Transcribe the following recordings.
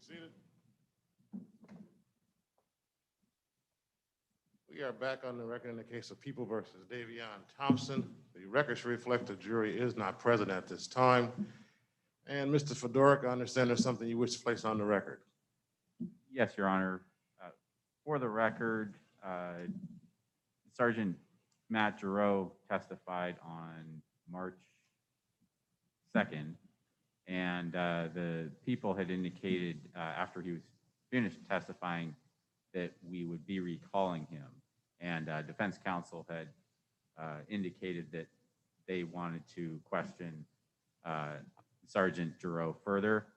Seated. We are back on the record in the case of People versus Davion Thompson. The records reflect the jury is not present at this time. And Mr. Fedoruk, I understand there's something you wish to place on the record. Yes, Your Honor. For the record, Sergeant Matt Giroux testified on March 2nd, and the people had indicated after he was finished testifying that we would be recalling him. And defense counsel had indicated that they wanted to question Sergeant Giroux further.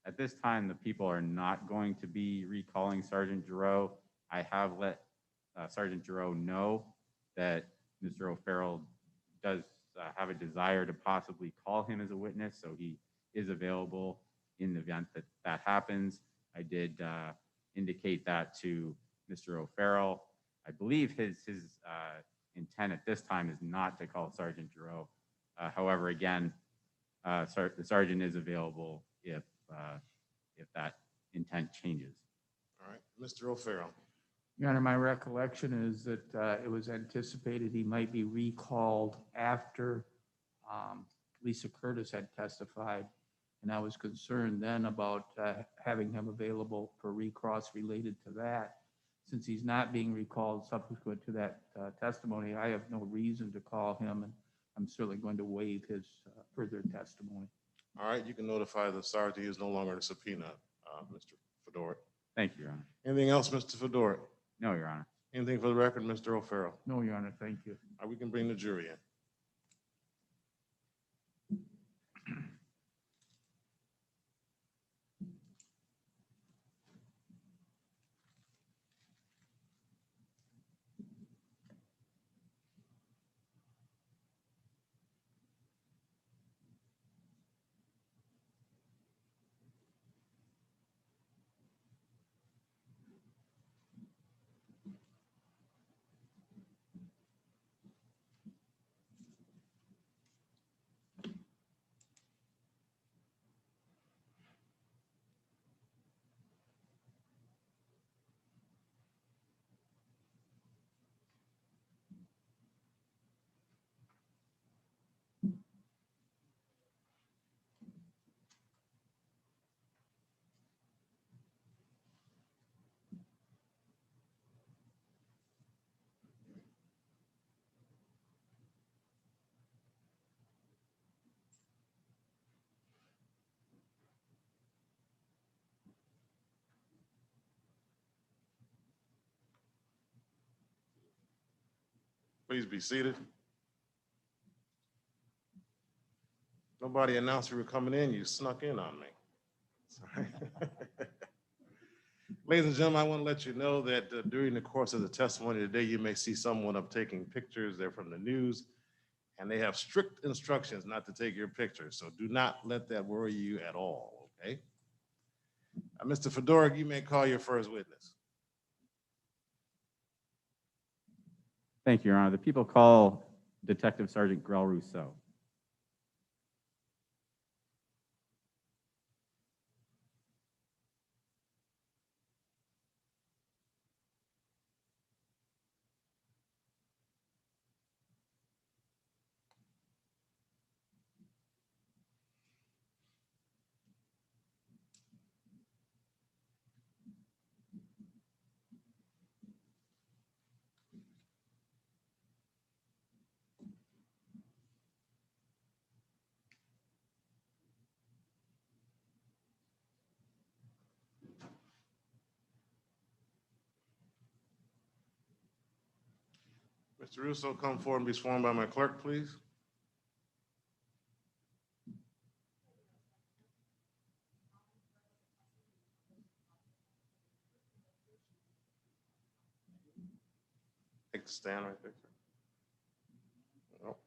At this time, the people are not going to be recalling Sergeant Giroux. I have let Sergeant Giroux know that Mr. O'Farrell does have a desire to possibly call him as a witness, so he is available in the event that that happens. I did indicate that to Mr. O'Farrell. I believe his intent at this time is not to call Sergeant Giroux. However, again, the sergeant is available if that intent changes. All right, Mr. O'Farrell. Your Honor, my recollection is that it was anticipated he might be recalled after Lisa Curtis had testified, and I was concerned then about having him available for recross related to that. Since he's not being recalled subsequent to that testimony, I have no reason to call him, and I'm certainly going to waive his further testimony. All right, you can notify the sergeant he is no longer a subpoena, Mr. Fedoruk. Thank you, Your Honor. Anything else, Mr. Fedoruk? No, Your Honor. Anything for the record, Mr. O'Farrell? No, Your Honor, thank you. All right, we can bring the jury in. Please be seated. Nobody announced you were coming in. You snuck in on me. Sorry. Ladies and gentlemen, I want to let you know that during the course of the testimony today, you may see someone up taking pictures. They're from the news, and they have strict instructions not to take your pictures. So do not let that worry you at all, okay? Mr. Fedoruk, you may call your first witness. Thank you, Your Honor. The people call Detective Sergeant Grell Rousseau. Mr. Russo, come forward and be sworn by my clerk, please. Take the stand right there. Nope.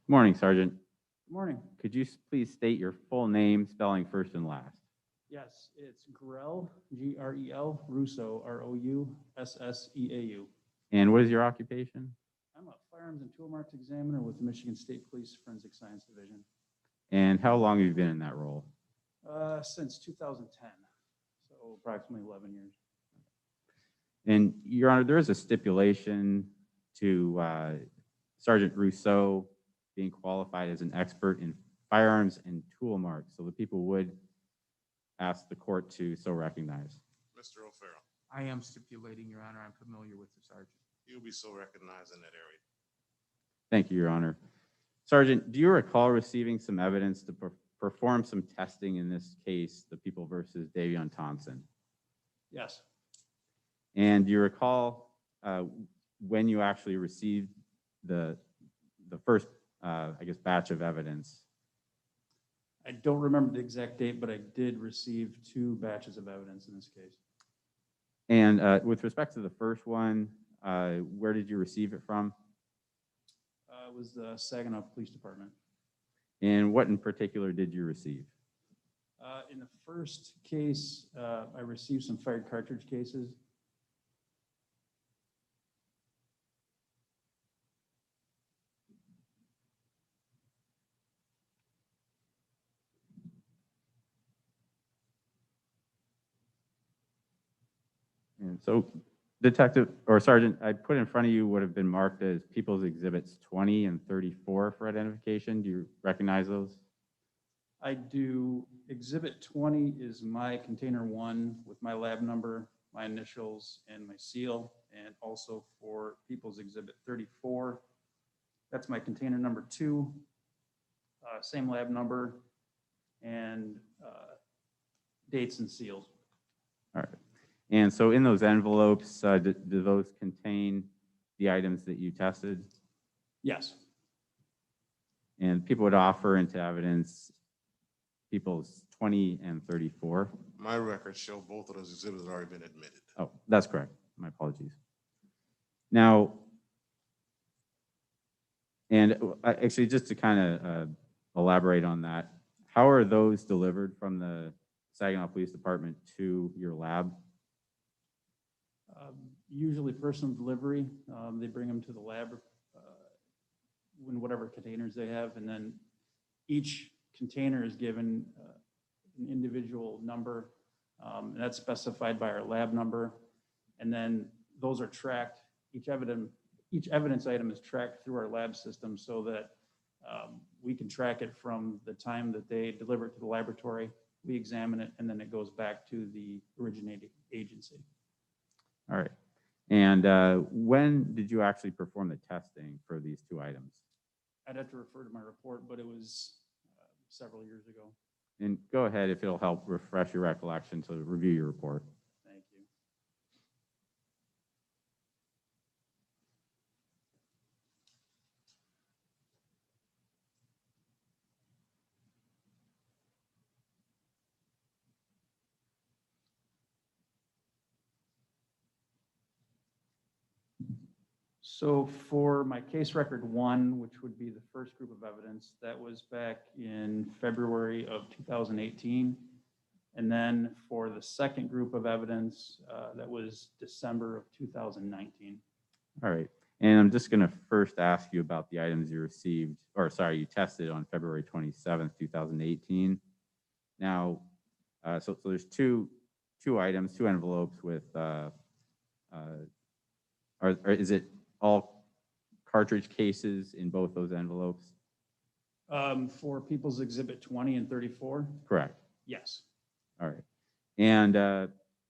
Morning, Sergeant. Morning. Could you please state your full name, spelling first and last? Yes, it's Grell, Grel, Russo, Roussseeau. And what is your occupation? I'm a firearms and tool marks examiner with the Michigan State Police Forensic Science Division And how long have you been in that role? since 2010, so approximately 11 years. And Your Honor, there is a stipulation to Sergeant Rousseau being qualified as an expert in firearms and tool marks. So the people would ask the court to so recognize. Mr. O'Farrell, I am stipulating, Your Honor, I'm familiar with the sergeant. you'll be so recognized in that area. Thank you, Your Honor. Sergeant, do you recall receiving some evidence to perform some testing in this case, the people versus Davion Thompson? Yes, And do you recall when you actually received the first, I guess, batch of evidence? I don't remember the exact date, but I did receive 2 batches of evidence in this case. And with respect to the first one, where did you receive it from? It was the Saginaw Police Department. And what in particular did you receive? In the first case, I received some fired cartridge cases. And so, Detective or Sergeant, I put in front of you would have been marked as People's Exhibits 20 and 34 for identification. Do you recognize those? I do. Exhibit 20 is my container 1 with my lab number, my initials, and my seal. And also for People's Exhibit 34, that's my container number 2, same lab number, and dates and seals. All right. And so in those envelopes, do those contain the items that you tested? Yes, And people would offer into evidence People's 20 and 34. My records show both of those exhibits have already been admitted. Oh, that's correct. My apologies. Now, and actually, just to kind of elaborate on that, how are those delivered from the Saginaw Police Department to your lab? usually personal delivery. They bring them to the lab in whatever containers they have, and then each container is given an individual number, and that's specified by our lab number. And then those are tracked. Each evidence item is tracked through our lab system so that we can track it from the time that they deliver it to the laboratory. We examine it, and then it goes back to the originating agency. All right. And when did you actually perform the testing for these two items? I'd have to refer to my report, but it was several years ago. And go ahead if it'll help refresh your recollection to review your report. Thank you. So for my case record 1, which would be the first group of evidence, that was back in February of 2018. And then for the second group of evidence, that was December of 2019. All right. And I'm just going to first ask you about the items you received, or sorry, you tested on February 27th, 2018. Now, so there's two items, 2 envelopes with, is it all cartridge cases in both those envelopes? For People's Exhibit 20 and 34? Correct. Yes. All right. And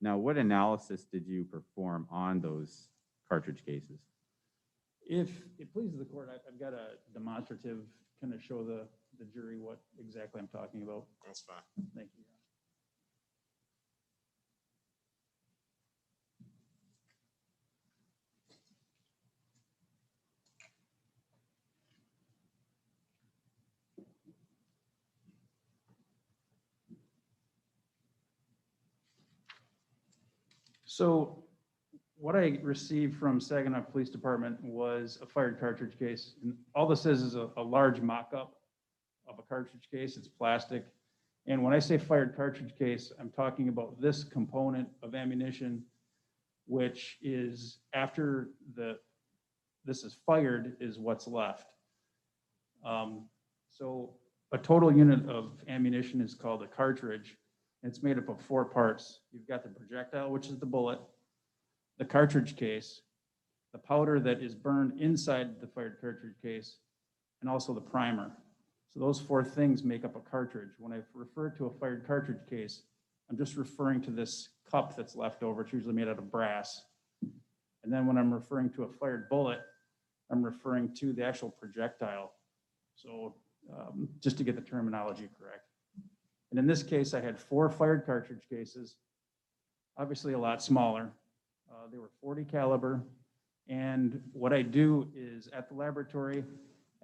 now what analysis did you perform on those cartridge cases? If it pleases the court, I've got a demonstrative kind of show the jury what exactly I'm talking about. That's fine. Thank you. So what I received from Saginaw Police Department was a fired cartridge case. And all this is a large mock-up of a cartridge case. It's plastic. And when I say fired cartridge case, I'm talking about this component of ammunition, which is after this is fired is what's left. So a total unit of ammunition is called a cartridge. It's made up of 4 parts. You've got the projectile, which is the bullet, the cartridge case, the powder that is burned inside the fired cartridge case, and also the primer. So those 4 things make up a cartridge. When I refer to a fired cartridge case, I'm just referring to this cup that's left over. It's usually made out of brass. And then when I'm referring to a fired bullet, I'm referring to the actual projectile. So just to get the terminology correct. And in this case, I had 4 fired cartridge cases, obviously a lot smaller. They were 40 caliber. And what I do is at the laboratory,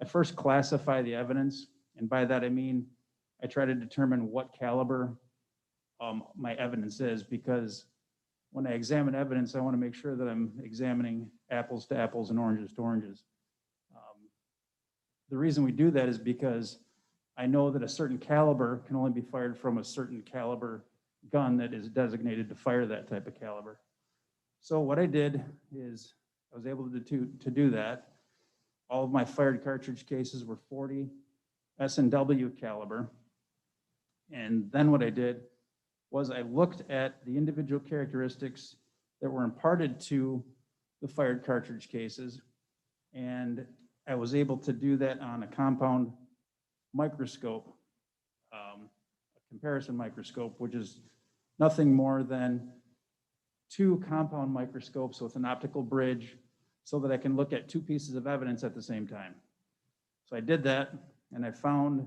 I first classify the evidence. And by that, I mean, I try to determine what caliber my evidence is, because when I examine evidence, I want to make sure that I'm examining apples to apples and oranges to oranges. The reason we do that is because I know that a certain caliber can only be fired from a certain caliber gun that is designated to fire that type of caliber. So what I did is I was able to do that. All of my fired cartridge cases were 40 S&W caliber. And then what I did was I looked at the individual characteristics that were imparted to the fired cartridge cases, and I was able to do that on a compound microscope, a comparison microscope, which is nothing more than 2 compound microscopes with an optical bridge so that I can look at 2 pieces of evidence at the same time. So I did that, and I found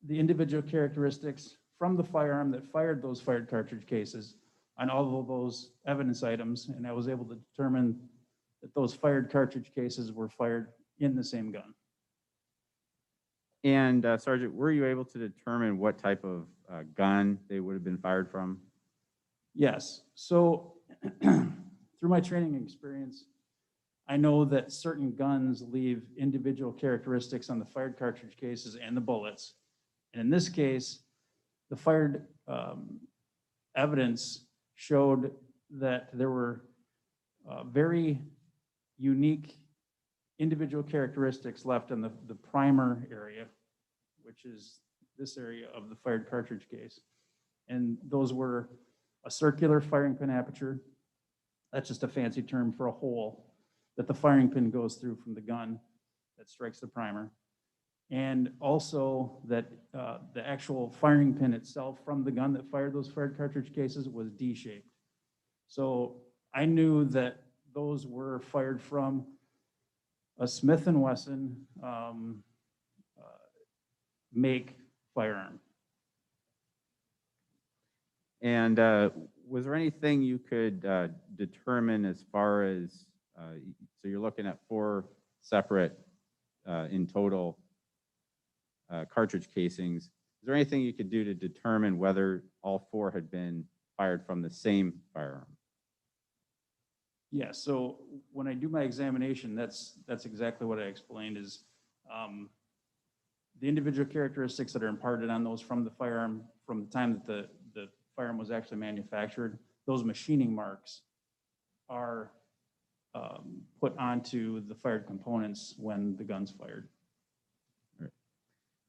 the individual characteristics from the firearm that fired those fired cartridge cases on all of those evidence items, and I was able to determine that those fired cartridge cases were fired in the same gun. And Sergeant, were you able to determine what type of gun they would have been fired from? Yes. So through my training experience, I know that certain guns leave individual characteristics on the fired cartridge cases and the bullets. And in this case, the fired evidence showed that there were very unique individual characteristics left in the primer area, which is this area of the fired cartridge case. And those were a circular firing pin aperture. That's just a fancy term for a hole that the firing pin goes through from the gun that strikes the primer. And also that the actual firing pin itself from the gun that fired those fired cartridge cases was D-shaped. So I knew that those were fired from a Smith & Wesson make firearm. And was there anything you could determine as far as, so you're looking at 4 separate in total cartridge casings. Is there anything you could do to determine whether all 4 had been fired from the same firearm? Yeah, so when I do my examination, that's exactly what I explained is the individual characteristics that are imparted on those from the firearm from the time that the firearm was actually manufactured, those machining marks are put onto the fired components when the gun's fired.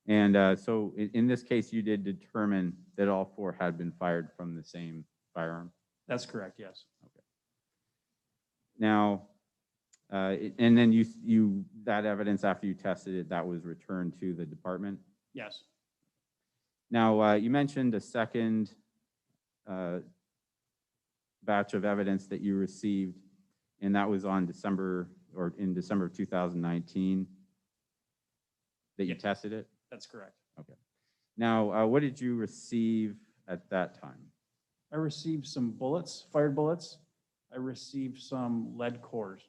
And so in this case, you did determine that all 4 had been fired from the same firearm? That's correct, yes. Okay. Now, and then you that evidence after you tested it, that was returned to the department? Yes. Now, you mentioned a second batch of evidence that you received, and that was on December of 2019 that you Yes. tested it? That's correct. Okay. Now, what did you receive at that time? I received some bullets, fired bullets. I received some lead cores.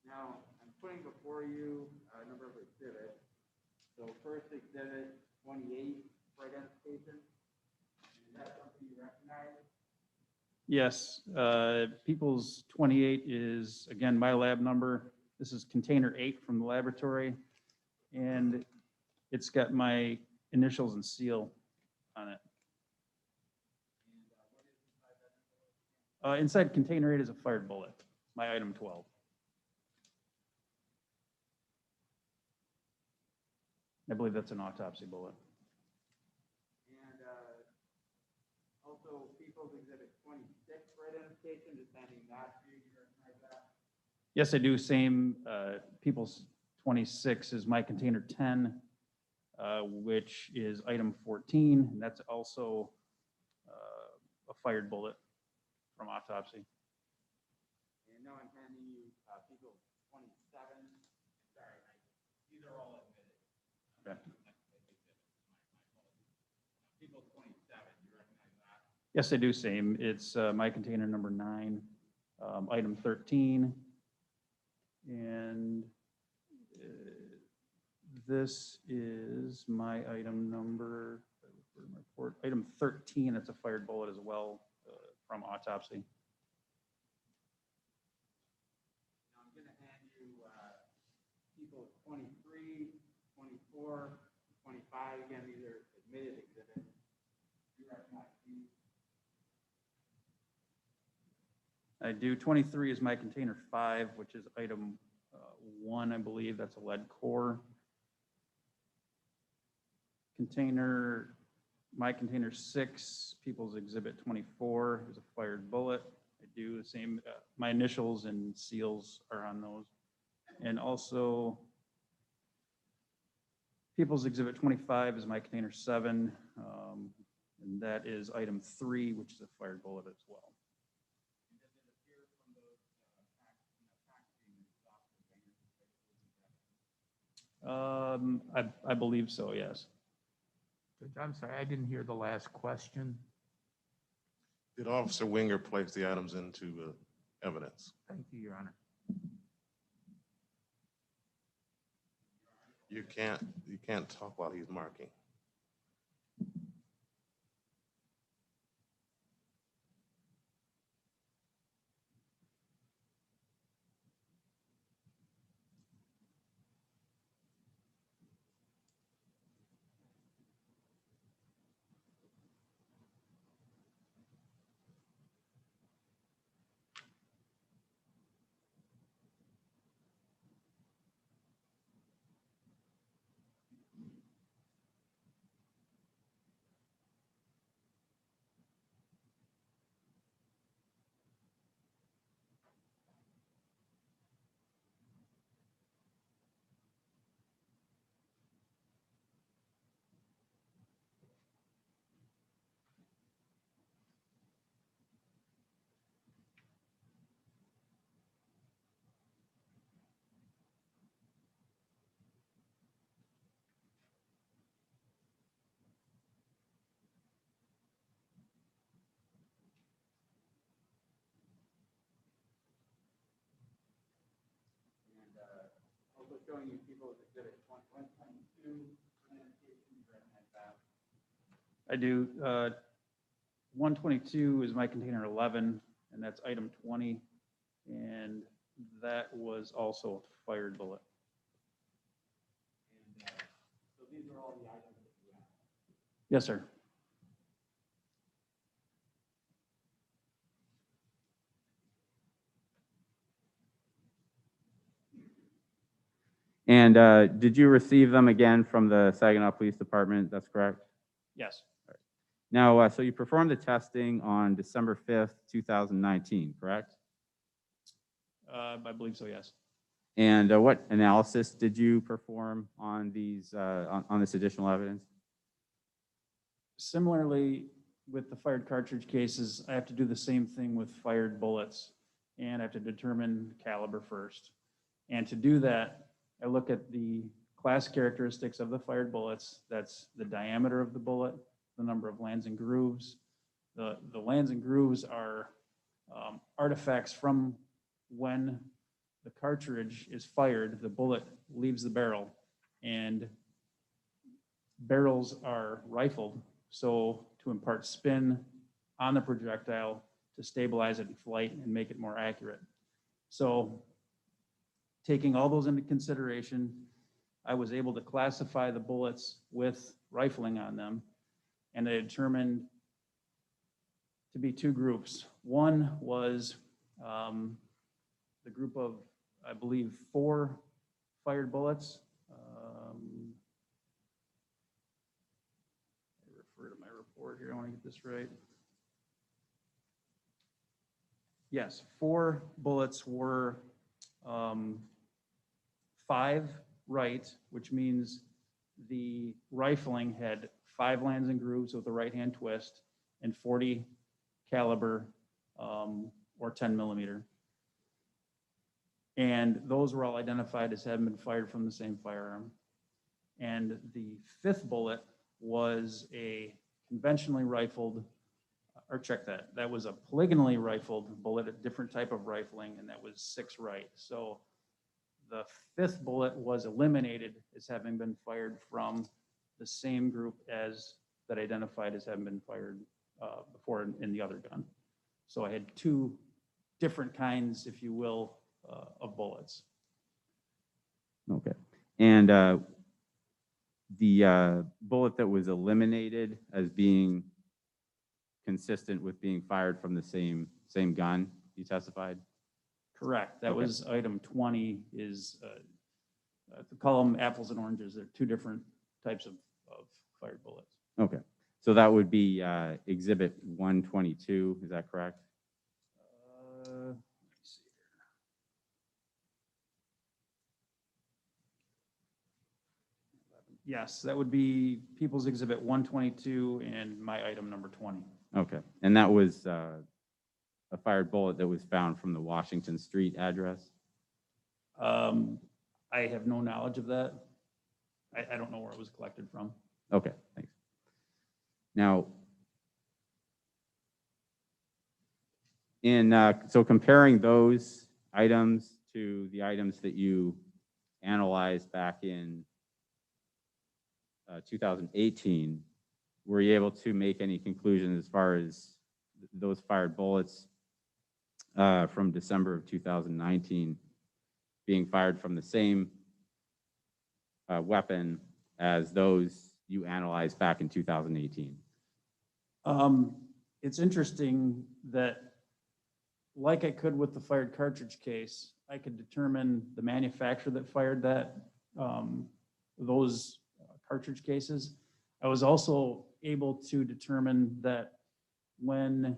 Now, I'm putting before you a number of exhibits. So first exhibit 28 for identification. Is that something you recognize? Yes, People's 28 is, again, my lab number. This is container 8 from the laboratory. And it's got my initials and seal on it. Inside container 8 is a fired bullet, my item 12. I believe that's an autopsy bullet. And also People's Exhibit 26 for identification, just handing that to you, you recognize that? Yes, I do. Same, People's 26 is my container 10, which is item 14. And that's also a fired bullet from autopsy. And now I'm handing you People's 27. Sorry, these are all admitted. Okay. People's 27, you recognize that? Yes, I do. Same. It's my container number 9, item 13. And this is my item number, report, item 13. It's a fired bullet as well from autopsy. Now I'm going to hand you People's 23, 24, 25. Again, these are admitted exhibits. You recognize these? I do. 23 is my container 5, which is item 1, I believe. That's a lead core. My container 6, People's Exhibit 24, is a fired bullet. I do the same. My initials and seals are on those. And also, People's Exhibit 25 is my container 7, and that is item 3, which is a fired bullet as well. I believe so, yes. I'm sorry, I didn't hear the last question. Did Officer Winger place the items into evidence? Thank you, Your Honor. You can't talk while he's marking. Also showing you People's Exhibit 122, identification, you recognize that? I do. 122 is my container 11, and that's item 20. And that was also a fired bullet. And so these are all the items that you have. Yes, sir. And did you receive them again from the Saginaw Police Department? That's correct? Yes. Now, so you performed the testing on December 5th, 2019, correct? I believe so, yes. And what analysis did you perform on these on this additional evidence? Similarly, with the fired cartridge cases, I have to do the same thing with fired bullets, and I have to determine caliber first. And to do that, I look at the class characteristics of the fired bullets. That's the diameter of the bullet, the number of lands and grooves. The lands and grooves are artifacts from when the cartridge is fired, the bullet leaves the barrel, and barrels are rifled, so to impart spin on the projectile to stabilize it in flight and make it more accurate. So taking all those into consideration, I was able to classify the bullets with rifling on them, and I determined to be two groups. One was the group of, I believe, 4 fired bullets. I refer to my report here, I want to get this right. Yes, 4 bullets were 5 right, which means the rifling had 5 lands and grooves with a right-hand twist and 40 caliber or 10 millimeter. And those were all identified as having been fired from the same firearm. And the 5th bullet was a conventionally rifled, or check that, that was a polygonally rifled bullet, a different type of rifling, and that was 6 right. So the 5th bullet was eliminated as having been fired from the same group as that identified as having been fired before in the other gun. So I had 2 different kinds, if you will, of bullets. Okay. And the bullet that was eliminated as being consistent with being fired from the same gun, you testified? Correct. That Okay. was item 20 is, to call them apples and oranges. They're 2 different types of fired bullets. Okay. So that would be Exhibit 122, is that correct? Let me see here. Yes, that would be People's Exhibit 122 and my item number 20. Okay. And that was a fired bullet that was found from the Washington Street address? I have no knowledge of that. I don't know where it was collected from. Okay, thanks. Now, so comparing those items to the items that you analyzed back in 2018, were you able to make any conclusions as far as those fired bullets from December of 2019 being fired from the same weapon as those you analyzed back in 2018? It's interesting that, like I could with the fired cartridge case, I could determine the manufacturer that fired that, those cartridge cases. I was also able to determine that when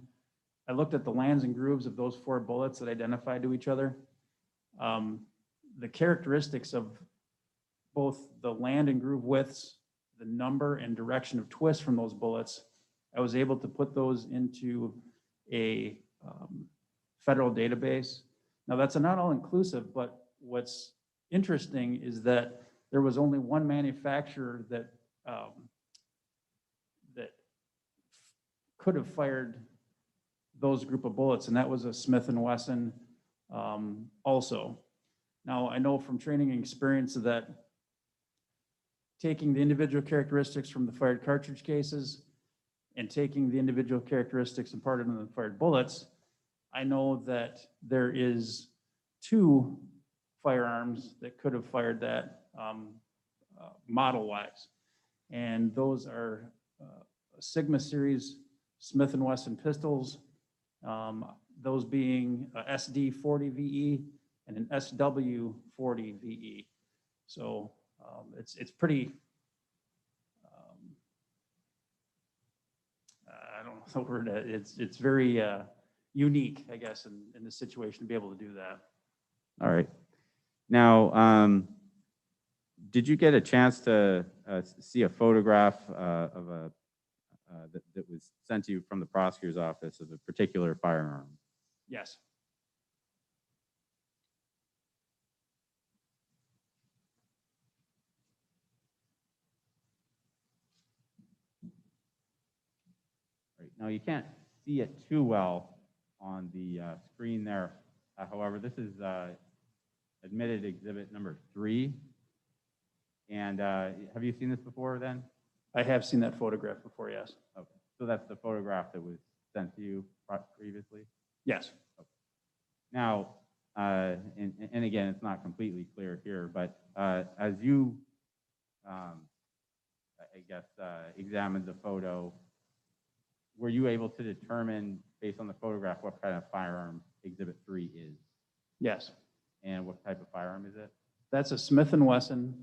I looked at the lands and grooves of those 4 bullets that identified to each other, the characteristics of both the land and groove widths, the number and direction of twist from those bullets, I was able to put those into a federal database. Now that's a not all inclusive, but what's interesting is that there was only one manufacturer that that could have fired those group of bullets, and that was a Smith & Wesson also. Now, I know from training and experience that taking the individual characteristics from the fired cartridge cases and taking the individual characteristics and part of the fired bullets, I know that there is 2 firearms that could have fired that model-wise. And those are Sigma series Smith & Wesson pistols, those being a SD40 VE and an SW40 VE. So it's pretty, I don't know the word, it's very unique, I guess, in this situation to be able to do that. All right. Now, did you get a chance to see a photograph of a that was sent to you from the prosecutor's office of a particular firearm? Yes. Right. Now, you can't see it too well on the screen there. However, this is admitted exhibit number 3. And have you seen this before then? I have seen that photograph before, yes. Okay. So that's the photograph that was sent to you previously? Yes. Now, and again, it's not completely clear here, but as you, I guess, examined the photo, were you able to determine, based on the photograph, what kind of firearm exhibit 3 is? Yes. And what type of firearm is it? That's a Smith & Wesson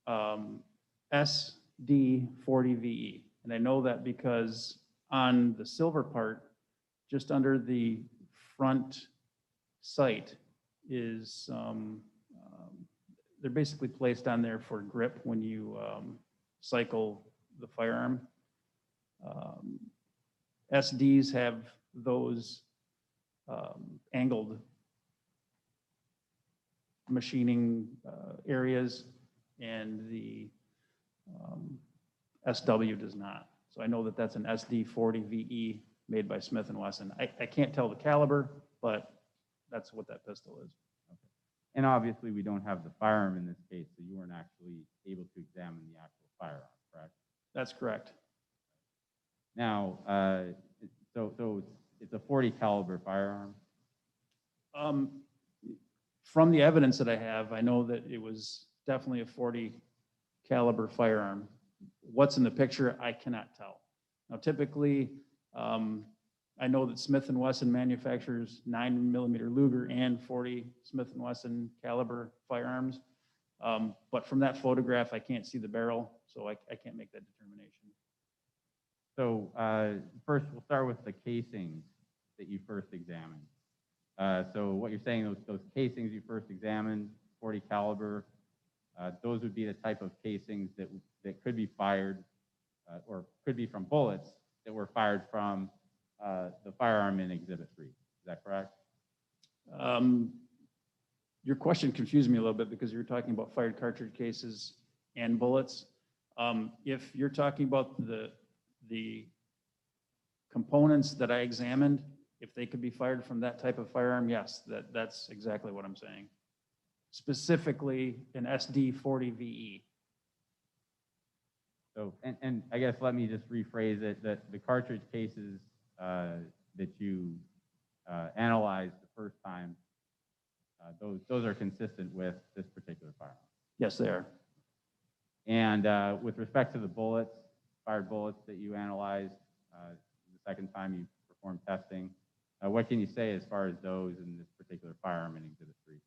SD40VE. And I know that because on the silver part, just under the front sight is, they're basically placed on there for grip when you cycle the firearm. SDs have those angled machining areas, and the SW does not. So I know that that's an SD40VE made by Smith & Wesson. I can't tell the caliber, but that's what that pistol is. And obviously, we don't have the firearm in this case, so you weren't actually able to examine the actual firearm, correct? That's correct. Now, so it's a 40 caliber firearm. From the evidence that I have, I know that it was definitely a 40 caliber firearm. What's in the picture, I cannot tell. Now, typically, I know that Smith & Wesson manufactures 9mm Luger and 40 Smith & Wesson caliber firearms. But from that photograph, I can't see the barrel, so I can't make that determination. So first, we'll start with the casings that you first examined. So what you're saying, those casings you first examined, 40 caliber, those would be the type of casings that could be fired or could be from bullets that were fired from the firearm in Exhibit 3. Is that correct? Your question confused me a little bit because you were talking about fired cartridge cases and bullets. If you're talking about the components that I examined, if they could be fired from that type of firearm, yes, that's exactly what I'm saying. Specifically an SD40VE. So, and I guess let me just rephrase it, that the cartridge cases that you analyzed the first time, those are consistent with this particular firearm. Yes, they are. And with respect to the bullets, fired bullets that you analyzed the second time you performed testing, what can you say as far as those in this particular firearm in Exhibit 3?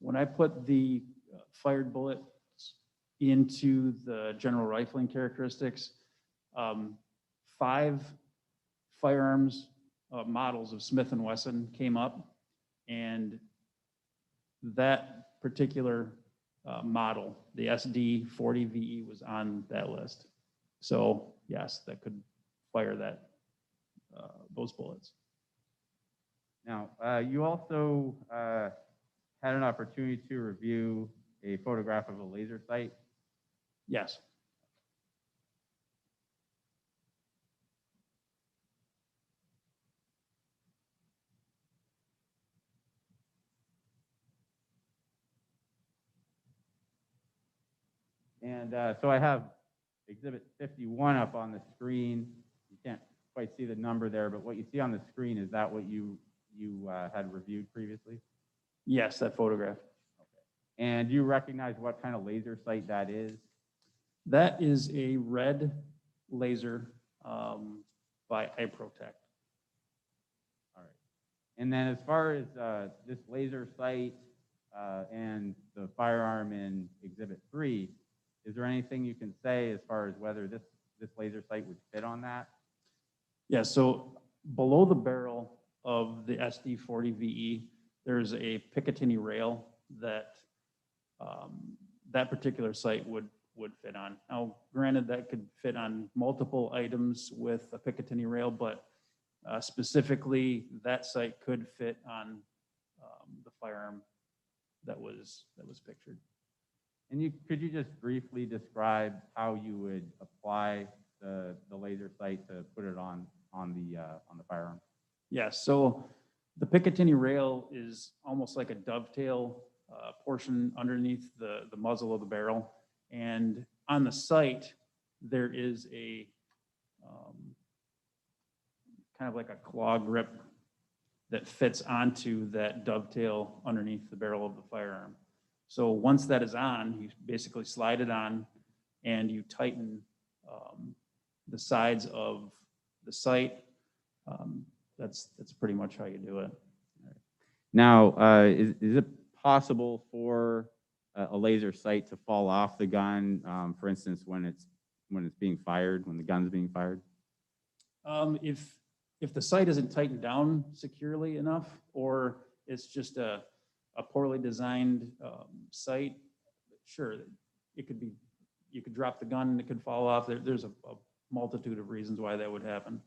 When I put the fired bullets into the general rifling characteristics, 5 firearms models of Smith & Wesson came up, and that particular model, the SD40VE, was on that list. So yes, that could fire that those bullets. Now, you also had an opportunity to review a photograph of a laser sight. Yes. And so I have Exhibit 51 up on the screen. You can't quite see the number there, but what you see on the screen, is that what you had reviewed previously? Yes, that photograph. Okay. And do you recognize what kind of laser sight that is? That is a red laser by iProtect. All right. And then as far as this laser sight and the firearm in Exhibit 3, is there anything you can say as far as whether this laser sight would fit on that? Yeah, so below the barrel of the SD40VE, there's a Picatinny rail that that particular sight would fit on. Now, granted, that could fit on multiple items with a Picatinny rail, but specifically, that sight could fit on the firearm that was pictured. And could you just briefly describe how you would apply the laser sight to put it on the firearm? Yeah, so The Picatinny rail is almost like a dovetail portion underneath the muzzle of the barrel. And on the site, there is a kind of like a claw grip that fits onto that dovetail underneath the barrel of the firearm. So once that is on, you basically slide it on and you tighten the sides of the sight. That's pretty much how you do it. Now, is it possible for a laser sight to fall off the gun, for instance, when it's being fired, when the gun's being fired? If the sight isn't tightened down securely enough, or it's just a poorly designed sight, sure, it could be, you could drop the gun and it could fall off. There's a multitude of reasons why that would happen.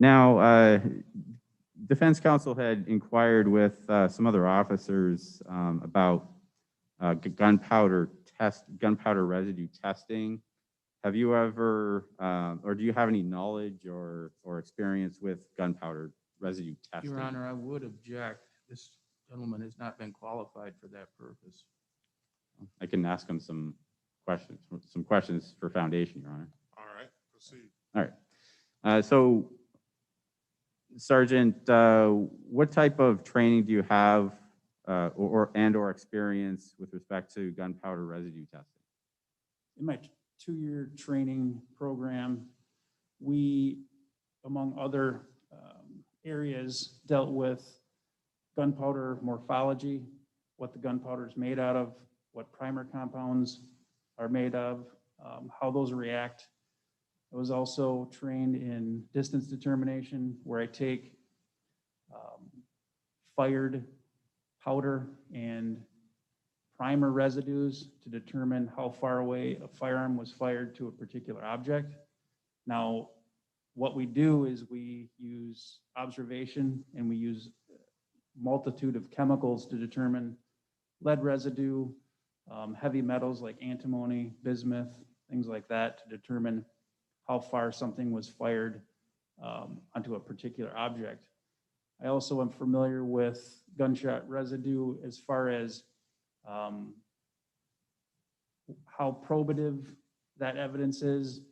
Now, Defense Counsel had inquired with some other officers about gunpowder residue testing. Have you ever, or do you have any knowledge or experience with gunpowder residue testing? Your Honor, I would object. This gentleman has not been qualified for that purpose. I can ask him some questions for foundation, Your Honor. All right, proceed. All right. So, Sergeant, what type of training do you have or experience with respect to gunpowder residue testing? In my 2-year training program, we, among other areas, dealt with gunpowder morphology, what the gunpowder is made out of, what primer compounds are made of, how those react. I was also trained in distance determination, where I take fired powder and primer residues to determine how far away a firearm was fired to a particular object. Now, what we do is we use observation and we use multitude of chemicals to determine lead residue, heavy metals like antimony, bismuth, things like that, to determine how far something was fired onto a particular object. I also am familiar with gunshot residue as far as how probative that evidence is.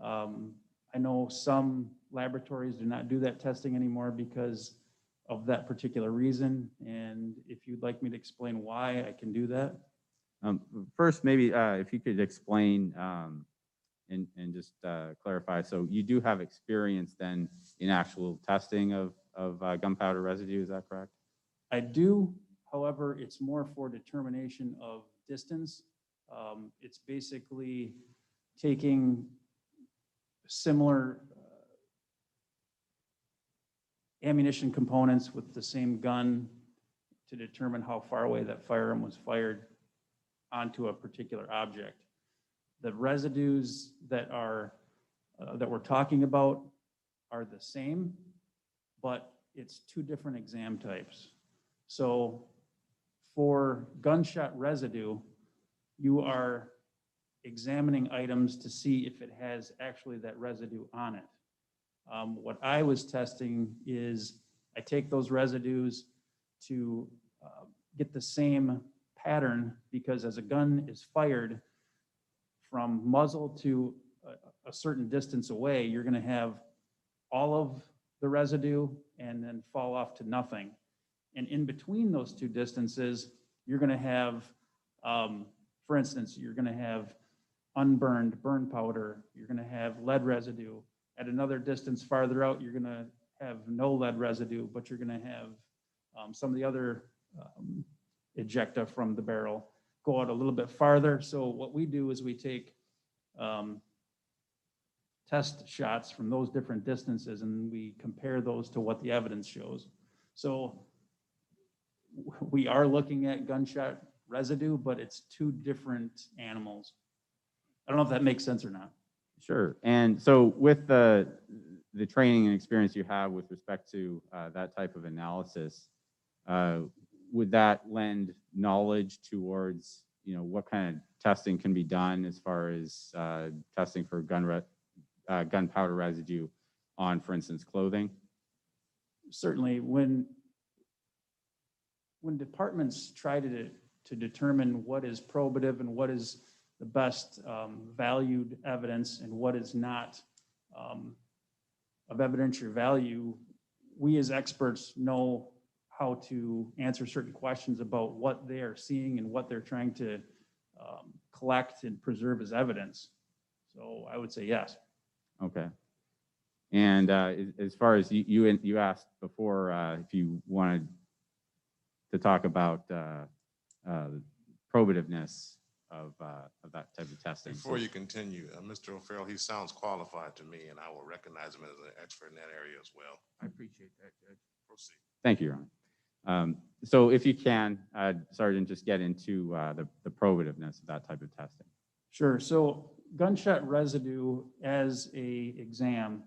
I know some laboratories do not do that testing anymore because of that particular reason. And if you'd like me to explain why, I can do that. First, maybe if you could explain and just clarify. So you do have experience then in actual testing of gunpowder residue, is that correct? I do, however, it's more for determination of distance. It's basically taking similar ammunition components with the same gun to determine how far away that firearm was fired onto a particular object. The residues that we're talking about are the same, but it's 2 different exam types. So for gunshot residue, you are examining items to see if it has actually that residue on it. What I was testing is I take those residues to get the same pattern, because as a gun is fired from muzzle to a certain distance away, you're going to have all of the residue and then fall off to nothing. And in between those 2 distances, you're going to have, for instance, you're going to have unburned burn powder, you're going to have lead residue. At another distance farther out, you're going to have no lead residue, but you're going to have some of the other ejecta from the barrel go out a little bit farther. So what we do is we take test shots from those different distances and we compare those to what the evidence shows. So we are looking at gunshot residue, but it's 2 different animals. I don't know if that makes sense or not. Sure. And so with the training and experience you have with respect to that type of analysis, would that lend knowledge towards what kind of testing can be done as far as testing for gunpowder residue on, for instance, clothing? Certainly, when departments try to determine what is probative and what is the best valued evidence and what is not of evidentiary value, we as experts know how to answer certain questions about what they are seeing and what they're trying to collect and preserve as evidence. So I would say yes. Okay. And as far as you asked before, if you wanted to talk about probativeness of that type of testing. Before you continue, Mr. O'Farrell, he sounds qualified to me, and I will recognize him as an expert in that area as well. I appreciate that, Judge. Proceed. Thank you, Your Honor. So if you can, Sergeant, just get into the probativeness of that type of testing. Sure. So gunshot residue as a exam,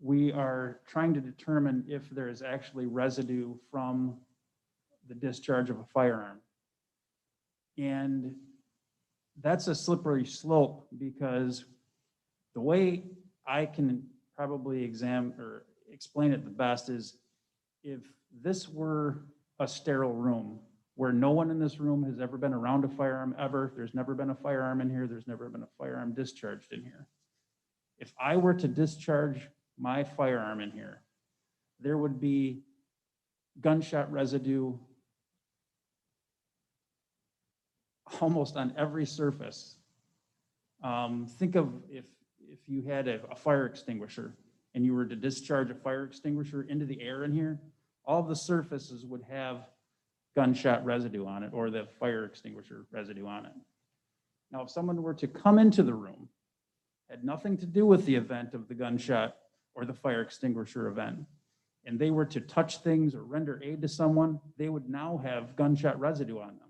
we are trying to determine if there is actually residue from the discharge of a firearm. And that's a slippery slope because the way I can probably explain it the best is if this were a sterile room where no one in this room has ever been around a firearm ever, there's never been a firearm in here, there's never been a firearm discharged in here. If I were to discharge my firearm in here, there would be gunshot residue almost on every surface. Think of if you had a fire extinguisher and you were to discharge a fire extinguisher into the air in here, all the surfaces would have gunshot residue on it or the fire extinguisher residue on it. Now, if someone were to come into the room, had nothing to do with the event of the gunshot or the fire extinguisher event, and they were to touch things or render aid to someone, they would now have gunshot residue on them.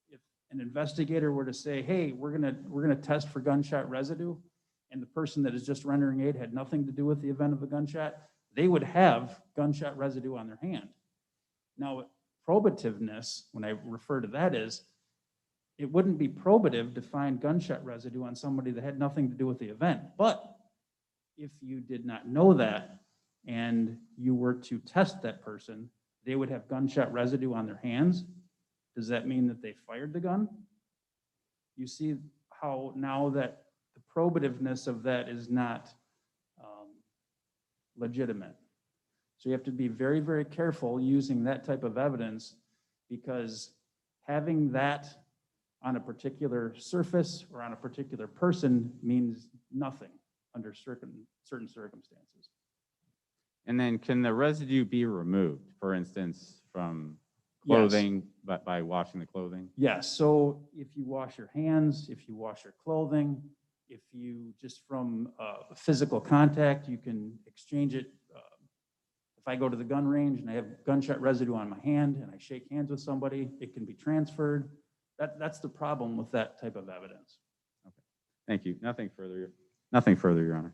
If an investigator were to say, hey, we're gonna test for gunshot residue, and the person that is just rendering aid had nothing to do with the event of the gunshot, they would have gunshot residue on their hand. Now, probativeness, when I refer to that, is it wouldn't be probative to find gunshot residue on somebody that had nothing to do with the event. But if you did not know that and you were to test that person, they would have gunshot residue on their hands. Does that mean that they fired the gun? You see how now that the probativeness of that is not legitimate. So you have to be very, very careful using that type of evidence because having that on a particular surface or on a particular person means nothing under certain circumstances. And then can the residue be removed, for instance, from clothing, but by washing the clothing? Yes, so if you wash your hands, if you wash your clothing, if you just from physical contact, you can exchange it. If I go to the gun range and I have gunshot residue on my hand and I shake hands with somebody, it can be transferred. That's the problem with that type of evidence. Okay, thank you. Nothing further, Your Honor.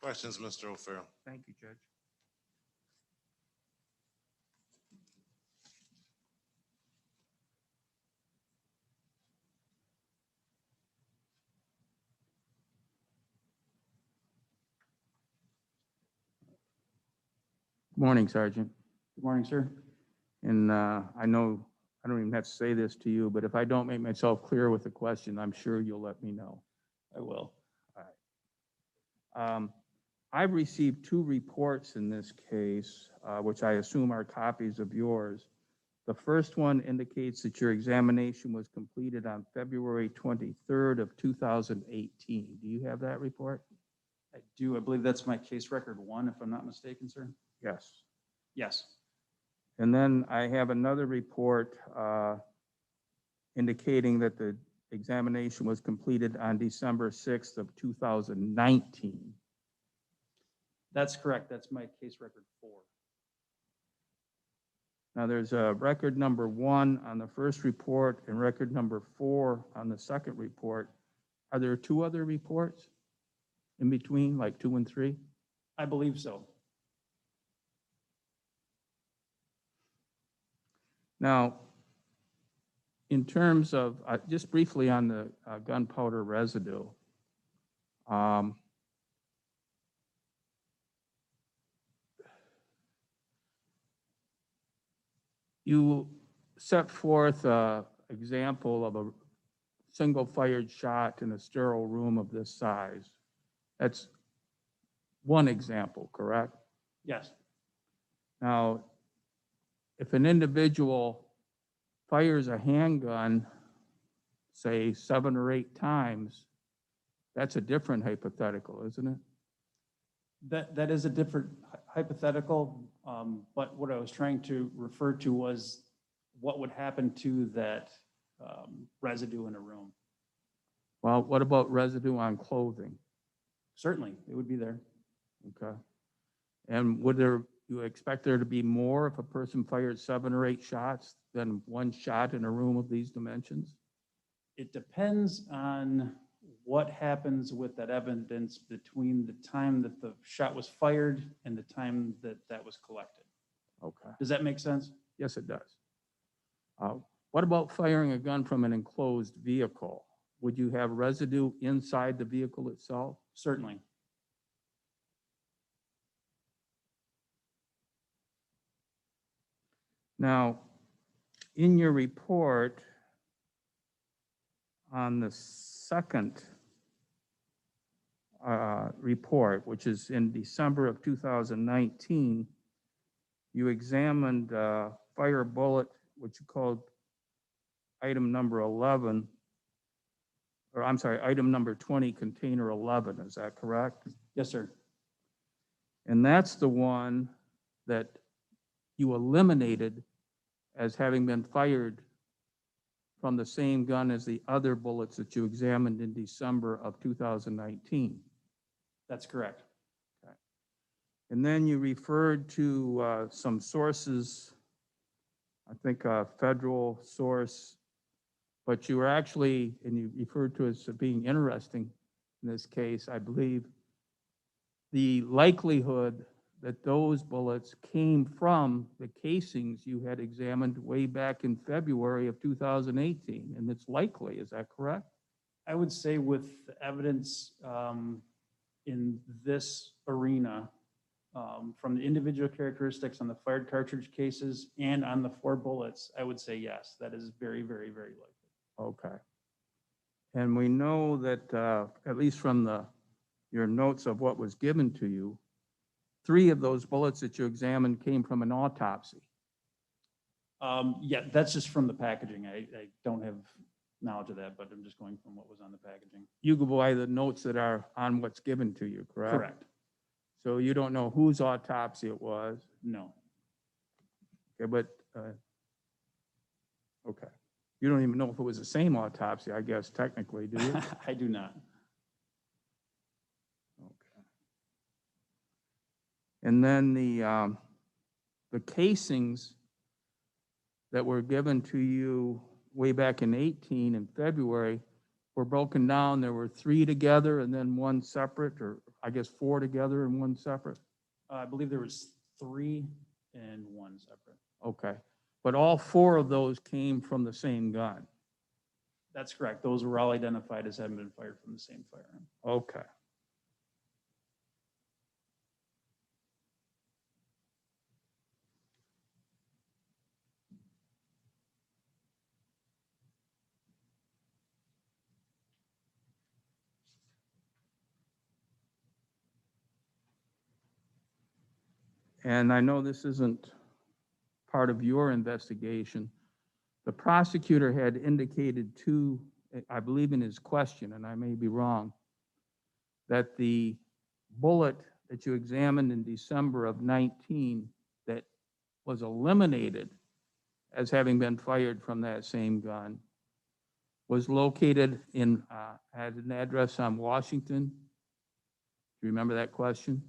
Questions, Mr. O'Farrell? Thank you, Judge. Good morning, Sergeant. Good morning, sir. And I know I don't even have to say this to you, but if I don't make myself clear with the question, I'm sure you'll let me know. I will. All right. I've received 2 reports in this case, which I assume are copies of yours. The first one indicates that your examination was completed on February 23rd of 2018. Do you have that report? I do. I believe that's my case record 1, if I'm not mistaken, sir. Yes. Yes. And then I have another report indicating that the examination was completed on December 6th of 2019. That's correct. That's my case record 4. Now, there's a record number 1 on the first report and record number 4 on the second report. Are there 2 other reports in between, like 2 and 3? I believe so. Now, in terms of, just briefly on the gunpowder residue, you set forth an example of a single-fired shot in a sterile room of this size. That's one example, correct? Yes, Now, if an individual fires a handgun, say 7 or 8 times, that's a different hypothetical, isn't it? that is a different hypothetical, but what I was trying to refer to was what would happen to that residue in a room. Well, what about residue on clothing? Certainly, it would be there. Okay. And you expect there to be more if a person fired 7 or 8 shots than 1 shot in a room of these dimensions? It depends on what happens with that evidence between the time that the shot was fired and the time that that was collected. Okay. Does that make sense? Yes, it does. What about firing a gun from an enclosed vehicle? Would you have residue inside the vehicle itself? Certainly. Now, in your report on the second report, which is in December of 2019, you examined fire bullet, which you called item number 11, or I'm sorry, item number 20, container 11. Is that correct? Yes, sir. And that's the one that you eliminated as having been fired from the same gun as the other bullets that you examined in December of 2019. That's correct. Okay. And then you referred to some sources, I think a federal source, but you were actually, and you referred to as being interesting in this case, I believe, the likelihood that those bullets came from the casings you had examined way back in February of 2018, and it's likely, is that correct? I would say with the evidence in this arena, from the individual characteristics on the fired cartridge cases and on the 4 bullets, I would say yes, that is very, very, very likely. Okay. And we know that, at least from your notes of what was given to you, 3 of those bullets that you examined came from an autopsy. Yeah, that's just from the packaging. I don't have knowledge of that, but I'm just going from what was on the packaging. You go by the notes that are on what's given to you, correct? Correct. So you don't know whose autopsy it was? No. Okay, but, okay. You don't even know if it was the same autopsy, I guess, technically, do you? I do not. Okay. And then the casings that were given to you way back in 18 in February were broken down. There were 3 together and then 1 separate, or I guess 4 together and 1 separate. I believe there was 3 and 1 separate. Okay. But all 4 of those came from the same gun. That's correct. Those were all identified as having been fired from the same firearm. Okay. And I know this isn't part of your investigation. The prosecutor had indicated to, I believe in his question, and I may be wrong, that the bullet that you examined in December of 19 that was eliminated as having been fired from that same gun was located in, at an address on Washington. Do you remember that question?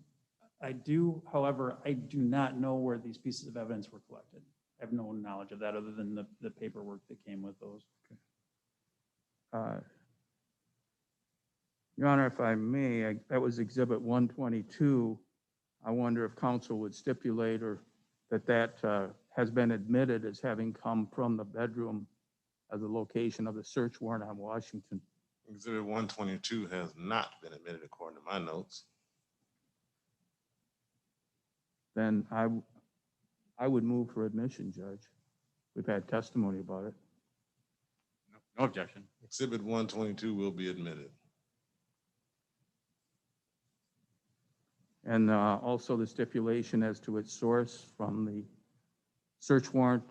I do, however, I do not know where these pieces of evidence were collected. I have no knowledge of that other than the paperwork that came with those. Your Honor, if I may, that was Exhibit 122. I wonder if counsel would stipulate or that has been admitted as having come from the bedroom of the location of the search warrant on Washington. Exhibit 122 has not been admitted according to my notes. Then I would move for admission, Judge. We've had testimony about it. No objection. Exhibit 122 will be admitted. And also the stipulation as to its source from the search warrant,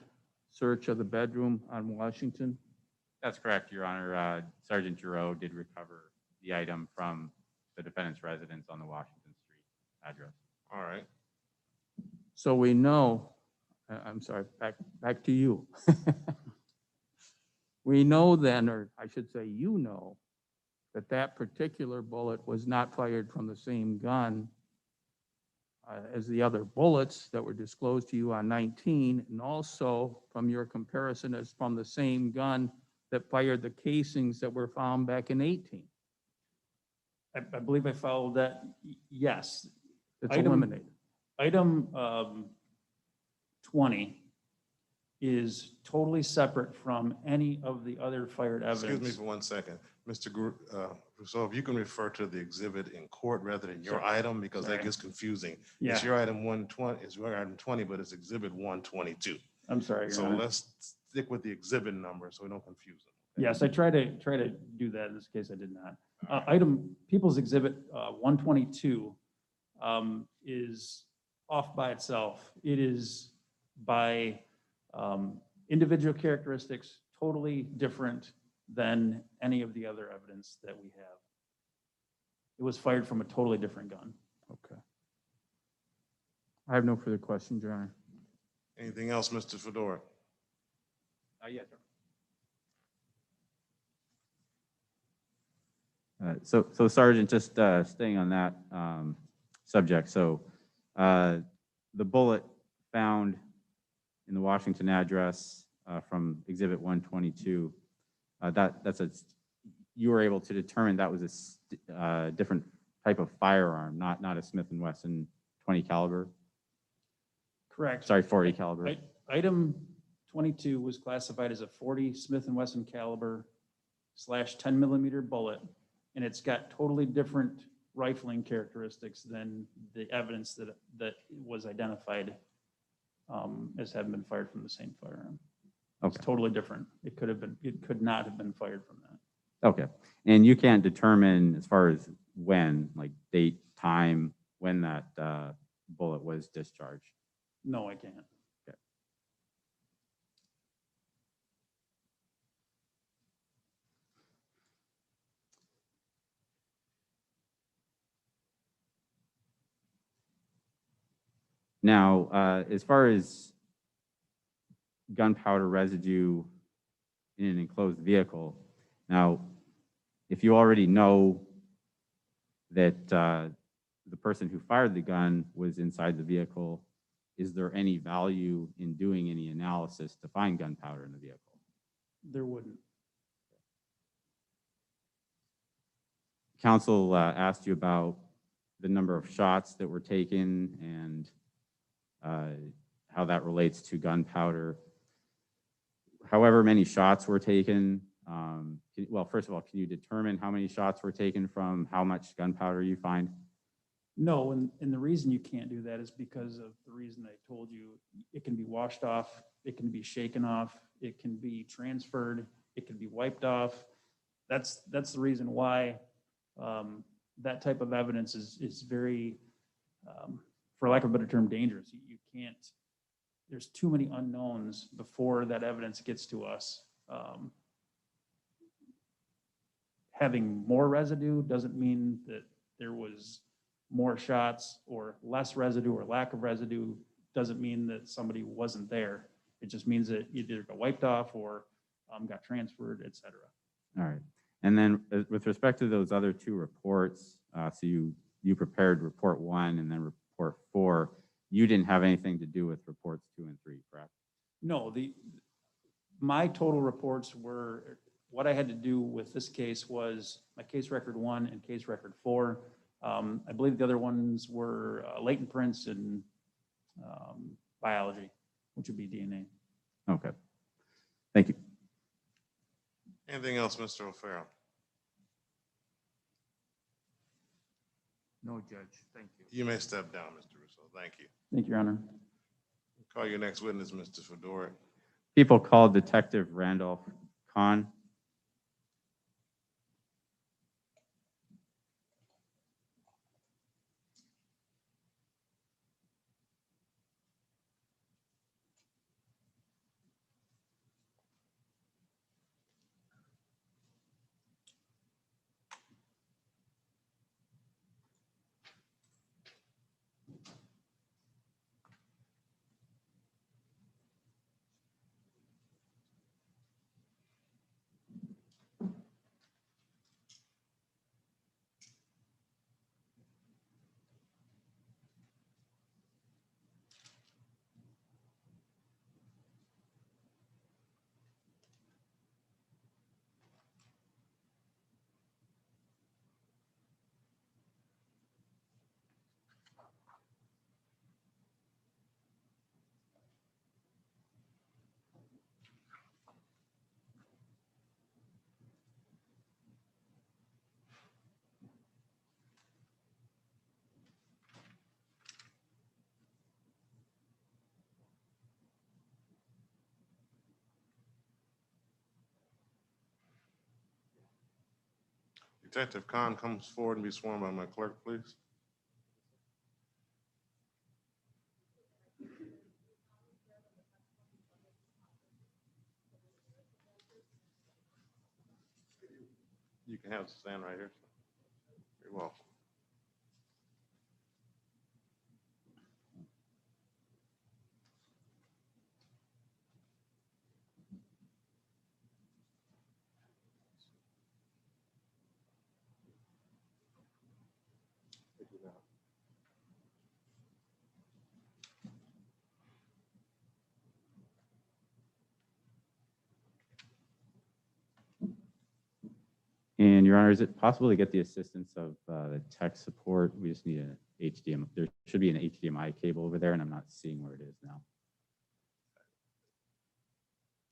search of the bedroom on Washington. That's correct, Your Honor. Sergeant Giroux did recover the item from the defendant's residence on the Washington Street address. All right. So we know, I'm sorry, back to you. We know then, or I should say you know, that that particular bullet was not fired from the same gun as the other bullets that were disclosed to you on 19, and also from your comparison as from the same gun that fired the casings that were found back in 18. I believe I followed that. Yes. It's Item- eliminated. Item 20 is totally separate from any of the other fired Excuse me evidence. for 1 second. Mr. Rousseau, if you can refer to the exhibit in court rather than your Sure. item, because that Right. gets confusing. Yeah, It's your item 120, it's your item 20, but it's exhibit 122. I'm sorry, Your So Honor. let's stick with the exhibit number so we don't confuse them. Yes, I try to do that. In this case, I did not. Item, People's Exhibit 122 is off by itself. It is by individual characteristics, totally different than any of the other evidence that we have. It was fired from a totally different gun. Okay. I have no further questions, Your Honor. Anything else, Mr. Fedora? Yes, sir. So Sergeant, just staying on that subject. So the bullet found in the Washington address from Exhibit 122, you were able to determine that was a different type of firearm, not a Smith & Wesson 20 caliber. Correct. Sorry, 40 caliber. Item 22 was classified as a 40 Smith & Wesson caliber / 10 millimeter bullet, and it's got totally different rifling characteristics than the evidence that was identified as having been fired from the same firearm. It's Okay. totally different. It could not have been fired from that. Okay. And you can't determine as far as when, like date, time, when that bullet was discharged. No, I can't. Now, as far as gunpowder residue in an enclosed vehicle, now, if you already know that the person who fired the gun was inside the vehicle, is there any value in doing any analysis to find gunpowder in the vehicle? There wouldn't. Counsel asked you about the number of shots that were taken and how that relates to gunpowder. However many shots were taken, well, first of all, can you determine how many shots were taken from how much gunpowder you find? No, and the reason you can't do that is because of the reason I told you. It can be washed off, it can be shaken off, it can be transferred, it can be wiped off. That's the reason why that type of evidence is very, for lack of a better term, dangerous. You can't, there's too many unknowns before that evidence gets to us. Having more residue doesn't mean that there was more shots, or less residue or lack of residue doesn't mean that somebody wasn't there. It just means that either got wiped off or got transferred, et cetera. All right. And then with respect to those other two reports, so you prepared report 1 and then report 4, you didn't have anything to do with reports 2 and 3, correct? No, my total reports were, what I had to do with this case was my case record 1 and case record 4. I believe the other ones were latent prints and biology, which would be DNA. Okay. Thank you. Anything else, Mr. O'Farrell? No, Judge, thank you. You may step down, Mr. Russo. Thank you. Thank you, Your Honor. Call your next witness, Mr. Fedoric. People called Detective Randolph Kahn. Detective Khan comes forward and be sworn by my clerk, please. You can have to stand right here. You're welcome. And Your Honor, is it possible to get the assistance of the tech support? We just need an HDMI. There should be an HDMI cable over there, and I'm not seeing where it is now.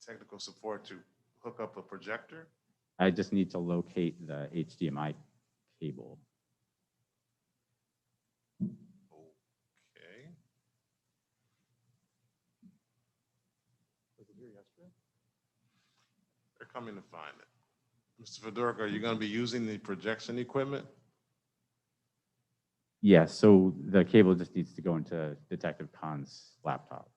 Technical support to hook up a projector. I just need to locate the HDMI cable. Okay. Was it here yesterday? They're coming to find it. Mr. Fedoric, are you going to be using the projection equipment? Yes, so the cable just needs to go into Detective Khan's laptop.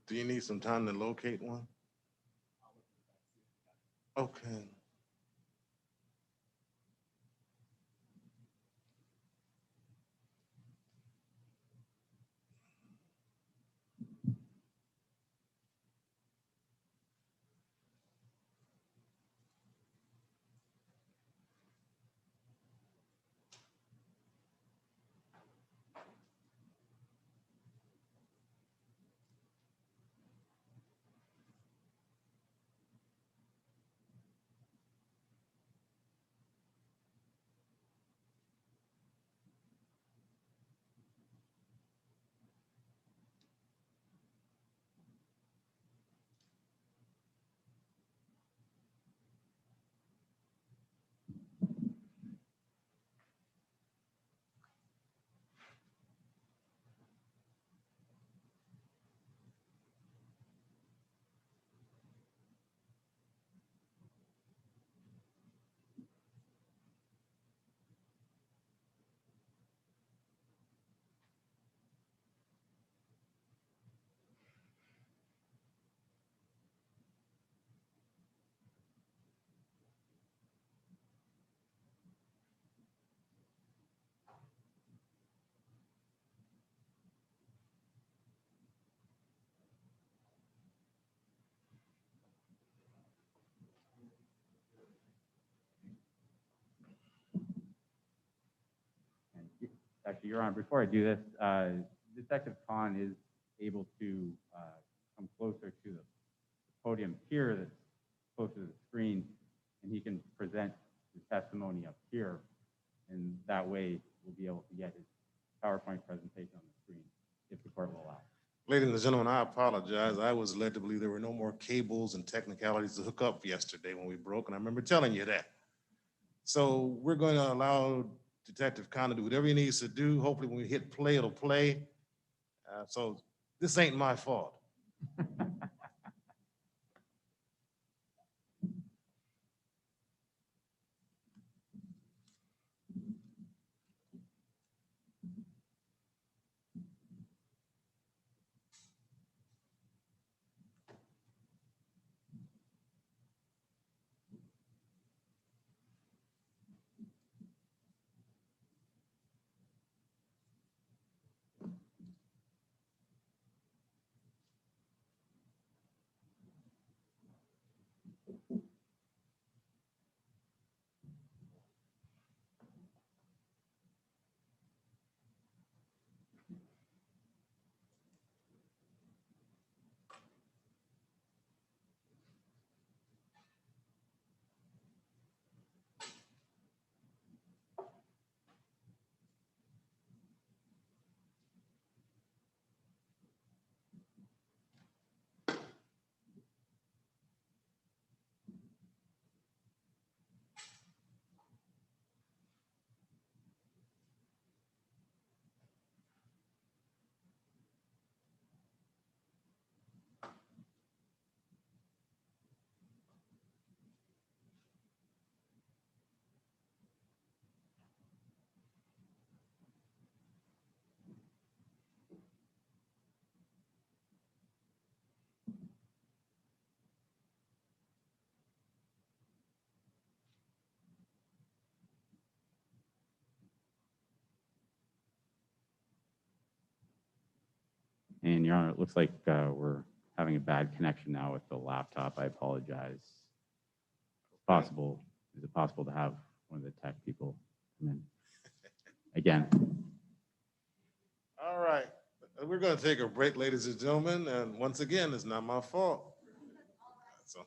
Do you need some time to locate one? Okay. Actually, Your Honor, before I do this, Detective Khan is able to come closer to the podium here that's closer to the screen, and he can present his testimony up here, and that way we'll be able to get his PowerPoint presentation on the screen, if the court will allow. Ladies and gentlemen, I apologize. I was led to believe there were no more cables and technicalities to hook up yesterday when we broke, and I remember telling you that. So we're going to allow Detective Khan to do whatever he needs to do. Hopefully when we hit play, it'll play. So this ain't my fault. And Your Honor, it looks like we're having a bad connection now with the laptop. I apologize. Possible, is it possible to have one of the tech people come in again? All right, we're going to take a break, ladies and gentlemen. And once again, it's not my fault. So.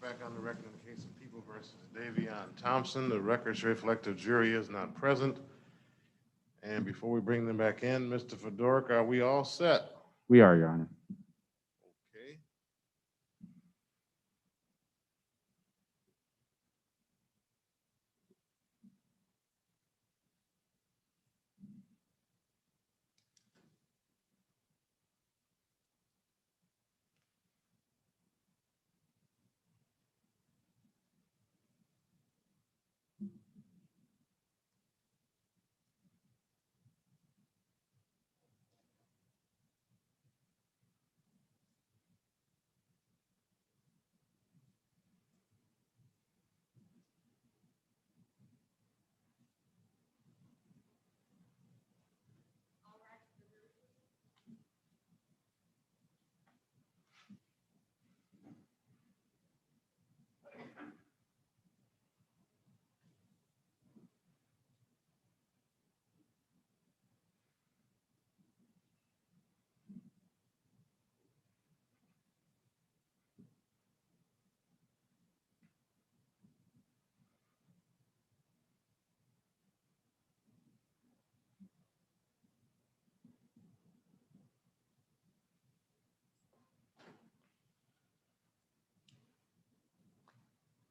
back on the record in the case of People versus Davion Thompson. The records reflect the jury is not present. And before we bring them back in, Mr. Fedoruk, are we all set? We are, Your Honor. Okay.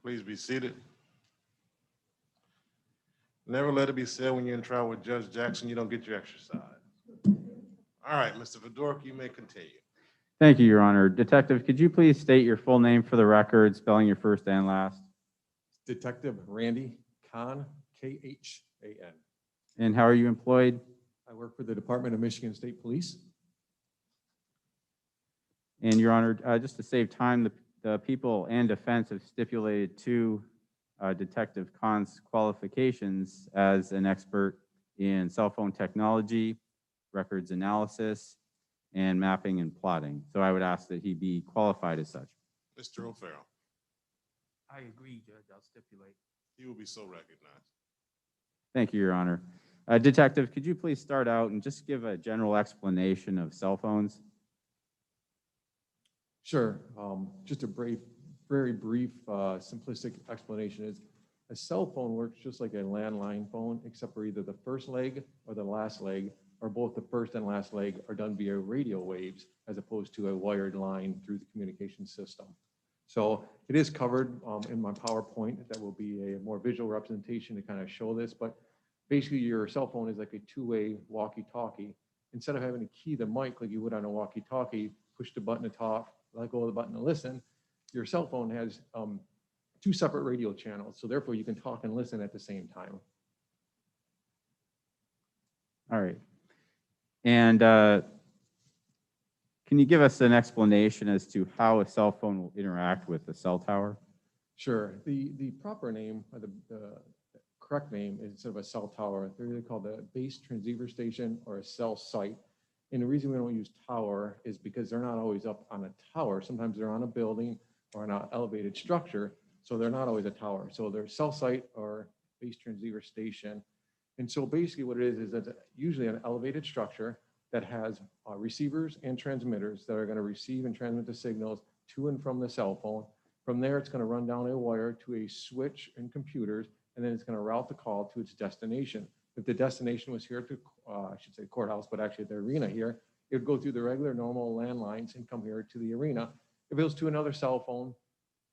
Please be seated. Never let it be said when you're in trial with Judge Jackson, you don't get your exercise. All right, Mr. Fedoruk, you may continue. Thank you, Your Honor. Detective, could you please state your full name for the record, spelling your first and last? Detective Randy Kahn, K-H-A-N. And how are you employed? I work for the Department of Michigan State Police. And Your Honor, just to save time, the people and defense have stipulated to Detective Kahn's qualifications as an expert in cell phone technology, records analysis, and mapping and plotting. So I would ask that he be qualified as such. Mr. O'Farrell, I agree, Judge. I'll stipulate. he will be so recognized. Thank you, Your Honor. Detective, could you please start out and just give a general explanation of cell phones? Sure. Just a very brief, simplistic explanation is a cell phone works just like a landline phone, except for either the first leg or the last leg, or both the first and last leg are done via radio waves as opposed to a wired line through the communication system. So it is covered in my PowerPoint. That will be a more visual representation to kind of show this, but basically your cell phone is like a two-way walkie-talkie. Instead of having to key the mic like you would on a walkie-talkie, push the button to talk, let go of the button to listen, your cell phone has two separate radio channels. So therefore you can talk and listen at the same time. All right. And can you give us an explanation as to how a cell phone will interact with a cell tower? Sure. The proper name, or the correct name is instead of a cell tower, they're either called a base transceiver station or a cell site. And the reason we don't use tower is because they're not always up on a tower. Sometimes they're on a building or on an elevated structure. So they're not always a tower. So they're cell site or base transceiver station. And so basically what it is that usually an elevated structure that has receivers and transmitters that are going to receive and transmit the signals to and from the cell phone. From there, it's going to run down a wire to a switch and computers, and then it's going to route the call to its destination. If the destination was here at the, I should say courthouse, but actually the arena here, it would go through the regular normal landlines and come here to the arena. If it was to another cell phone,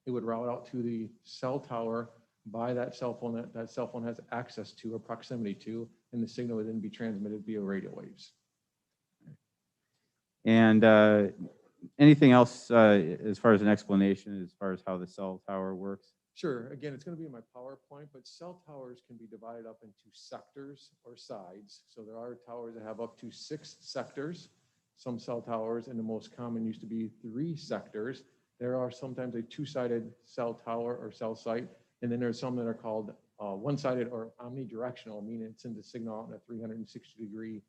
it would route out to the cell tower by that cell phone that cell phone has access to or proximity to, and the signal would then be transmitted via radio waves. And anything else as far as an explanation, as far as how the cell tower works? Sure. Again, it's going to be in my PowerPoint, but cell towers can be divided up into sectors or sides. So there are towers that have up to 6 sectors. Some cell towers, and the most common used to be 3 sectors. There are sometimes a 2-sided cell tower or cell site, and then there's some that are called one-sided or omnidirectional, meaning it sends a signal out in a 360-degree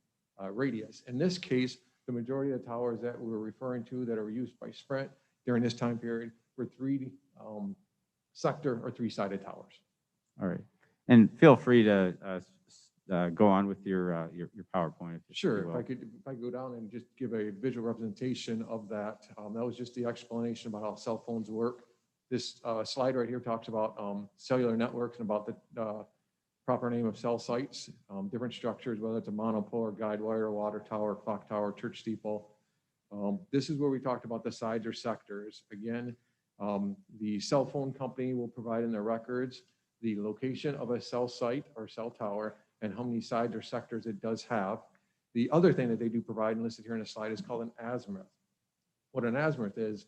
radius. In this case, the majority of the towers that we're referring to that are used by Sprint during this time period were 3 sector or 3-sided towers. All right. And feel free to go on with your PowerPoint. Sure. If I could go down and just give a visual representation of that. That was just the explanation about how cell phones work. This slide right here talks about cellular networks and about the proper name of cell sites, different structures, whether it's a monopole or guide wire, water tower, clock tower, church steeple. This is where we talked about the sides or sectors. Again, the cell phone company will provide in their records the location of a cell site or cell tower and how many sides or sectors it does have. The other thing that they do provide, and listed here in the slide, is called an azimuth. What an azimuth is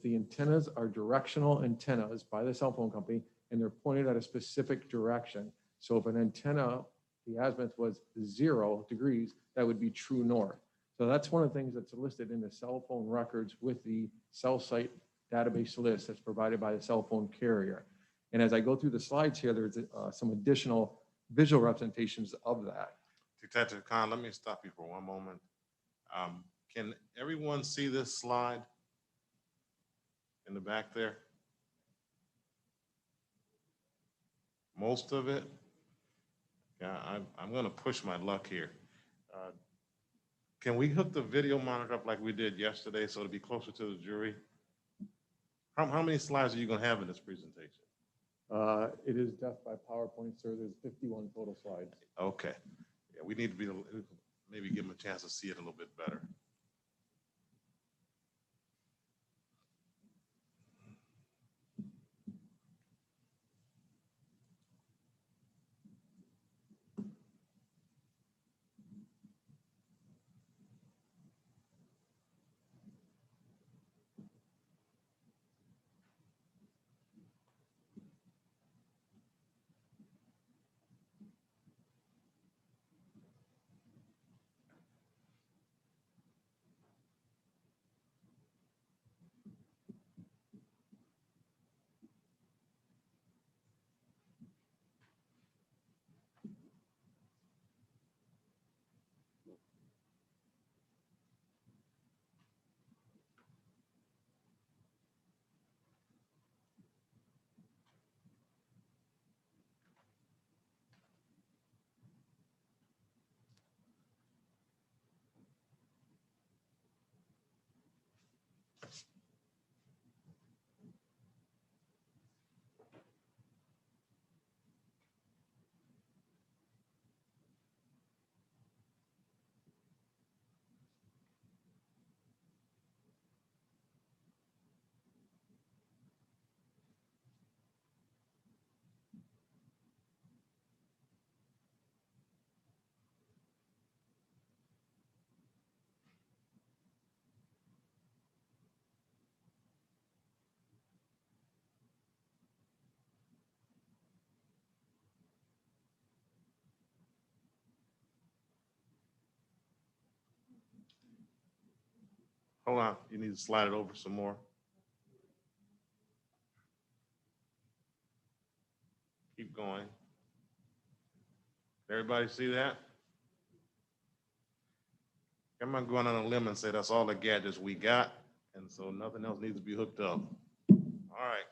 the antennas are directional antennas by the cell phone company, and they're pointed at a specific direction. So if an antenna, the azimuth was 0 degrees, that would be true north. So that's one of the things that's listed in the cell phone records with the cell site database list that's provided by the cell phone carrier. And as I go through the slides here, there's some additional visual representations of that. Detective Khan, let me stop you for one moment. Can everyone see this slide in the back there? Most of it? Yeah, I'm gonna push my luck here. Can we hook the video monitor up like we did yesterday so it'll be closer to the jury? How many slides are you gonna have in this presentation? It is death by PowerPoint, sir. There's 51 total slides. Okay. Yeah, we need to be, maybe give them a chance to see it a little bit better. Hold on, you need to slide it over some more. Keep going. Everybody see that? I'm not going on a limb and say that's all the gadgets we got, and so nothing else needs to be hooked up. All right,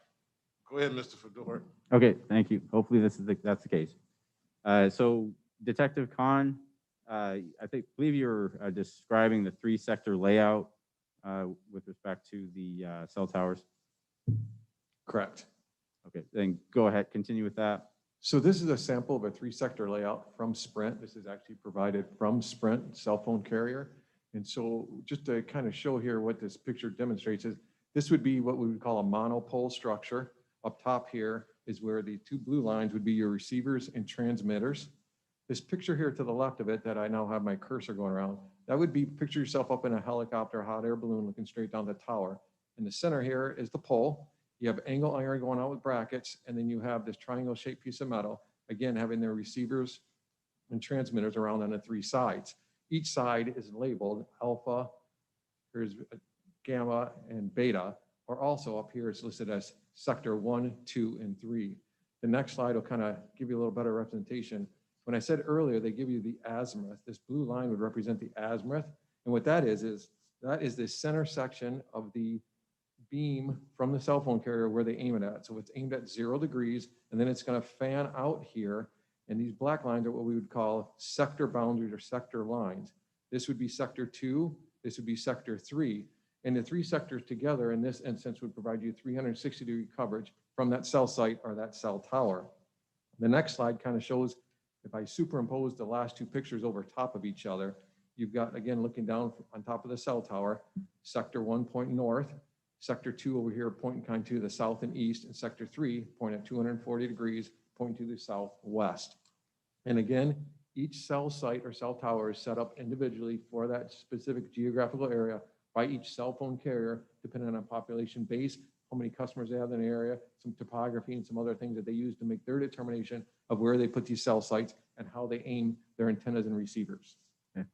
go ahead, Mr. Fedor. Okay, thank you. Hopefully that's the case. So Detective Khan, I believe you're describing the 3-sector layout with respect to the cell towers. Correct. Okay, then go ahead, continue with that. So this is a sample of a 3-sector layout from Sprint. This is actually provided from Sprint cell phone carrier. And so just to kind of show here what this picture demonstrates is this would be what we would call a monopole structure. Up top here is where the 2 blue lines would be your receivers and transmitters. This picture here to the left of it that I now have my cursor going around, that would be, picture yourself up in a helicopter, hot air balloon looking straight down the tower. In the center here is the pole. You have angle iron going out with brackets, and then you have this triangle shaped piece of metal, again, having their receivers and transmitters around on the 3 sides. Each side is labeled alpha, here's gamma and beta, or also up here it's listed as sector 1, 2, and 3. The next slide will kind of give you a little better representation. When I said earlier, they give you the azimuth. This blue line would represent the azimuth. And what that is that is the center section of the beam from the cell phone carrier where they aim it at. So it's aimed at 0 degrees, and then it's going to fan out here. And these black lines are what we would call sector boundaries or sector lines. This would be sector 2. This would be sector 3. And the three sectors together in this instance would provide you 360-degree coverage from that cell site or that cell tower. The next slide kind of shows, if I superimpose the last two pictures over top of each other, you've got, again, looking down on top of the cell tower, sector 1 pointing north, sector 2 over here pointing kind of to the south and east, and sector 3 pointing at 240 degrees pointing to the southwest. And again, each cell site or cell tower is set up individually for that specific geographical area by each cell phone carrier, depending on population base, how many customers they have in the area, some topography and some other things that they use to make their determination of where they put these cell sites and how they aim their antennas and receivers. Okay.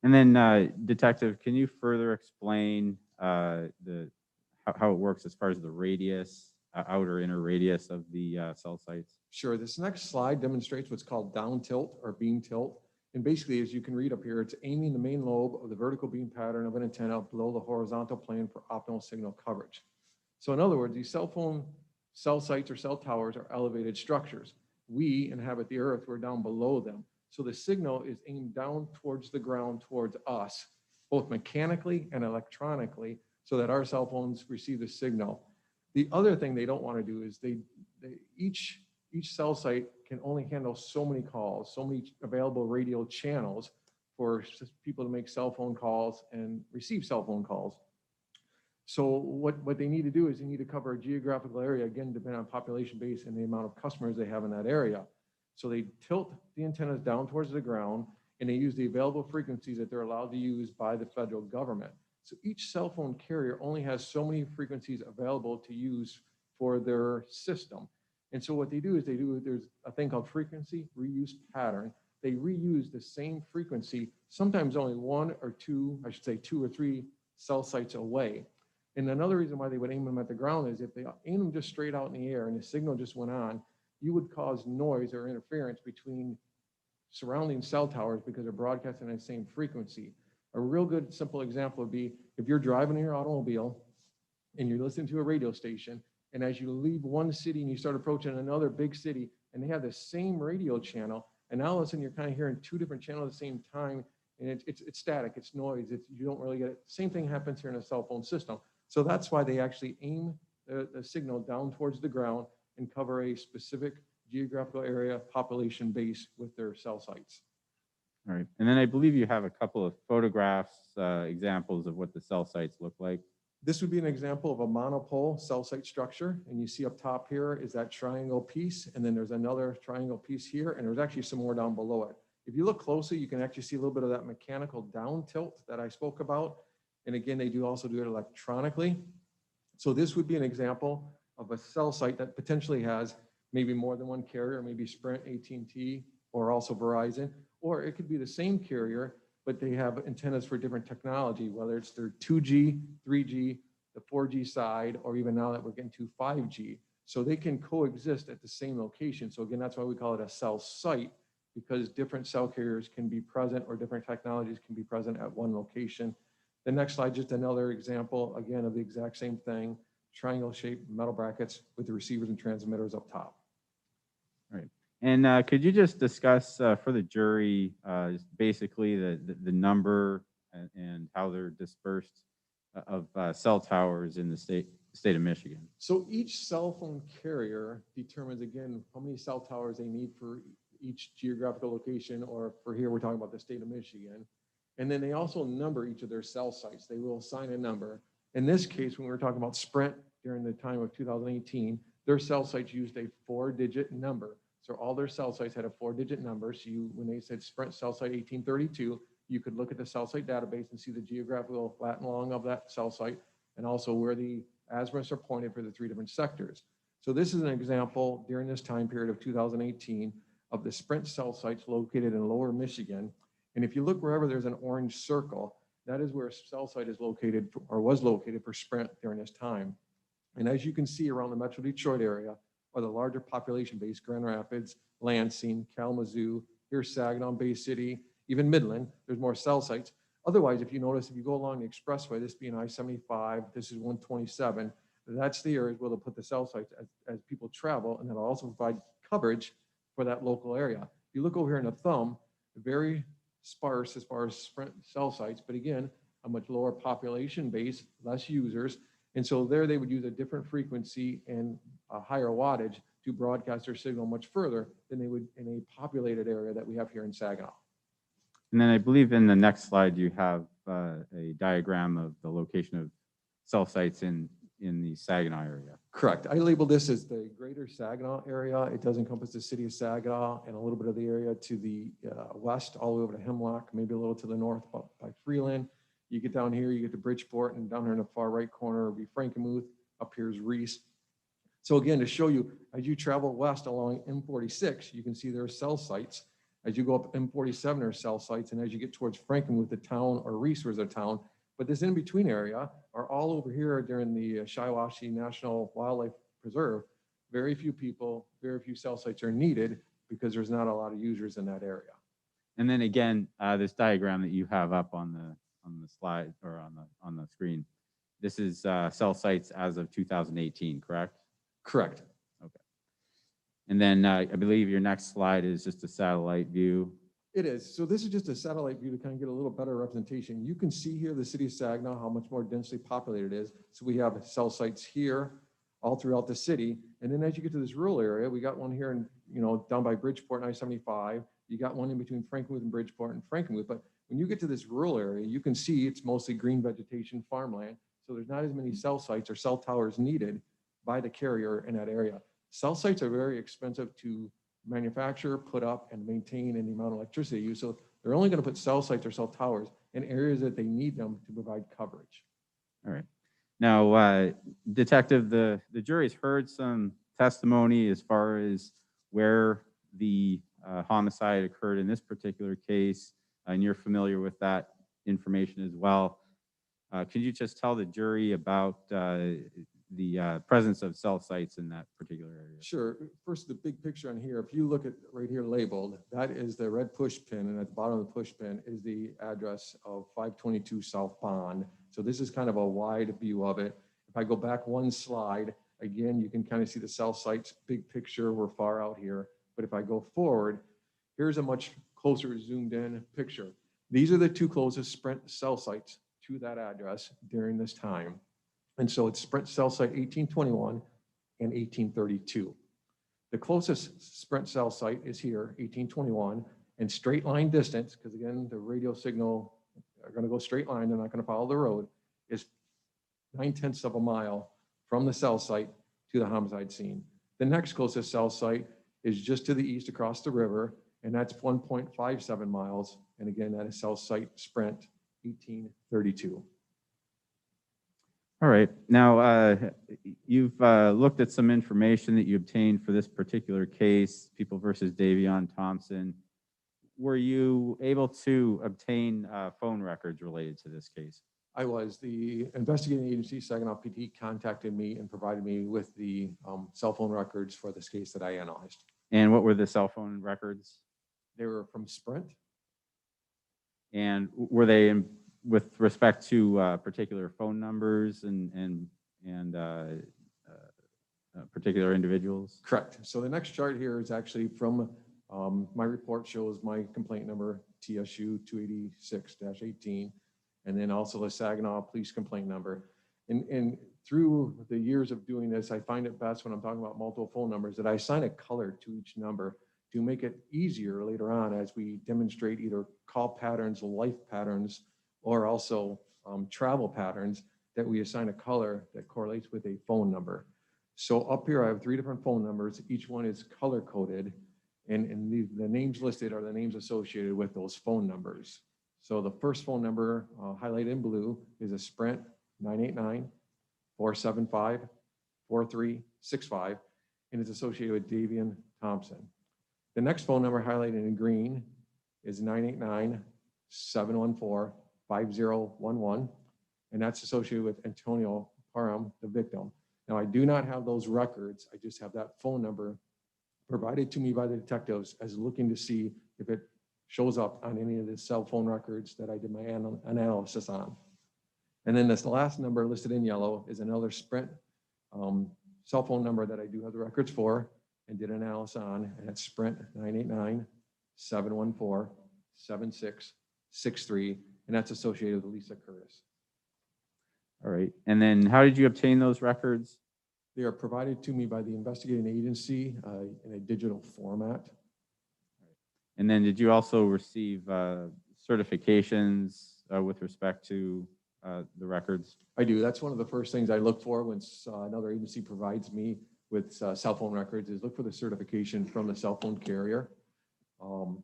And then, Detective, can you further explain how it works as far as the radius, outer inner radius of the cell sites? Sure. This next slide demonstrates what's called down tilt or beam tilt. And basically, as you can read up here, it's aiming the main lobe of the vertical beam pattern of an antenna below the horizontal plane for optimal signal coverage. So in other words, these cell phone cell sites or cell towers are elevated structures. We inhabit the earth, we're down below them. So the signal is aimed down towards the ground, towards us, both mechanically and electronically, so that our cell phones receive the signal. The other thing they don't want to do is each cell site can only handle so many calls, so many available radio channels for people to make cell phone calls and receive cell phone calls. So what they need to do is they need to cover a geographical area, again, depending on population base and the amount of customers they have in that area. So they tilt the antennas down towards the ground, and they use the available frequencies that they're allowed to use by the federal government. So each cell phone carrier only has so many frequencies available to use for their system. And so what they do is there's a thing called frequency reuse pattern. They reuse the same frequency, sometimes only one or two, I should say 2 or 3 cell sites away. And another reason why they would aim them at the ground is if they aim them just straight out in the air and the signal just went on, you would cause noise or interference between surrounding cell towers because they're broadcasting at the same frequency. A real good simple example would be if you're driving in your automobile and you're listening to a radio station, and as you leave one city and you start approaching another big city and they have the same radio channel, and now all of a sudden you're kind of hearing 2 different channels at the same time, and it's static, it's noise, you don't really get it. Same thing happens here in a cell phone system. So that's why they actually aim the signal down towards the ground and cover a specific geographical area population base with their cell sites. All right. And then I believe you have a couple of photographs, examples of what the cell sites look like. This would be an example of a monopole cell site structure. And you see up top here is that triangle piece. And then there's another triangle piece here. And there's actually some more down below it. If you look closely, you can actually see a little bit of that mechanical down tilt that I spoke about. And again, they also do it electronically. So this would be an example of a cell site that potentially has maybe more than one carrier, maybe Sprint, AT&T, or also Verizon, or it could be the same carrier, but they have antennas for different technology, whether it's their 2G, 3G, the 4G side, or even now that we're getting to 5G. So they can coexist at the same location. So again, that's why we call it a cell site, because different cell carriers can be present or different technologies can be present at one location. The next slide, just another example, again, of the exact same thing, triangle-shaped metal brackets with the receivers and transmitters up top. All right. And could you just discuss for the jury basically the number and how they're dispersed of cell towers in the state of Michigan? So each cell phone carrier determines, again, how many cell towers they need for each geographical location, or for here, we're talking about the state of Michigan. And then they also number each of their cell sites. They will assign a number. In this case, when we were talking about Sprint during the time of 2018, their cell sites used a 4-digit number. So all their cell sites had a 4-digit number. So when they said Sprint cell site 1832, you could look at the cell site database and see the geographical lat and long of that cell site, and also where the azimuths are pointed for the 3 different sectors. So this is an example during this time period of 2018 of the Sprint cell sites located in Lower Michigan. And if you look wherever there's an orange circle, that is where a cell site is located or was located for Sprint during this time. And as you can see around the Metro Detroit area, or the larger population base, Grand Rapids, Lansing, Kalamazoo, here's Saginaw, Bay City, even Midland, there's more cell sites. Otherwise, if you notice, if you go along the expressway, this being I-75, this is 127, that's the areas where they'll put the cell sites as people travel, and that'll also provide coverage for that local area. If you look over here in the thumb, very sparse as far as Sprint cell sites, but again, a much lower population base, less users. And so there they would use a different frequency and a higher wattage to broadcast their signal much further than they would in a populated area that we have here in Saginaw. And then I believe in the next slide, you have a diagram of the location of cell sites in the Saginaw area. Correct. I labeled this as the greater Saginaw area. It does encompass the city of Saginaw and a little bit of the area to the west, all the way over to Hemlock, maybe a little to the north by Freeland. You get down here, you get to Bridgeport, and down here in the far right corner will be Frankenmuth. Up here is Reese. So again, to show you, as you travel west along M46, you can see there are cell sites. As you go up M47, there are cell sites, and as you get towards Frankenmuth, the town, or Reese was a town. But this in-between area are all over here during the Shiawassee National Wildlife Preserve. Very few people, very few cell sites are needed because there's not a lot of users in that area. And then again, this diagram that you have up on the slide or on the screen, this is cell sites as of 2018, correct? Correct. Okay. And then I believe your next slide is just a satellite view. It is. So this is just a satellite view to kind of get a little better representation. You can see here the city of Saginaw, how much more densely populated it is. So we have cell sites here all throughout the city. And then as you get to this rural area, we got one here in, down by Bridgeport and I-75. You got one in between Frankenmuth and Bridgeport and Frankenmuth. But when you get to this rural area, you can see it's mostly green vegetation, farmland. So there's not as many cell sites or cell towers needed by the carrier in that area. Cell sites are very expensive to manufacture, put up, and maintain in the amount of electricity used. So they're only going to put cell sites or cell towers in areas that they need them to provide coverage. All right. Now, Detective, the jury's heard some testimony as far as where the homicide occurred in this particular case, and you're familiar with that information as well. Could you just tell the jury about the presence of cell sites in that particular area? Sure. First, the big picture on here, if you look at right here labeled, that is the red push pin, and at the bottom of the push pin is the address of 522 South Bond. So this is kind of a wide view of it. If I go back one slide, again, you can kind of see the cell sites, big picture, we're far out here. But if I go forward, here's a much closer zoomed in picture. These are the two closest Sprint cell sites to that address during this time. And so it's Sprint cell site 1821 and 1832. The closest Sprint cell site is here, 1821, and straight line distance, because again, the radio signal are going to go straight line, they're not going to follow the road, is 9/10 of a mile from the cell site to the homicide scene. The next closest cell site is just to the east across the river, and that's 1.57 miles. And again, that is cell site Sprint 1832. All right. Now, you've looked at some information that you obtained for this particular case, People versus Davion Thompson. Were you able to obtain phone records related to this case? I was. The investigating agency, Saginaw PD, contacted me and provided me with the cell phone records for this case that I analyzed. And what were the cell phone records? They were from Sprint. And were they with respect to particular phone numbers and particular individuals? Correct. So the next chart here is actually from my report shows my complaint number, TSU 286-18, and then also the Saginaw Police complaint number. And through the years of doing this, I find it best when I'm talking about multiple phone numbers that I assign a color to each number to make it easier later on as we demonstrate either call patterns, life patterns, or also travel patterns, that we assign a color that correlates with a phone number. So up here, I have 3 different phone numbers. Each one is color coded, and the names listed are the names associated with those phone numbers. So the first phone number highlighted in blue is a Sprint 989-475-4365, and it's associated with Davion Thompson. The next phone number highlighted in green is 989-714-5011, and that's associated with Antonio Parham, the victim. Now, I do not have those records. I just have that phone number provided to me by the detectives as looking to see if it shows up on any of the cell phone records that I did my analysis on. And then this last number listed in yellow is another Sprint cell phone number that I do have the records for and did analysis on, and it's Sprint 989-714-7663, and that's associated with Lisa Curtis. All right. And then how did you obtain those records? They are provided to me by the investigating agency in a digital format. And then did you also receive certifications with respect to the records? I do. That's one of the first things I look for when another agency provides me with cell phone records, is look for the certification from the cell phone carrier. So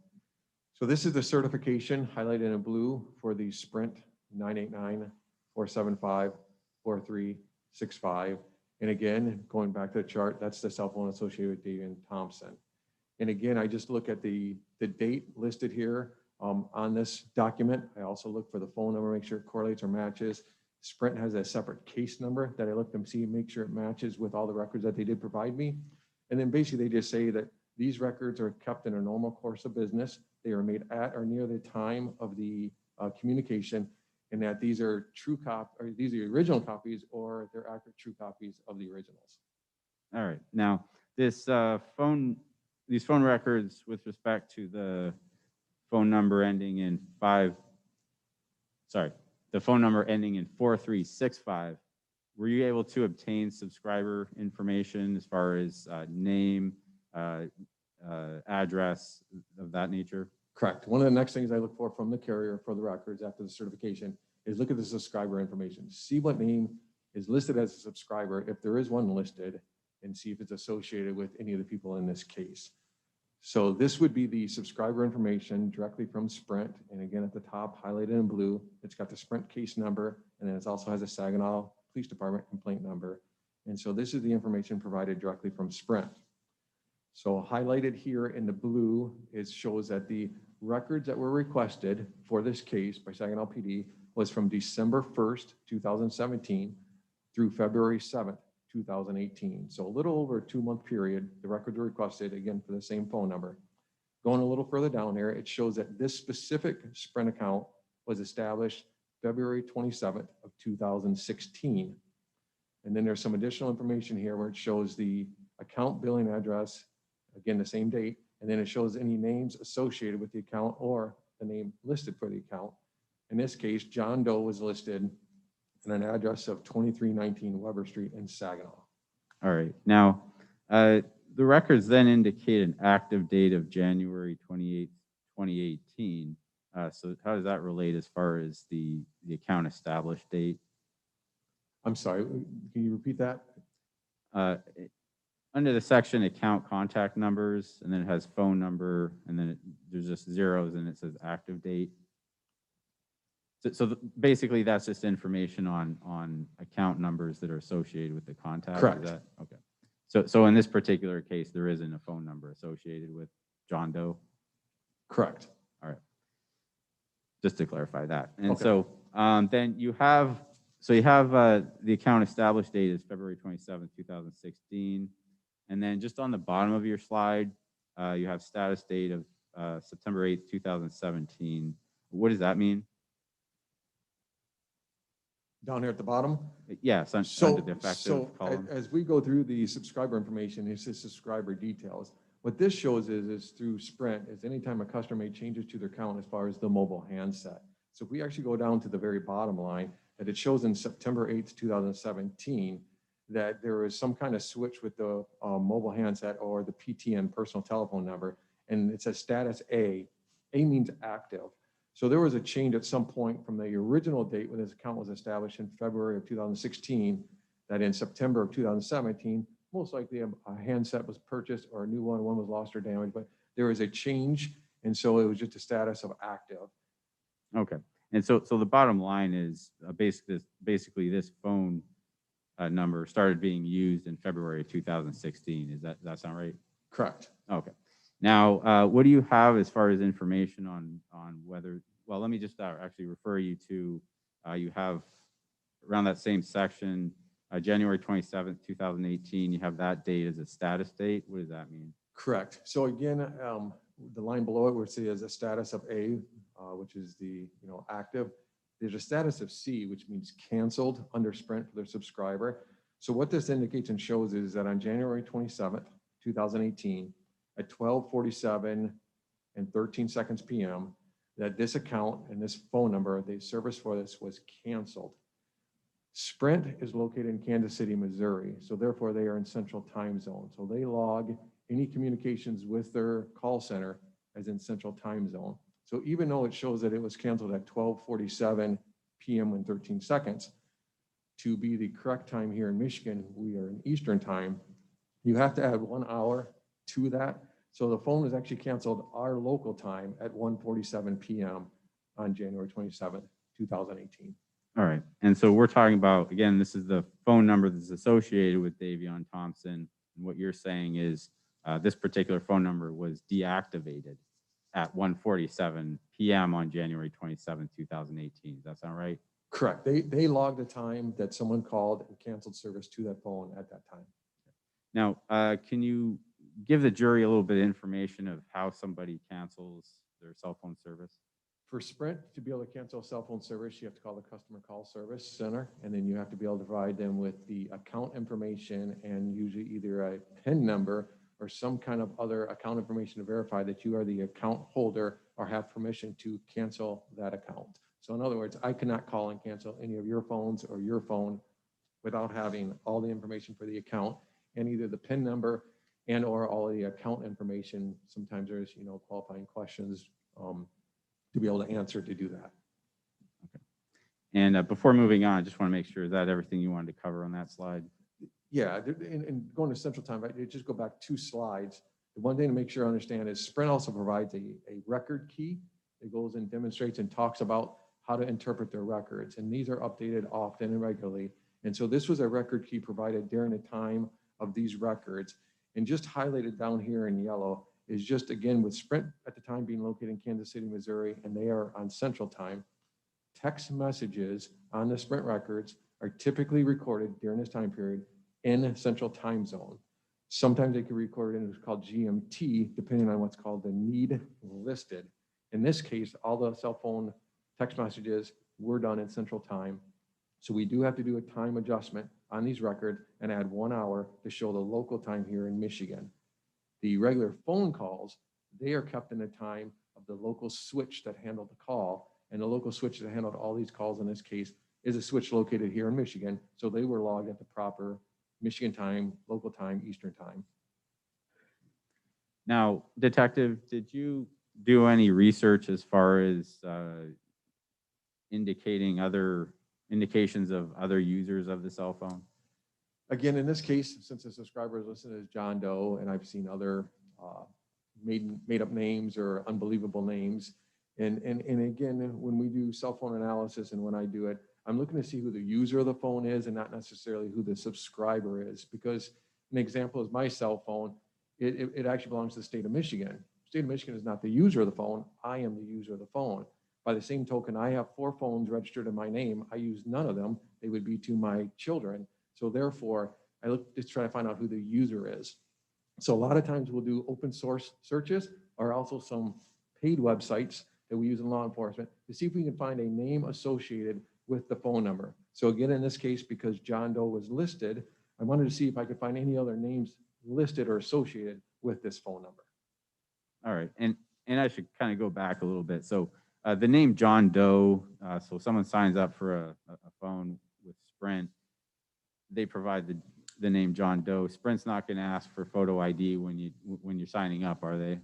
this is the certification highlighted in blue for the Sprint 989-475-4365. And again, going back to the chart, that's the cell phone associated with David Thompson. And again, I just look at the date listed here on this document. I also look for the phone number, make sure it correlates or matches. Sprint has a separate case number that I look them see, make sure it matches with all the records that they did provide me. And then basically they just say that these records are kept in a normal course of business. They are made at or near the time of the communication, and that these are these are the original copies, or they're accurate true copies of the originals. All right. Now, these phone records with respect to the phone number ending in 4365, were you able to obtain subscriber information as far as name, address of that nature? Correct. One of the next things I look for from the carrier for the records after the certification is look at the subscriber information. See what name is listed as a subscriber, if there is one listed, and see if it's associated with any of the people in this case. So this would be the subscriber information directly from Sprint. And again, at the top, highlighted in blue, it's got the Sprint case number, and then it also has a Saginaw Police Department complaint number. And so this is the information provided directly from Sprint. So highlighted here in the blue, it shows that the records that were requested for this case by Saginaw PD was from December 1st, 2017 through February 7th, 2018. So a little over a 2-month period, the records were requested, again, for the same phone number. Going a little further down here, it shows that this specific Sprint account was established February 27th of 2016. And then there's some additional information here where it shows the account billing address, again, the same date, and then it shows any names associated with the account or the name listed for the account. In this case, John Doe was listed and an address of 2319 Weber Street in Saginaw. All right. Now, the records then indicate an active date of January 28th, 2018. So how does that relate as far as the account established date? I'm sorry, can you repeat that? Under the section account contact numbers, and then it has phone number, and then there's just zeros, and it says active date. So basically, that's just information on account numbers that are associated with the contact. Correct. Is that okay? So in this particular case, there isn't a phone number associated with John Doe. Correct. All right. Just to clarify that. And Okay. so then you have the account established date is February 27th, 2016. And then just on the bottom of your slide, you have status date of September 8th, 2017. What does that mean? Down here at the bottom? Yes, under the effective column. As we go through the subscriber information, it's the subscriber details. What this shows is through Sprint, is anytime a customer made changes to their account as far as the mobile handset. So if we actually go down to the very bottom line, that it shows in September 8th, 2017, that there was some kind of switch with the mobile handset or the PTN personal telephone number, and it says status A. A means active. So there was a change at some point from the original date when this account was established in February of 2016, that in September of 2017, most likely a handset was purchased or a new one was lost or damaged, but there was a change, and so it was just a status of active. Okay. And so the bottom line is basically this phone number started being used in February of 2016. Does that sound right? Correct. Okay. Now, what do you have as far as information on whether, well, let me just actually refer you to, you have around that same section, January 27th, 2018, you have that date as a status date. What does that mean? Correct. So again, the line below it where it says a status of A, which is the active. There's a status of C, which means canceled under Sprint for their subscriber. So what this indicates and shows is that on January 27th, 2018, at 12:47 and 13 seconds p.m., that this account and this phone number, the service for this was canceled. Sprint is located in Kansas City, Missouri, so therefore they are in Central Time Zone. So they log any communications with their call center as in Central Time Zone. So even though it shows that it was canceled at 12:47 p.m. and 13 seconds, to be the correct time here in Michigan, we are in Eastern Time, you have to add 1 hour to that. So the phone was actually canceled our local time at 1:47 p.m. on January 27th, 2018. All right. And so we're talking about, again, this is the phone number that's associated with Davion Thompson. And what you're saying is this particular phone number was deactivated at 1:47 p.m. on January 27th, 2018. Does that sound right? Correct. They logged the time that someone called and canceled service to that phone at that time. Now, can you give the jury a little bit of information of how somebody cancels their cell phone service? For Sprint, to be able to cancel a cell phone service, you have to call the customer call service center, and then you have to be able to provide them with the account information and usually either a PIN number or some kind of other account information to verify that you are the account holder or have permission to cancel that account. So in other words, I cannot call and cancel any of your phones or your phone without having all the information for the account and either the PIN number and or all of the account information. Sometimes there's, qualifying questions to be able to answer to do that. Okay. And before moving on, I just want to make sure, is that everything you wanted to cover on that slide? Yeah, and going to Central Time, right, just go back 2 slides. The one thing to make sure I understand is Sprint also provides a record key that goes and demonstrates and talks about how to interpret their records. And these are updated often and regularly. And so this was a record key provided during the time of these records. And just highlighted down here in yellow is just, again, with Sprint at the time being located in Kansas City, Missouri, and they are on Central Time, text messages on the Sprint records are typically recorded during this time period in Central Time Zone. Sometimes they can record in what's called GMT, depending on what's called the need listed. In this case, all the cell phone text messages were done in Central Time. So we do have to do a time adjustment on these records and add 1 hour to show the local time here in Michigan. The regular phone calls, they are kept in the time of the local switch that handled the call. And the local switch that handled all these calls in this case is a switch located here in Michigan. So they were logged at the proper Michigan time, local time, Eastern Time. Now, Detective, did you do any research as far as indications of other users of the cell phone? Again, in this case, since the subscriber is listed as John Doe, and I've seen other made up names or unbelievable names. And again, when we do cell phone analysis and when I do it, I'm looking to see who the user of the phone is and not necessarily who the subscriber is. Because an example is my cell phone, it actually belongs to the state of Michigan. The state of Michigan is not the user of the phone. I am the user of the phone. By the same token, I have 4 phones registered in my name. I use none of them. They would be to my children. So therefore, I look to try to find out who the user is. So a lot of times we'll do open source searches or also some paid websites that we use in law enforcement to see if we can find a name associated with the phone number. So again, in this case, because John Doe was listed, I wanted to see if I could find any other names listed or associated with this phone number. All right. And I should kind of go back a little bit. So the name John Doe, so someone signs up for a phone with Sprint, they provide the name John Doe. Sprint's not going to ask for photo ID when you're signing up, are they?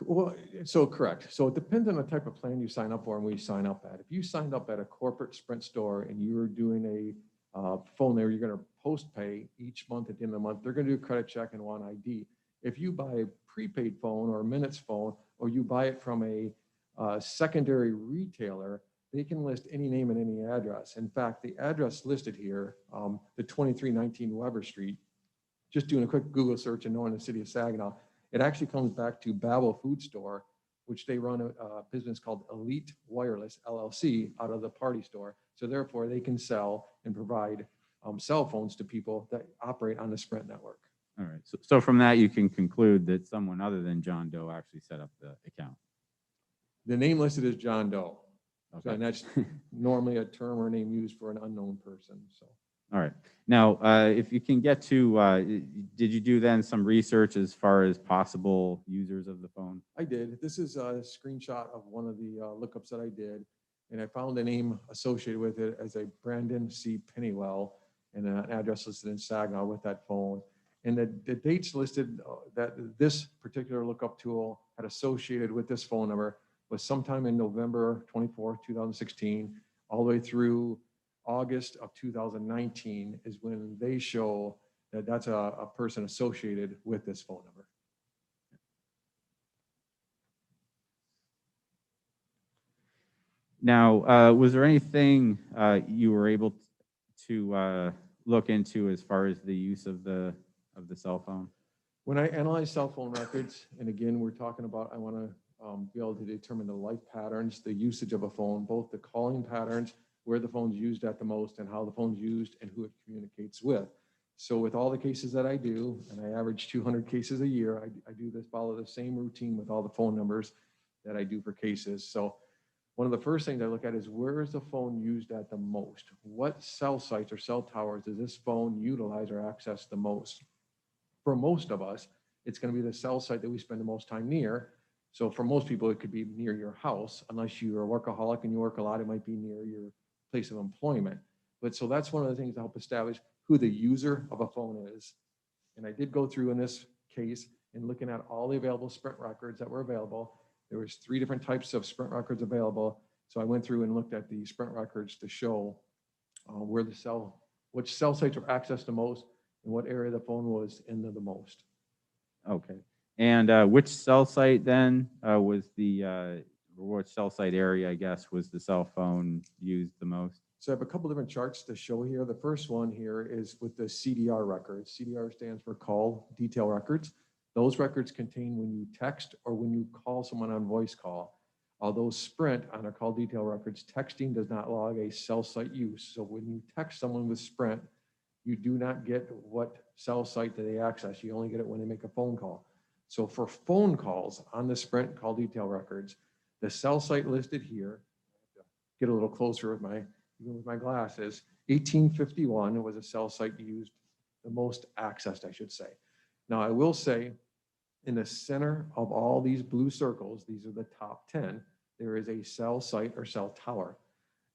Well, so correct. So it depends on the type of plan you sign up for and where you sign up at. If you signed up at a corporate Sprint store and you were doing a phone there, you're going to post pay each month at the end of the month. They're going to do a credit check and want ID. If you buy a prepaid phone or a minutes phone, or you buy it from a secondary retailer, they can list any name and any address. In fact, the address listed here, the 2319 Weber Street, just doing a quick Google search and knowing the city of Saginaw, it actually comes back to Babel Food Store, which they run a business called Lte Wireless LLC out of the Party Store. So therefore, they can sell and provide cell phones to people that operate on the Sprint network. All right. So from that, you can conclude that someone other than John Doe actually set up the account. The name listed is John Doe. Okay. So, and that's normally a term or name used for an unknown person. So All right. Now, if you can get to, did you do then some research as far as possible users of the phone? I did. This is a screenshot of one of the lookups that I did, and I found a name associated with it as a Brandon C. Pennywell, and an address listed in Saginaw with that phone. And the dates listed that this particular lookup tool had associated with this phone number was sometime in November 24th, 2016, all the way through August of 2019 is when they show that that's a person associated with this phone number. Now, was there anything you were able to look into as far as the use of the cell phone? When I analyze cell phone records, and again, we're talking about, I want to be able to determine the life patterns, the usage of a phone, both the calling patterns, where the phone's used at the most, and how the phone's used and who it communicates with. So with all the cases that I do, and I average 200 cases a year, I do this, follow the same routine with all the phone numbers that I do for cases. So one of the first things I look at is where is the phone used at the most? What cell sites or cell towers does this phone utilize or access the most? For most of us, it's going to be the cell site that we spend the most time near. So for most people, it could be near your house. Unless you're a workaholic and you work a lot, it might be near your place of employment. But so that's one of the things to help establish who the user of a phone is. And I did go through in this case and looking at all the available Sprint records that were available. There was 3 different types of Sprint records available. So I went through and looked at the Sprint records to show where which cell sites were accessed the most and what area the phone was in the most. Okay. And which cell site then was or which cell site area, I guess, was the cell phone used the most? So I have a couple different charts to show here. The first one here is with the CDR records. CDR stands for call detail records. Those records contain when you text or when you call someone on voice call. Although Sprint on our call detail records, texting does not log a cell site use. So when you text someone with Sprint, you do not get what cell site that they access. You only get it when they make a phone call. So for phone calls on the Sprint call detail records, the cell site listed here, get a little closer with my glasses, 1851 was a cell site used the most accessed, I should say. Now I will say in the center of all these blue circles, these are the top 10, there is a cell site or cell tower.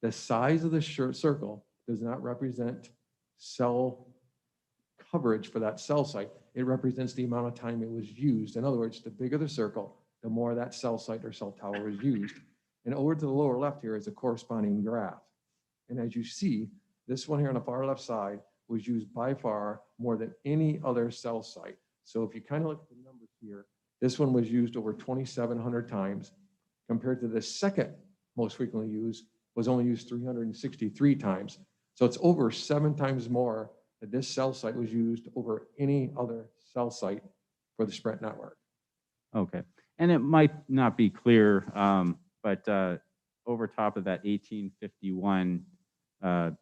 The size of the circle does not represent cell coverage for that cell site. It represents the amount of time it was used. In other words, the bigger the circle, the more that cell site or cell tower is used. And over to the lower left here is a corresponding graph. And as you see, this one here on the far left side was used by far more than any other cell site. So if you kind of look at the numbers here, this one was used over 2,700 times compared to the second most frequently used was only used 363 times. So it's over 7 times more that this cell site was used over any other cell site for the Sprint network. Okay. And it might not be clear, but over top of that 1851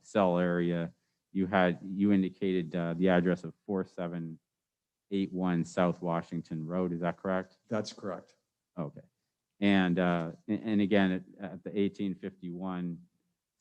cell area, you indicated the address of 4781 South Washington Road. Is that correct? That's correct. Okay. And again, at the 1851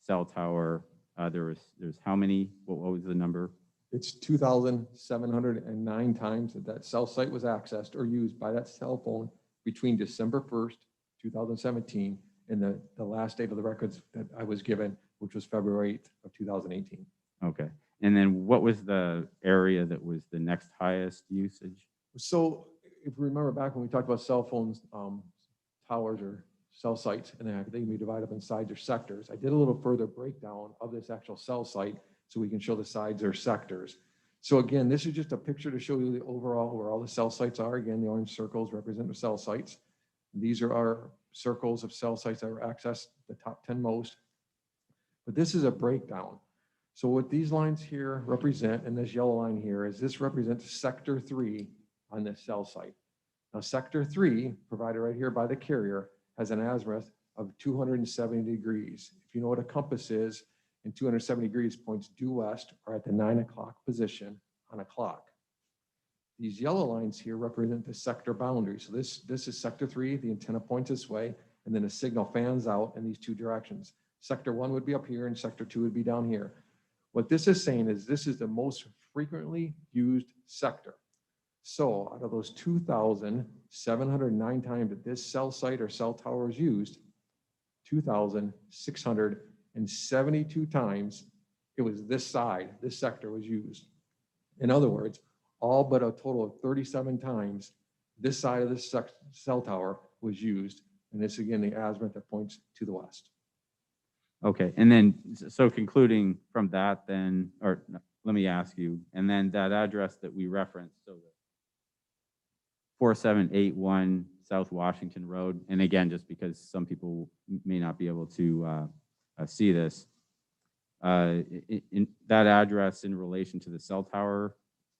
cell tower, there's how many? What was the number? It's 2,709 times that cell site was accessed or used by that cell phone between December 1st, 2017, and the last date of the records that I was given, which was February 8th of 2018. Okay. And then what was the area that was the next highest usage? So if you remember back when we talked about cell phones, towers or cell sites, and they can be divided up in sides or sectors, I did a little further breakdown of this actual cell site so we can show the sides or sectors. So again, this is just a picture to show you the overall where all the cell sites are. Again, the orange circles represent the cell sites. These are our circles of cell sites that were accessed, the top 10 most. But this is a breakdown. So what these lines here represent, and this yellow line here, is this represents sector 3 on this cell site. Now sector 3, provided right here by the carrier, has an azimuth of 270 degrees. If you know what a compass is, and 270 degrees points due west or at the 9 o'clock position on a clock. These yellow lines here represent the sector boundary. So this is sector 3, the antenna points this way, and then a signal fans out in these 2 directions. Sector 1 would be up here and sector 2 would be down here. What this is saying is this is the most frequently used sector. So out of those 2,709 times that this cell site or cell tower is used, 2,672 times it was this side, this sector was used. In other words, all but a total of 37 times this side of this cell tower was used. And this again, the azimuth that points to the west. Okay, and then, so concluding from that then, or no, let me ask you, and then that address that we referenced, so the 4781 South Washington Road, and again, just because some people may not be able to see this, in that address in relation to the cell tower,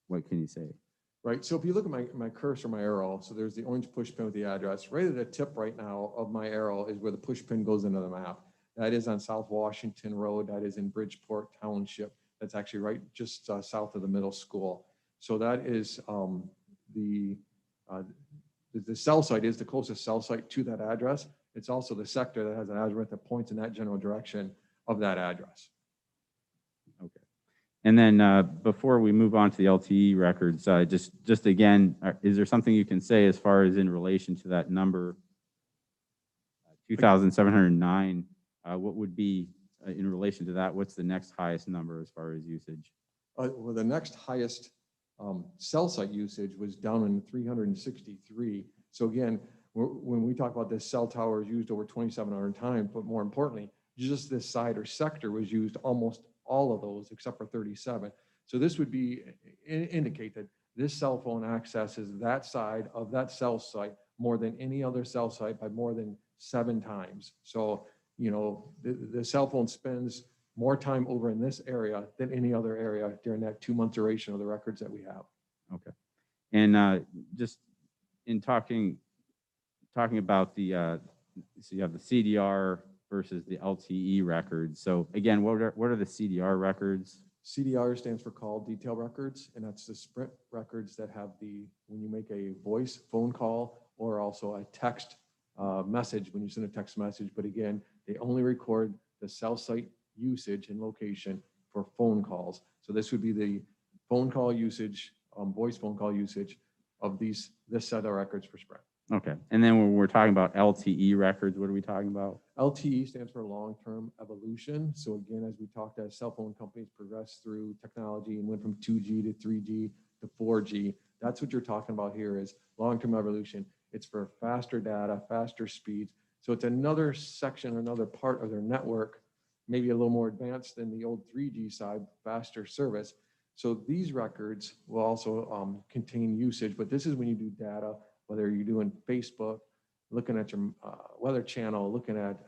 what can you say? Right, so if you look at my cursor, my arrow, so there's the orange push pin with the address. Right at the tip right now of my arrow is where the push pin goes into the map. That is on South Washington Road. That is in Bridgeport Township. That's actually right just south of the middle school. So that is the cell site is the closest cell site to that address. It's also the sector that has an azimuth that points in that general direction of that address. Okay. And then before we move on to the LTE records, just again, is there something you can say as far as in relation to that number, 2,709? What would be in relation to that? What's the next highest number as far as usage? Well, the next highest cell site usage was down in 363. So again, when we talk about this cell tower is used over 2,700 times, but more importantly, just this side or sector was used almost all of those except for 37. So this would be indicate that this cell phone accesses that side of that cell site more than any other cell site by more than 7 times. So, you know, the cell phone spends more time over in this area than any other area during that 2-month duration of the records that we have. Okay. And just in talking about the, so you have the CDR versus the LTE records. So again, what are the CDR records? CDR stands for call detail records, and that's the Sprint records that have when you make a voice phone call or also a text message when you send a text message. But again, they only record the cell site usage and location for phone calls. So this would be the phone call usage, voice phone call usage of this set of records for Sprint. Okay. And then when we're talking about LTE records, what are we talking about? LTE stands for long-term evolution. So again, as we talked, as cell phone companies progress through technology and went from 2G to 3G to 4G, that's what you're talking about here is long-term evolution. It's for faster data, faster speeds. So it's another section, another part of their network, maybe a little more advanced than the old 3G side, faster service. So these records will also contain usage, but this is when you do data, whether you're doing Facebook, looking at your weather channel, looking at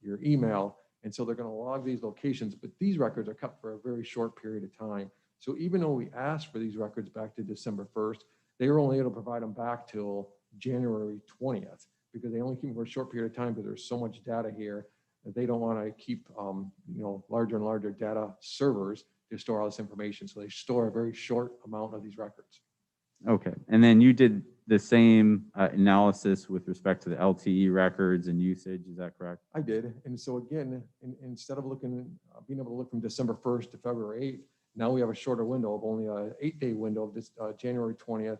your email. And so they're going to log these locations, but these records are kept for a very short period of time. So even though we asked for these records back to December 1st, they were only able to provide them back till January 20th, because they only keep them for a short period of time because there's so much data here that they don't want to keep larger and larger data servers to store all this information. So they store a very short amount of these records. Okay. And then you did the same analysis with respect to the LTE records and usage. Is that correct? I did. And so again, instead of being able to look from December 1st to February 8th, now we have a shorter window of only an 8-day window of this January 20th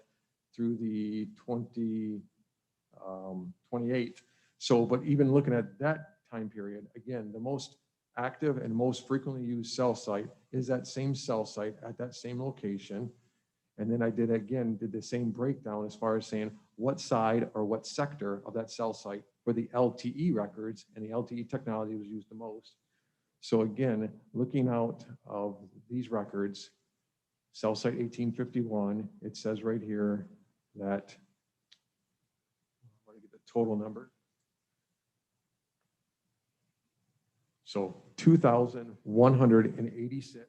through the 28th. So, but even looking at that time period, again, the most active and most frequently used cell site is that same cell site at that same location. And then I did the same breakdown as far as saying what side or what sector of that cell site where the LTE records and the LTE technology was used the most. So again, looking out of these records, cell site 1851, it says right here that, I want to get the total number. So 2,186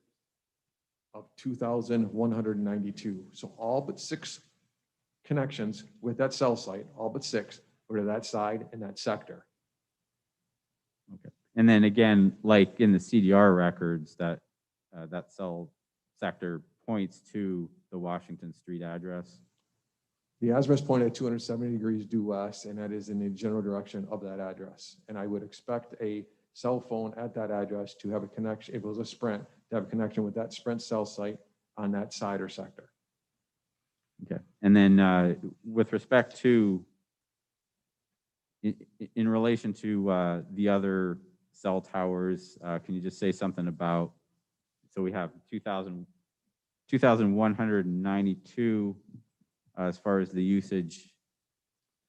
of 2,192. So all but 6 connections with that cell site, all but 6 were to that side and that sector. Okay. And then again, like in the CDR records, that cell sector points to the Washington Street address. The azimuth point at 270 degrees due west, and that is in the general direction of that address. And I would expect a cell phone at that address to have a connection, if it was a Sprint, to have a connection with that Sprint cell site on that side or sector. Okay. And then with respect to, in relation to the other cell towers, can you just say something about, so we have 2,192 as far as the usage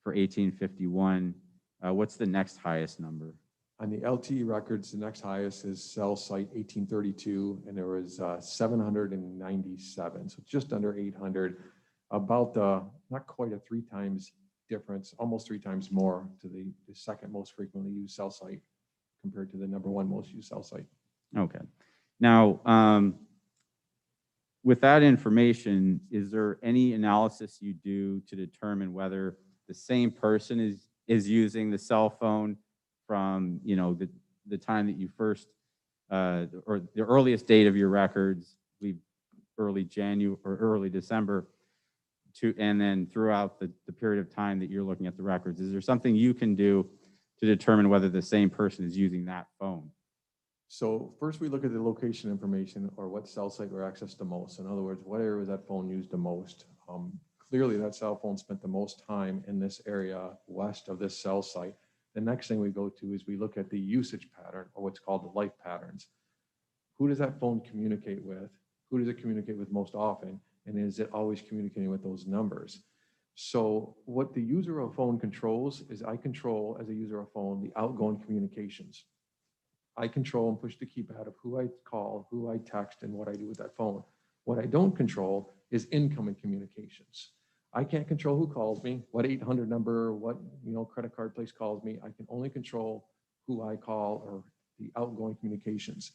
for 1851. What's the next highest number? On the Lte Records, the next highest is cell site 1832, and there was 797, so just under 800, about not quite a 3 times difference, almost 3 times more to the second most frequently used cell site compared to the number 1 most used cell site. Okay. Now, with that information, is there any analysis you do to determine whether the same person is using the cell phone from, you know, the time that you first, or the earliest date of your records, early January or early December, and then throughout the period of time that you're looking at the records? Is there something you can do to determine whether the same person is using that phone? So first we look at the location information, or what cell site were accessed the most. In other words, what area was that phone used the most? Clearly that cell phone spent the most time in this area west of this cell site. The next thing we go to is we look at the usage pattern, or what's called the life patterns. Who does that phone communicate with? Who does it communicate with most often? And is it always communicating with those numbers? So what the user of a phone controls is, I control, as a user of a phone, the outgoing communications. I control and push the keypad of who I call, who I text, and what I do with that phone. What I don't control is incoming communications. I can't control who calls me, what 800 number, what credit card place calls me. I can only control who I call, or the outgoing communications.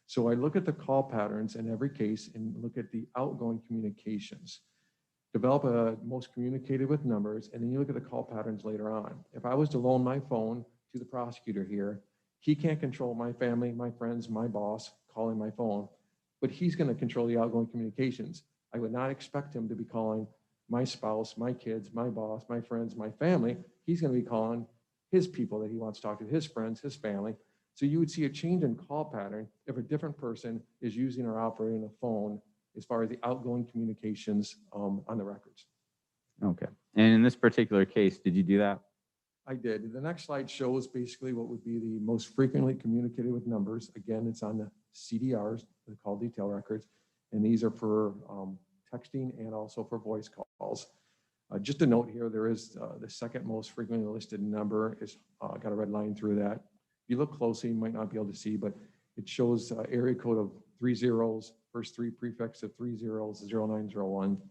So I look at the call patterns in every case and look at the outgoing communications. Develop a most communicated with numbers, and then you look at the call patterns later on. If I was to loan my phone to the prosecutor here, he can't control my family, my friends, my boss calling my phone, but he's going to control the outgoing communications. I would not expect him to be calling my spouse, my kids, my boss, my friends, my family. He's going to be calling his people that he wants to talk to, his friends, his family. So you would see a change in call pattern if a different person is using or operating a phone as far as the outgoing communications on the records. Okay. And in this particular case, did you do that? I did. The next slide shows basically what would be the most frequently communicated with numbers. Again, it's on the CDRs, the call detail records, and these are for texting and also for voice calls. Just a note here, there is the second most frequently listed number is got a red line through that. If you look closely, you might not be able to see, but it shows area code of 3 zeros, first 3 prefix of 3 zeros, 0901.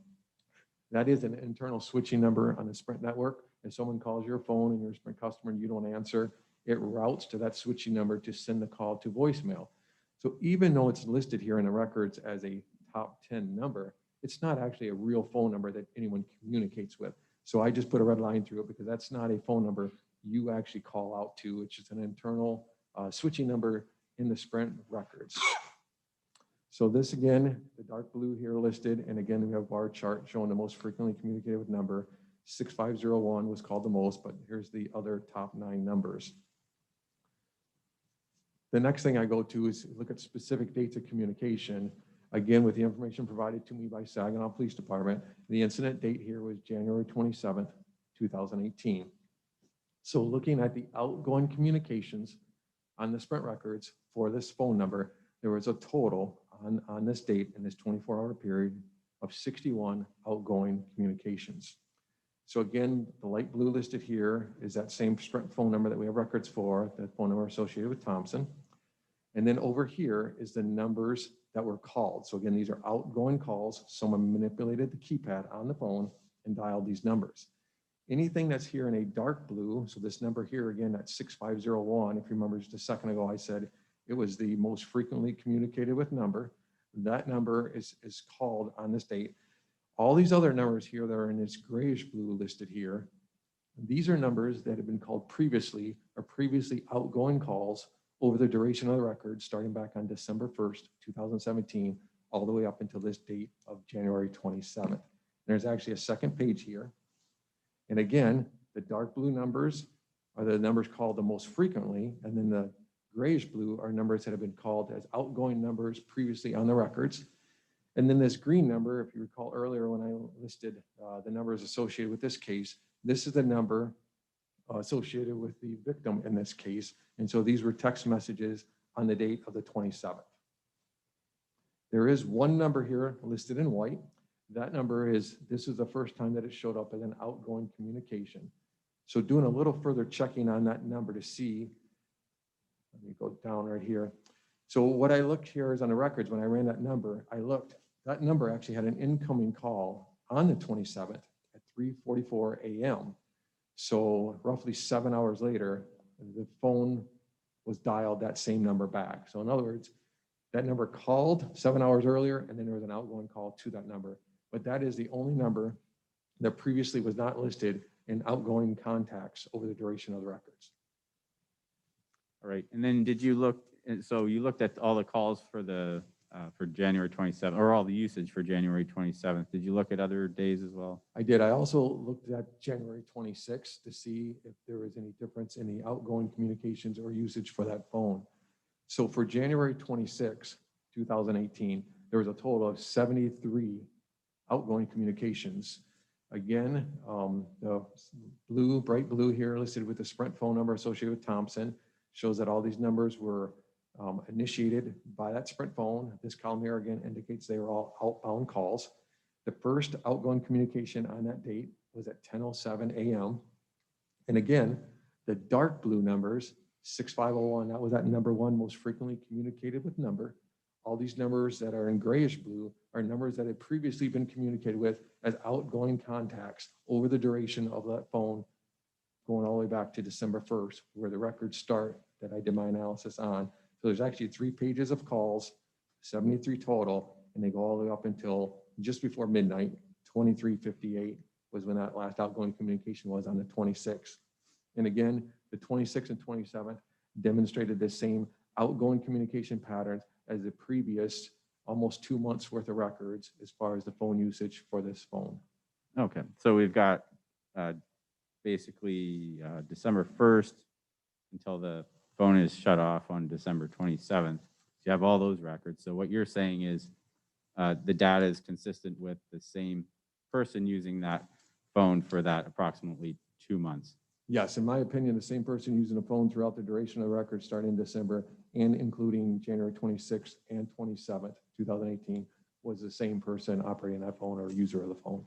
That is an internal switching number on the Sprint network. If someone calls your phone and you're a Sprint customer and you don't answer, it routes to that switching number to send the call to voicemail. So even though it's listed here in the records as a top 10 number, it's not actually a real phone number that anyone communicates with. So I just put a red line through it because that's not a phone number you actually call out to. It's just an internal switching number in the Sprint records. So this again, the dark blue here listed, and again, we have a bar chart showing the most frequently communicated with number. 6501 was called the most, but here's the other top 9 numbers. The next thing I go to is look at specific dates of communication. Again, with the information provided to me by Saginaw Police Department, the incident date here was January 27th, 2018. So looking at the outgoing communications on the Sprint records for this phone number, there was a total on this date in this 24-hour period of 61 outgoing communications. So again, the light blue listed here is that same Sprint phone number that we have records for, that phone number associated with Thompson. And then over here is the numbers that were called. So again, these are outgoing calls. Someone manipulated the keypad on the phone and dialed these numbers. Anything that's here in a dark blue, so this number here, again, that 6501, if you remember just a second ago, I said it was the most frequently communicated with number. That number is called on this date. All these other numbers here that are in this grayish blue listed here, these are numbers that have been called previously or previously outgoing calls over the duration of the record, starting back on December 1st, 2017, all the way up until this date of January 27th. There's actually a second page here. And again, the dark blue numbers are the numbers called the most frequently, and then the Grayish blue are numbers that have been called as outgoing numbers previously on the records. And then this green number, if you recall earlier when I listed the numbers associated with this case, this is the number associated with the victim in this case. And so these were text messages on the date of the 27th. There is one number here listed in white. That number is, this is the first time that it showed up as an outgoing communication. So doing a little further checking on that number to see, let me go down right here. So what I looked here is on the records, when I ran that number, that number actually had an incoming call on the 27th at 3:44 a.m. So roughly 7 hours later, the phone was dialed that same number back. So in other words, that number called 7 hours earlier, and then there was an outgoing call to that number. But that is the only number that previously was not listed in outgoing contacts over the duration of the records. All right, and then did you look, and so you looked at all the calls for January 27th, or all the usage for January 27th. Did you look at other days as well? I did. I also looked at January 26th to see if there was any difference in the outgoing communications or usage for that phone. So for January 26, 2018, there was a total of 73 outgoing communications. Again, the blue, bright blue here listed with the Sprint phone number associated with Thompson shows that all these numbers were initiated by that Sprint phone. This column here again indicates they were all outbound calls. The first outgoing communication on that date was at 10:07 a.m. And again, the dark blue numbers, 6501, that was that number one most frequently communicated with number. All these numbers that are in grayish blue are numbers that had previously been communicated with as outgoing contacts over the duration of that phone, going all the way back to December 1st, where the records start that I did my analysis on. So there's actually 3 pages of calls, 73 total, and they go all the way up until just before midnight, 23:58 was when that last outgoing communication was on the 26th. And again, the 26th and 27th demonstrated the same outgoing communication patterns as the previous almost 2 months worth of records as far as the phone usage for this phone. Okay, so we've got basically December 1st until the phone is shut off on December 27th. You have all those records. So what you're saying is the data is consistent with the same person using that phone for that approximately 2 months. Yes, in my opinion, the same person using the phone throughout the duration of the record starting in December and including January 26th and 27th, 2018, was the same person operating that phone or user of the phone.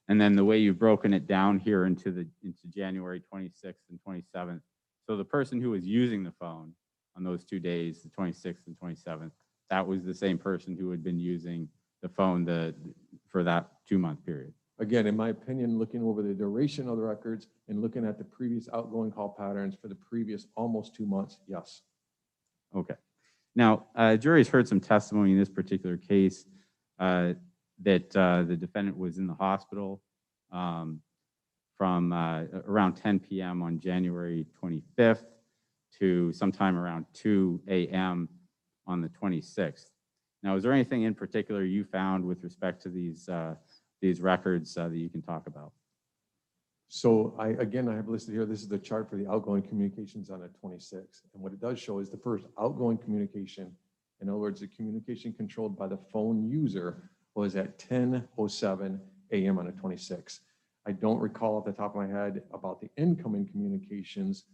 And then the way you've broken it down here into January 26th and 27th. So the person who was using the phone on those 2 days, the 26th and 27th, that was the same person who had been using the phone for that 2-month period. Again, in my opinion, looking over the duration of the records and looking at the previous outgoing call patterns for the previous almost 2 months, yes. Okay. Now, jury's heard some testimony in this particular case that the defendant was in the hospital from around 10 p.m. on January 25th to sometime around 2 a.m. on the 26th. Now, is there anything in particular you found with respect to these records that you can talk about? So I have listed here, this is the chart for the outgoing communications on the 26th. And what it does show is the first outgoing communication, in other words, the communication controlled by the phone user, was at 10:07 a.m. on the 26th. I don't recall off the top of my head about the incoming communications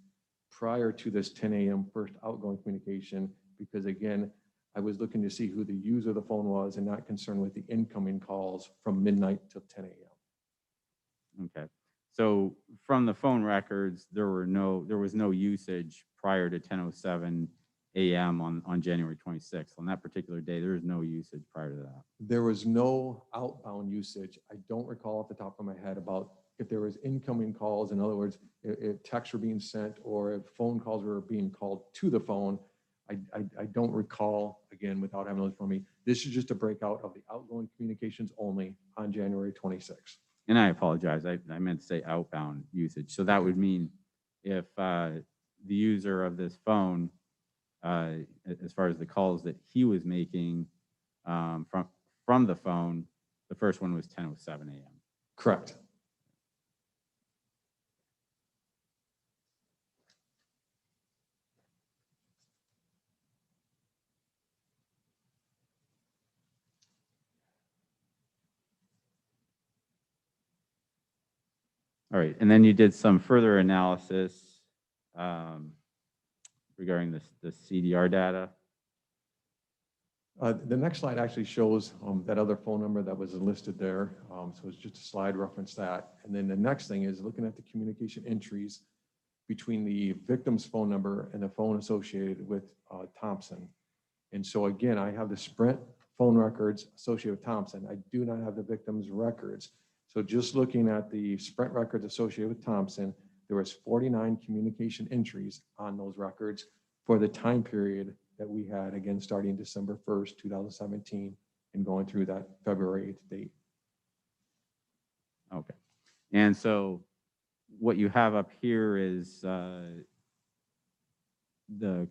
prior to this 10 a.m. first outgoing communication, because again, I was looking to see who the user of the phone was and not concerned with the incoming calls from midnight till 10 a.m. Okay. So from the phone records, there was no usage prior to 10:07 a.m. on January 26th. On that particular day, there was no usage prior to that. There was no outbound usage. I don't recall off the top of my head about if there was incoming calls. In other words, if texts were being sent or if phone calls were being called to the phone. I don't recall, again, without having those for me. This is just a breakout of the outgoing communications only on January 26th. And I apologize, I meant to say outbound usage. So that would mean if the user of this phone, as far as the calls that he was making from the phone, the first one was 10:07 a.m. Correct. All right, and then you did some further analysis regarding the CDR data. The next slide actually shows that other phone number that was listed there. So it's just a slide reference that. And then the next thing is looking at the communication entries between the victim's phone number and the phone associated with Thompson. And so again, I have the Sprint phone records associated with Thompson. I do not have the victim's records. So just looking at the Sprint records associated with Thompson, there was 49 communication entries on those records for the time period that we had, again, starting December 1st, 2017, and going through that February 8th date. Okay. And so what you have up here is the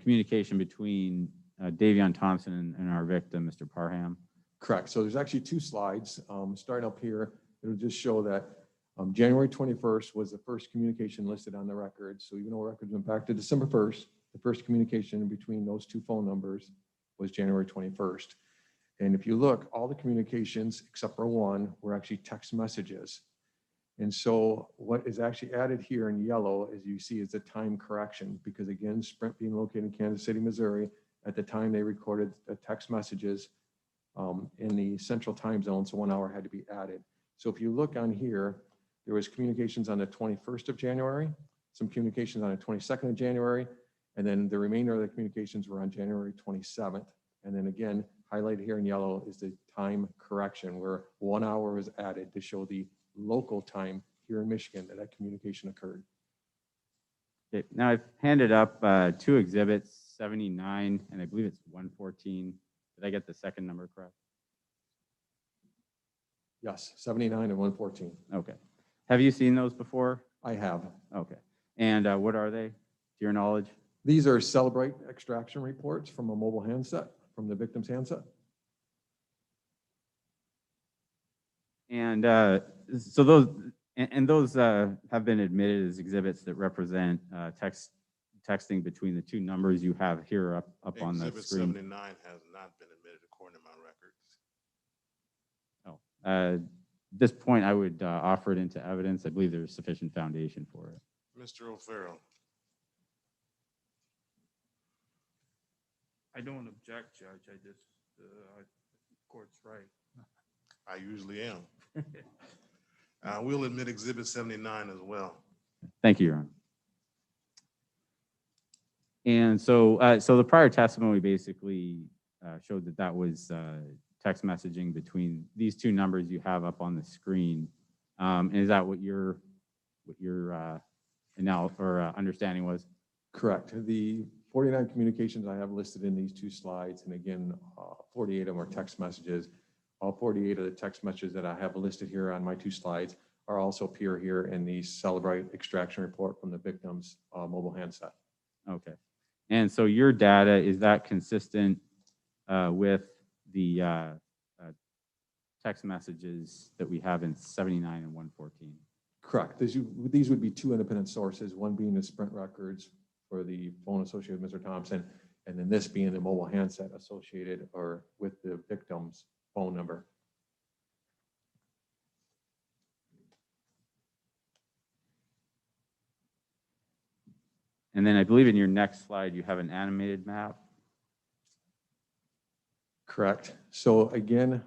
communication between Davion Thompson and our victim, Mr. Parham. Correct. So there's actually two slides. Starting up here, it'll just show that January 21st was the first communication listed on the record. So even though records went back to December 1st, the first communication between those two phone numbers was January 21st. And if you look, all the communications except for one were actually text messages. And so what is actually added here in yellow, as you see, is the time correction, because again, Sprint being located in Kansas City, Missouri, at the time they recorded the text messages in the central time zone, so 1 hour had to be added. So if you look on here, there was communications on the 21st of January, some communications on the 22nd of January, and then the remainder of the communications were on January 27th. And then again, highlighted here in yellow is the time correction, where 1 hour was added to show the local time here in Michigan that that communication occurred. Okay. Now I've handed up two exhibits, 79 and I believe it's 114. Did I get the second number correct? Yes, 79 and 114. Okay. Have you seen those before? I have. Okay. And what are they, to your knowledge? These are Celebrate extraction reports from a mobile handset, from the victim's handset. And so those have been admitted as exhibits that represent texting between the two numbers you have here up on the Exhibit screen. 79 has not been admitted according to my records. Oh, at this point, I would offer it into evidence. I believe there's sufficient foundation for it. Mr. O'Farrell. I don't object, Judge. I just, court's right. I usually am. We'll admit Exhibit 79 as well. Thank you, Your Honor. And so, so the prior testimony basically showed that that was text messaging between these two numbers you have up on the screen. And is that what your understanding was? Correct. The 49 communications I have listed in these two slides, and again, 48 of them are text messages. All 48 of the text messages that I have listed here on my two slides are also appear here in the Celebrate extraction report from the victim's mobile handset. Okay. And so your data, is that consistent with the text messages that we have in 79 and 114? Correct. These would be two independent sources, one being the Sprint records for the phone associated with Mr. Thompson, and then this being the mobile handset associated or with the victim's phone number. And then I believe in your next slide, you have an animated map. Correct. So again,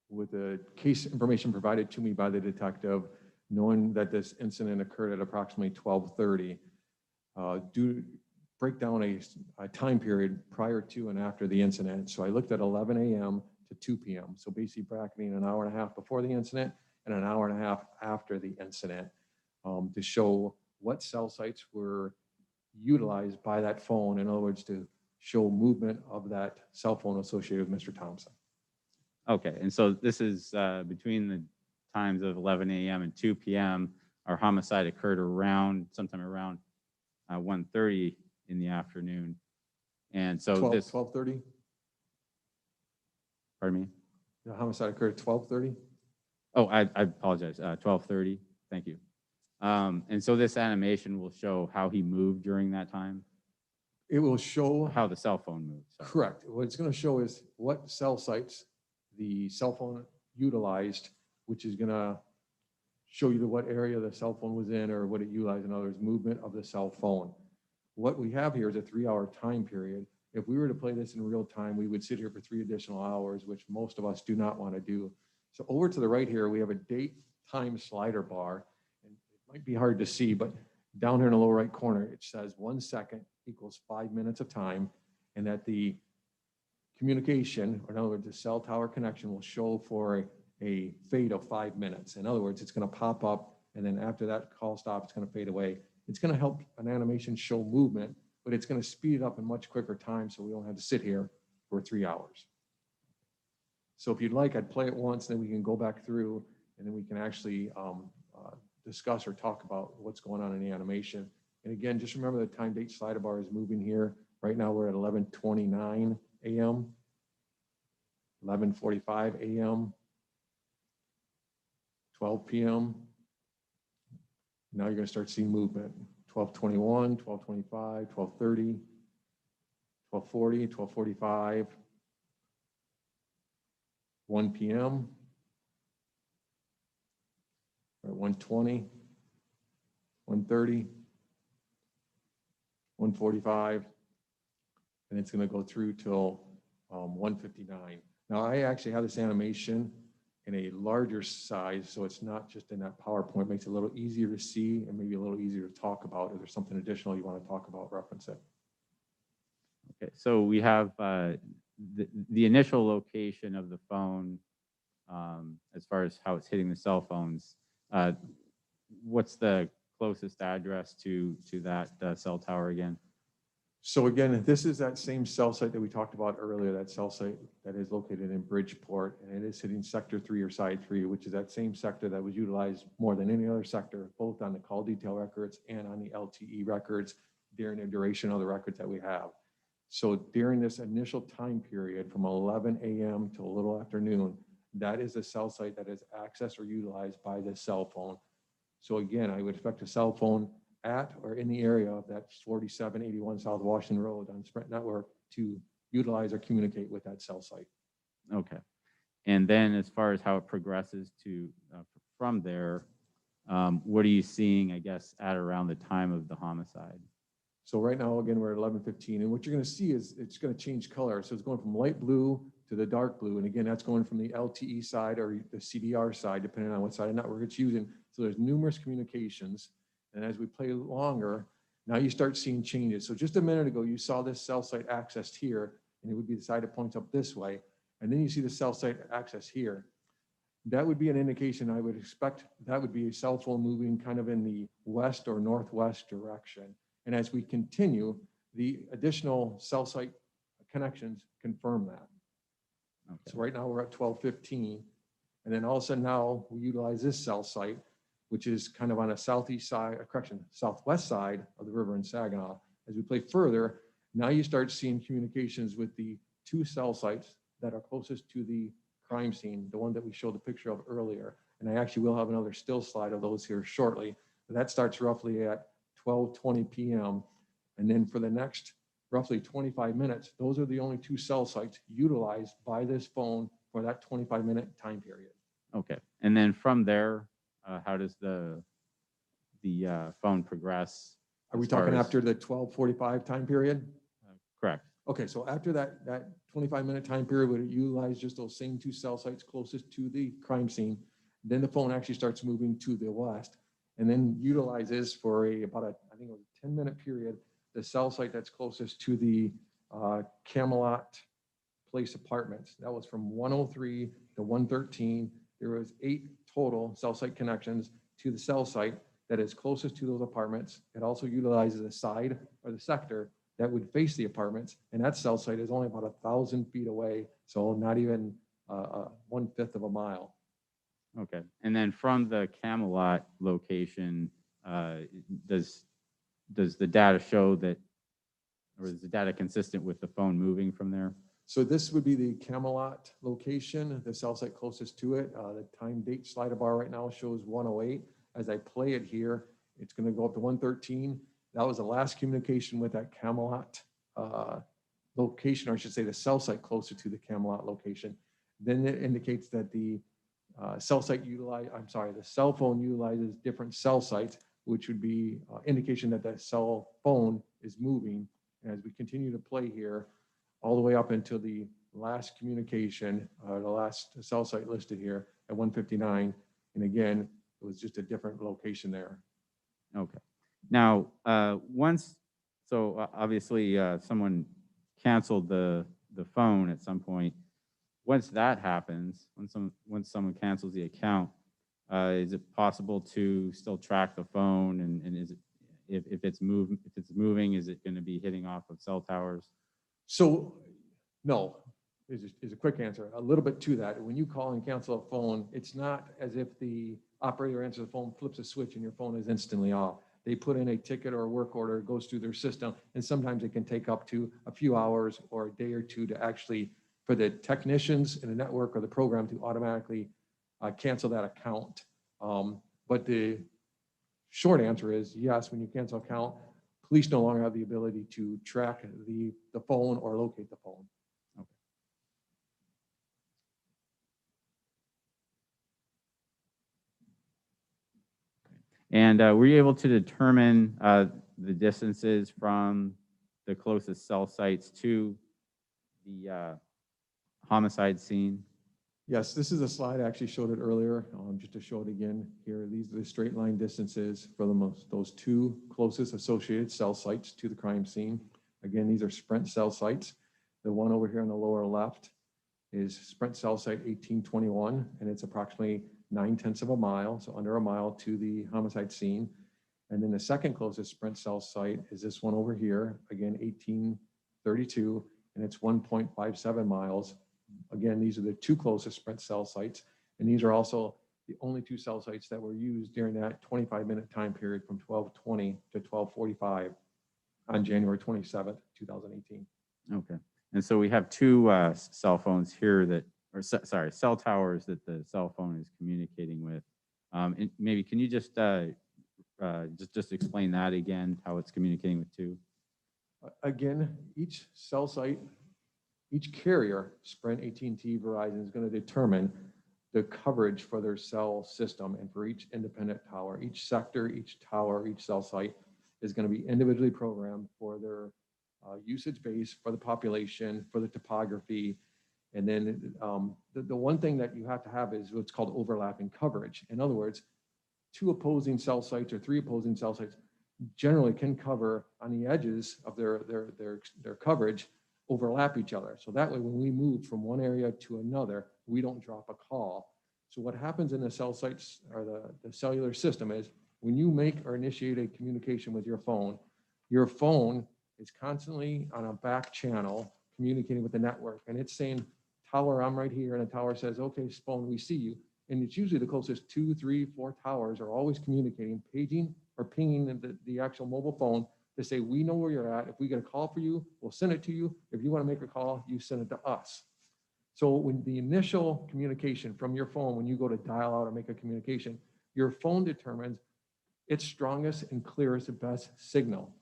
with the case information provided to me by the detective, knowing that this incident occurred at approximately 12:30, do break down a time period prior to and after the incident. So I looked at 11 a.m. to 2 p.m. So basically bracketing an hour and a half before the incident and an hour and a half after the incident to show what cell sites were utilized by that phone. In other words, to show movement of that cell phone associated with Mr. Thompson. Okay, and so this is between the times of 11 a.m. and 2 p.m. Our homicide occurred sometime around 1:30 in the afternoon. And so 12:30? Pardon me? The homicide occurred at 12:30? Oh, I apologize, 12:30, thank you. And so this animation will show how he moved during that time? It will show How the cell phone moved. Sorry. correct. What it's going to show is what cell sites the cell phone utilized, which is going to show you what area the cell phone was in or what it utilized. In other words, movement of the cell phone. What we have here is a 3-hour time period. If we were to play this in real time, we would sit here for 3 additional hours, which most of us do not want to do. So over to the right here, we have a date time slider bar. And it might be hard to see, but down here in the lower right corner, it says 1 second equals 5 minutes of time, and that the communication, or in other words, the cell tower connection will show for a fade of 5 minutes. In other words, it's going to pop up, and then after that call stop, it's going to fade away. It's going to help an animation show movement, but it's going to speed it up in much quicker time, so we don't have to sit here for 3 hours. So if you'd like, I'd play it once, then we can go back through, and then we can actually discuss or talk about what's going on in the animation. And again, just remember the time date slider bar is moving here. Right now we're at 11:29 a.m., 11:45 a.m., 12 p.m. Now you're going to start seeing movement. 12:21, 12:25, 12:30, 12:40, 12:45, 1 p.m. At 1:20, 1:30, 1:45, and it's going to go through till 1:59. Now I actually have this animation in a larger size, so it's not just in that PowerPoint. It makes it a little easier to see and maybe a little easier to talk about. If there's something additional you want to talk about, reference it. Okay, so we have the initial location of the phone as far as how it's hitting the cell phones. What's the closest address to that cell tower again? So again, this is that same cell site that we talked about earlier, that cell site that is located in Bridgeport, and it is hitting sector 3 or side 3, which is that same sector that was utilized more than any other sector, both on the call detail records and on the LTE records during the duration of the records that we have. So during this initial time period from 11 a.m. to a little after noon, that is the cell site that is accessed or utilized by the cell phone. So again, I would expect a cell phone at or in the area of that 4781 South Washington Road on Sprint Network to utilize or communicate with that cell site. Okay. And then as far as how it progresses to from there, what are you seeing, I guess, at around the time of the homicide? So right now, again, we're at 11:15, and what you're going to see is it's going to change color. So it's going from light blue to the dark blue. And again, that's going from the LTE side or the CDR side, depending on what side of network it's using. So there's numerous communications. And as we play longer, now you start seeing changes. So just a minute ago, you saw this cell site accessed here, and it would be the side that points up this way. And then you see the cell site access here. That would be an indication. I would expect that would be a cell phone moving kind of in the west or northwest direction. And as we continue, the additional cell site connections confirm that. Okay. So right now we're at 12:15. And then all of a sudden now we utilize this cell site, which is kind of on a southwest side of the river in Saginaw. As we play further, now you start seeing communications with the 2 cell sites that are closest to the crime scene, the one that we showed the picture of earlier. And I actually will have another still slide of those here shortly. But that starts roughly at 12:20 p.m. And then for the next roughly 25 minutes, those are the only 2 cell sites utilized by this phone for that 25-minute time period. Okay. And then from there, how does the phone progress? Are we as far talking as- after the 12:45 time period? Correct. Okay, so after that 25-minute time period, would it utilize just those same 2 cell sites closest to the crime scene? Then the phone actually starts moving to the west, and then utilizes for about I think it was a 10-minute period, the cell site that's closest to the Camelot Place Apartments. That was from 103 to 113. There was 8 total cell site connections to the cell site that is closest to those apartments. It also utilizes a side or the sector that would face the apartments, and that cell site is only about 1,000 feet away, so not even 1/5 of a mile. Okay. And then from the Camelot location, does the data show that, or is the data consistent with the phone moving from there? So this would be the Camelot location, the cell site closest to it. The time date slider bar right now shows 108. As I play it here, it's going to go up to 113. That was the last communication with that Camelot location, or I should say the cell site closer to the Camelot location. Then it indicates that the cell site the cell phone utilizes different cell sites, which would be indication that that cell phone is moving. And as we continue to play here, all the way up until the last communication, the last cell site listed here at 159. And again, it was just a different location there. Okay. Now, obviously someone canceled the phone at some point. Once that happens, once someone cancels the account, is it possible to still track the phone? And is it, if it's moving, is it going to be hitting off of cell towers? So, no, is a quick answer. A little bit to that. When you call and cancel a phone, it's not as if the operator answers the phone, flips a switch, and your phone is instantly off. They put in a ticket or a work order, it goes through their system, and sometimes it can take up to a few hours or a day or two to actually, for the technicians in the network or the program to automatically cancel that account. But the short answer is yes, when you cancel account, police no longer have the ability to track the phone or locate the phone. Okay. And were you able to determine the distances from the closest cell sites to the homicide scene? Yes, this is a slide. I actually showed it earlier, just to show it again here. These are the straight line distances for those two closest associated cell sites to the crime scene. Again, these are Sprint cell sites. The one over here on the lower left is Sprint cell site 1821, and it's approximately 9/10 of a mile, so under a mile to the homicide scene. And then the second closest Sprint cell site is this one over here, again, 1832, and it's 1.57 miles. Again, these are the two closest Sprint cell sites, and these are also the only two cell sites that were used during that 25-minute time period from 12:20 to 12:45 on January 27th, 2018. Okay. And so we have two cell phones here that, or cell towers that the cell phone is communicating with. And maybe can you just explain that again, how it's communicating with two? Again, each cell site, each carrier, Sprint, AT&T, Verizon, is going to determine the coverage for their cell system, and for each independent tower, each sector, each tower, each cell site is going to be individually programmed for their usage base, for the population, for the topography. And then the one thing that you have to have is what's called overlapping coverage. In other words, two opposing cell sites or three opposing cell sites generally can cover on the edges of their coverage, overlap each other. So that way, when we move from one area to another, we don't drop a call. So what happens in the cell sites or the cellular system is when you make or initiate a communication with your phone is constantly on a back channel communicating with the network. And it's saying, tower, I'm right here. And the tower says, okay, phone, we see you. And it's usually the closest 2, 3, 4 towers are always communicating, paging or pinging the actual mobile phone to say, we know where you're at. If we get a call for you, we'll send it to you. If you want to make a call, you send it to us. So when the initial communication from your phone, when you go to dial out or make a communication, your phone determines its strongest and clearest and best signal.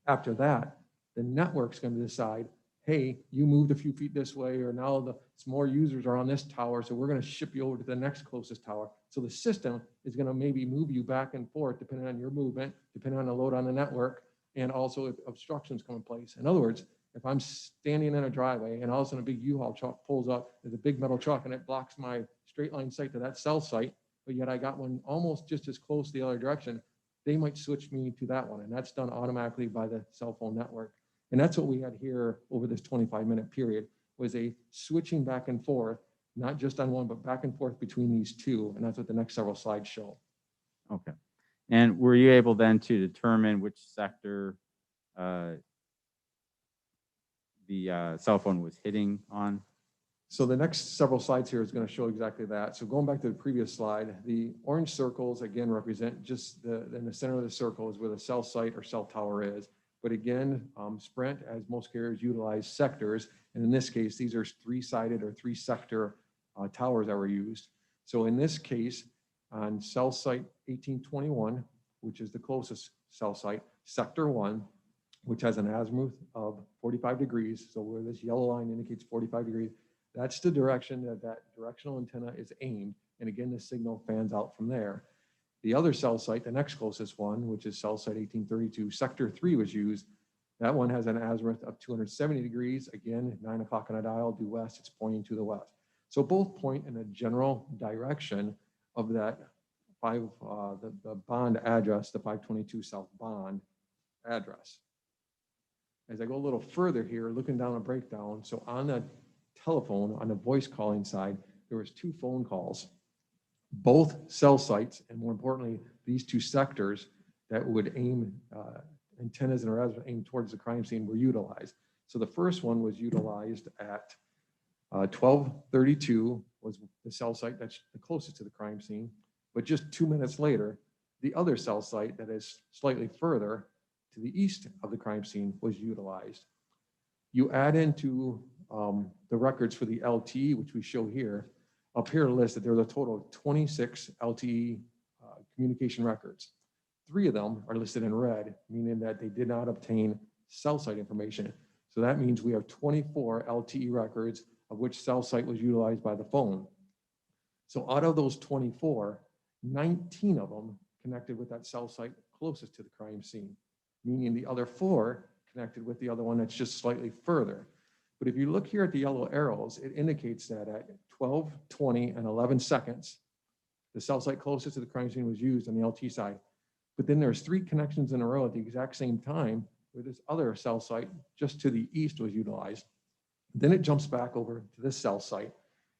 After that, the network's going to decide, hey, you moved a few feet this way, or now more users are on this tower, so we're going to ship you over to the next closest tower. So the system is going to maybe move you back and forth depending on your movement, depending on the load on the network, and also if obstructions come in place. In other words, if I'm standing in a driveway and all of a sudden a big U-Haul truck pulls up, there's a big metal truck and it blocks my straight line site to that cell site, but yet I got one almost just as close the other direction, they might switch me to that one. And that's done automatically by the cell phone network. And that's what we had here over this 25-minute period, was a switching back and forth, not just on one, but back and forth between these two. And that's what the next several slides show. Okay. And were you able then to determine which sector the cell phone was hitting on? So the next several slides here is going to show exactly that. So going back to the previous slide, the orange circles again represent just in the center of the circle is where the cell site or cell tower is. But again, Sprint, as most carriers, utilize sectors. And in this case, these are 3-sided or 3-sector towers that were used. So in this case, on cell site 1821, which is the closest cell site, sector 1, which has an azimuth of 45 degrees. So where this yellow line indicates 45 degrees, That's the direction that that directional antenna is aimed. And again, the signal fans out from there. The other cell site, the next closest one, which is cell site 1832, sector 3 was used. That one has an azimuth of 270 degrees. Again, 9 o'clock on a dial, due west, it's pointing to the west. So both point in a general direction of that the bond address, the 522 South Bond address. As I go a little further here, looking down a breakdown, so on the telephone, on the voice calling side, there was 2 phone calls. Both cell sites, and more importantly, these 2 sectors that would aim antennas and arrays aimed towards the crime scene were utilized. So the first one was utilized at 1232 was the cell site that's the closest to the crime scene. But just 2 minutes later, the other cell site that is slightly further to the east of the crime scene was utilized. You add into the records for the LTE, which we show here, up here listed, there was a total of 26 LTE communication records. 3 of them are listed in red, meaning that they did not obtain cell site information. So that means we have 24 LTE records of which cell site was utilized by the phone. So out of those 24, 19 of them connected with that cell site closest to the crime scene, meaning the other 4 connected with the other one that's just slightly further. But if you look here at the yellow arrows, it indicates that at 12, 20, and 11 seconds, the cell site closest to the crime scene was used on the LT side. But then there's 3 connections in a row at the exact same time where this other cell site just to the east was utilized. Then it jumps back over to this cell site.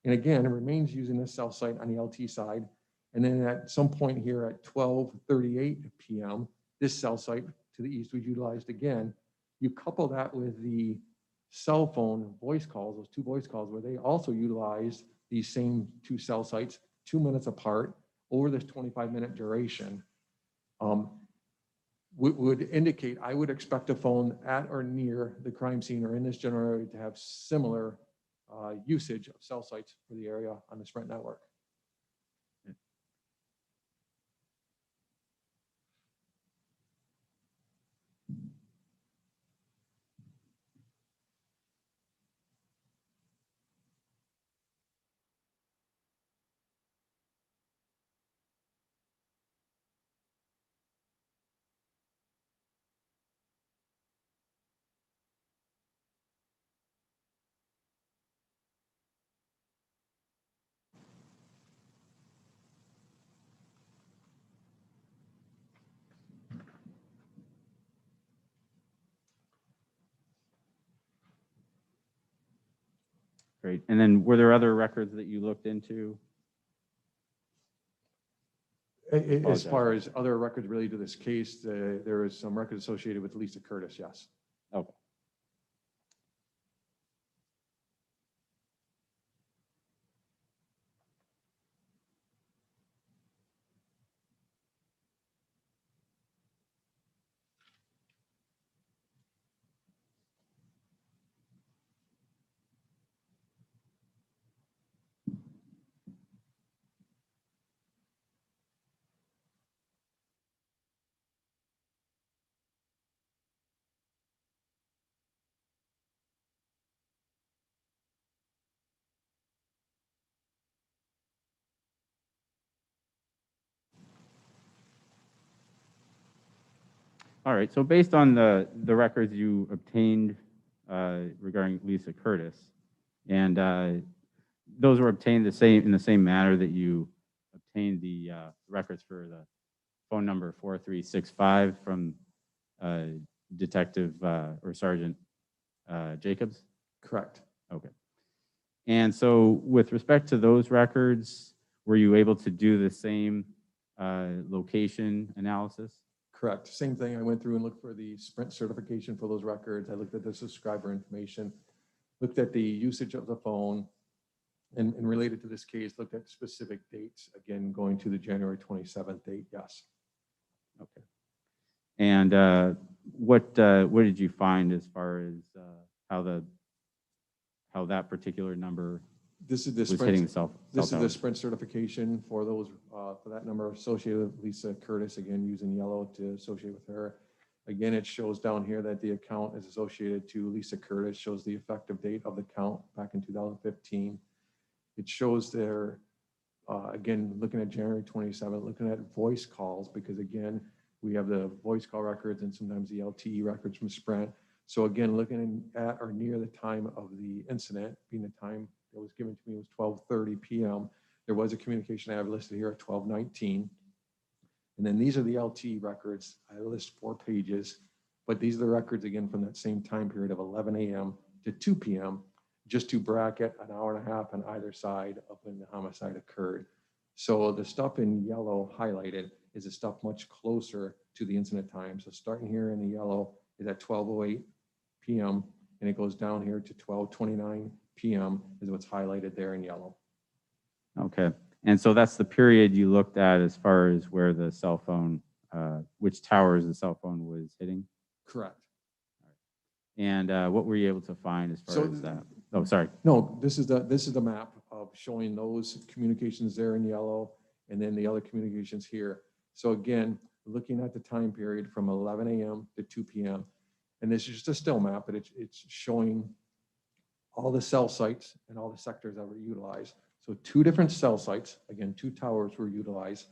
And again, it remains using this cell site on the LT side. And then at some point here at 12:38 p.m., this cell site to the east was utilized again. You couple that with the cell phone voice calls, those 2 voice calls, where they also utilized these same 2 cell sites 2 minutes apart over this 25-minute duration, would indicate I would expect a phone at or near the crime scene or in this general area to have similar usage of cell sites for the area on the Sprint network. Great. And then were there other records that you looked into? As far as other records related to this case, there is some records associated with Lisa Curtis, yes. Okay. All right, so based on the records you obtained regarding Lisa Curtis, and those were obtained in the same manner that you obtained the records for the phone number 4365 from Detective or Sergeant Jacobs? Correct. Okay. And so with respect to those records, were you able to do the same location analysis? Correct. Same thing. I went through and looked for the Sprint certification for those records. I looked at the subscriber information, looked at the usage of the phone, and related to this case, looked at specific dates, again, going to the January 27th date, yes. Okay. And what did you find as far as how that particular number This is the was Sprint, hitting the cell this is the towers? Sprint certification for those, for that number associated with Lisa Curtis, again, using yellow to associate with her. Again, it shows down here that the account is associated to Lisa Curtis, shows the effective date of the account back in 2015. It shows there, again, looking at January 27th, looking at voice calls, because again, we have the voice call records and sometimes the LTE records from Sprint. So again, looking at or near the time of the incident, being the time that was given to me was 12:30 p.m. There was a communication I have listed here at 12:19. And then these are the LTE records. I list 4 pages, but these are the records again from that same time period of 11 a.m. to 2 p.m., just to bracket an hour and a half on either side of when the homicide occurred. So the stuff in yellow highlighted is the stuff much closer to the incident time. So starting here in the yellow is at 12:08 p.m. and it goes down here to 12:29 p.m. is what's highlighted there in yellow. Okay. And so that's the period you looked at as far as where the cell phone, which towers the cell phone was hitting? Correct. And what were you able to find as far So as that? Oh, sorry. No, this is the map of showing those communications there in yellow and then the other communications here. So again, looking at the time period from 11 a.m. to 2 p.m. And this is just a still map, but it's showing all the cell sites and all the sectors that were utilized. So 2 different cell sites, again, 2 towers were utilized,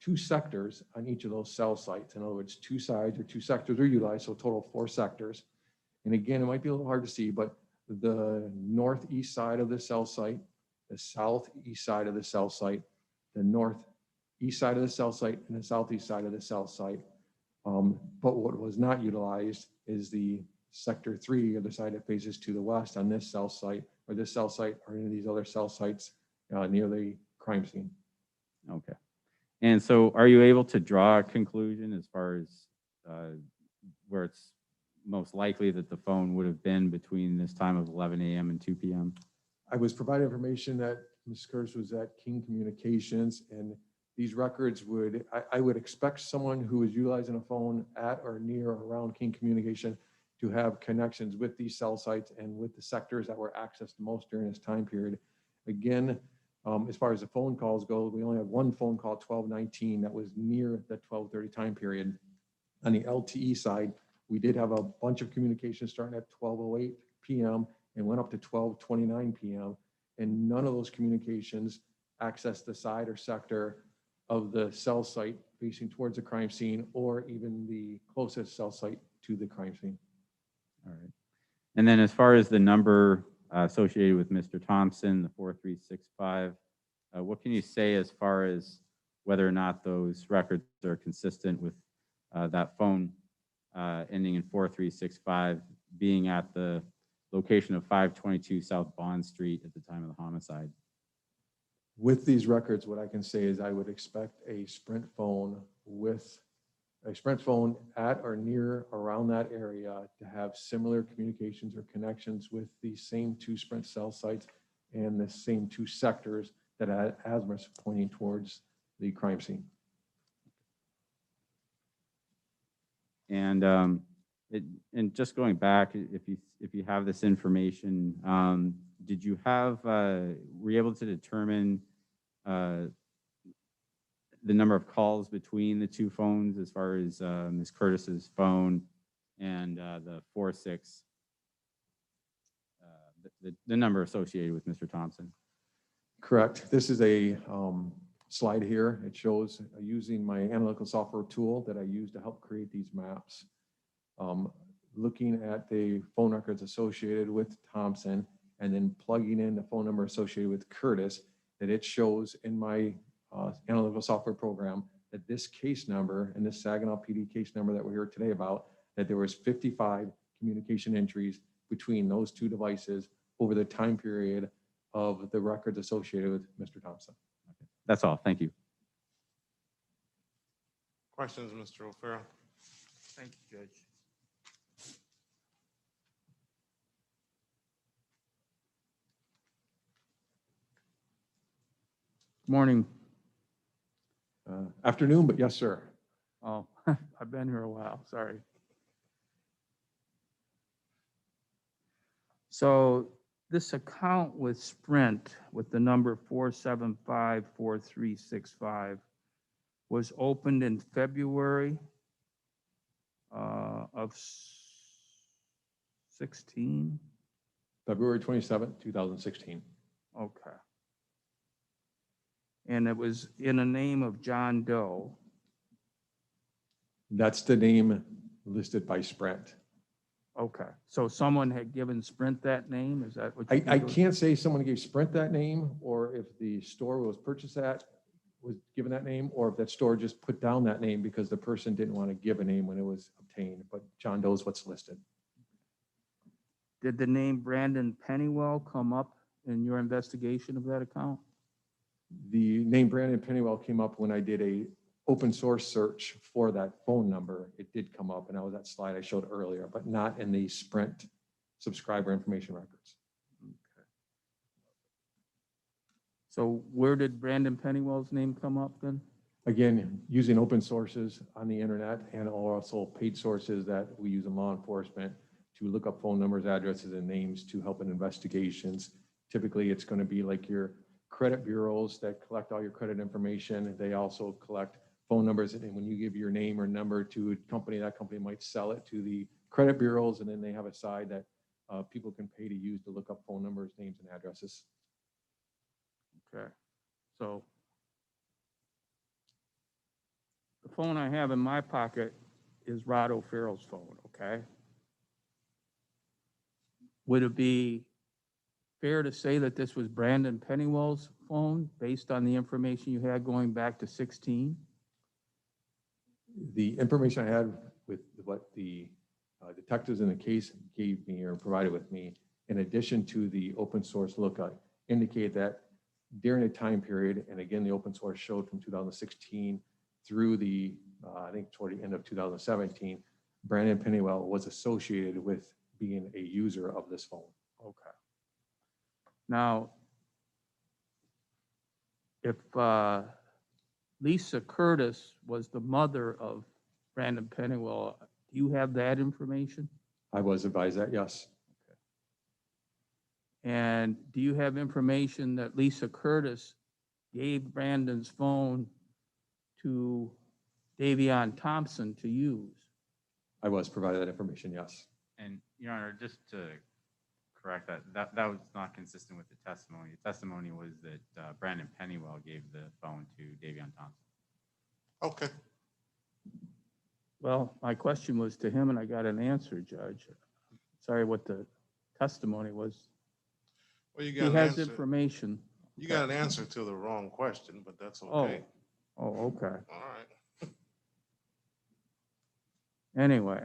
2 sectors on each of those cell sites. In other words, 2 sides or 2 sectors were utilized, so a total of 4 sectors. And again, it might be a little hard to see, but the northeast side of the cell site, the southeast side of the cell site, the northeast side of the cell site, and the southeast side of the cell site. But what was not utilized is the sector 3, or the side that faces to the west on this cell site, or this cell site, or any of these other cell sites near the crime scene. Okay. And so are you able to draw a conclusion as far as where it's most likely that the phone would have been between this time of 11 a.m. and 2 p.m.? I was provided information that Ms. Curtis was at King Communications, and these records I would expect someone who is utilizing a phone at or near or around King Communication to have connections with these cell sites and with the sectors that were accessed most during this time period. Again, as far as the phone calls go, we only have 1 phone call at 12:19 that was near the 12:30 time period. On the LTE side, we did have a bunch of communications starting at 12:08 p.m. and went up to 12:29 p.m. And none of those communications accessed the side or sector of the cell site facing towards the crime scene, or even the closest cell site to the crime scene. All right. And then as far as the number associated with Mr. Thompson, the 4365, what can you say as far as whether or not those records are consistent with that phone ending in 4365 being at the location of 522 South Bond Street at the time of the homicide? With these records, what I can say is I would expect a Sprint phone at or near around that area to have similar communications or connections with the same 2 Sprint cell sites and the same 2 sectors that Azimuth pointing towards the crime scene. And and just going back, if you have this information, did you have were you able to determine the number of calls between the 2 phones as far as Ms. Curtis's phone and the 46, the number associated with Mr. Thompson? Correct. This is a slide here. It shows using my analytical software tool that I use to help create these maps. Looking at the phone records associated with Thompson and then plugging in the phone number associated with Curtis, that it shows in my analytical software program that this case number and this Saginaw PD case number that we're here today about, that there was 55 communication entries between those 2 devices over the time period of the records associated with Mr. Thompson. Okay. That's all. Thank you. Questions, Mr. O'Farrell? Thank you, Judge. Morning. Afternoon, but yes, sir. Oh, I've been here a while, sorry. So this account with Sprint with the number 4754365 was opened in February of 16? February 27th, 2016. Okay. And it was in the name of John Doe. That's the name listed by Sprint. Okay, so someone had given Sprint that name? Is that what you I think it was? can't say someone gave Sprint that name, or if the store was purchased at, was given that name, or if that store just put down that name because the person didn't want to give a name when it was obtained, but John Doe is what's listed. Did the name Brandon Pennywell come up in your investigation of that account? The name Brandon Pennywell came up when I did a open source search for that phone number. It did come up, and that was that slide I showed earlier, but not in the Sprint subscriber information records. Okay. So where did Brandon Pennywell's name come up then? Again, using open sources on the internet and also paid sources that we use in law enforcement to look up phone numbers, addresses, and names to help in investigations. Typically, it's going to be like your credit bureaus that collect all your credit information. They also collect phone numbers, and when you give your name or number to a company, that company might sell it to the credit bureaus, and then they have a side that people can pay to use to look up phone numbers, names, and addresses. Okay, so the phone I have in my pocket is Rod O'Farrell's phone, okay? Would it be fair to say that this was Brandon Pennywell's phone based on the information you had going back to 16? The information I had with what the detectives in the case gave me or provided with me, in addition to the open source lookup, indicate that during a time period, and again, the open source showed from 2016 through the, I think toward the end of 2017, Brandon Pennywell was associated with being a user of this phone. Okay. Now, if Lisa Curtis was the mother of Brandon Pennywell, do you have that information? I was advised that, yes. And do you have information that Lisa Curtis gave Brandon's phone to Davion Thompson to use? I was provided that information, yes. And Your Honor, just to correct that was not consistent with the testimony. The testimony was that Brandon Pennywell gave the phone to Davion Thompson. Okay. Well, my question was to him and I got an answer, Judge. Sorry what the testimony was. Well, you He got an has answer. information. You got an answer to the wrong question, but that's Oh, okay. okay. All right. Anyway,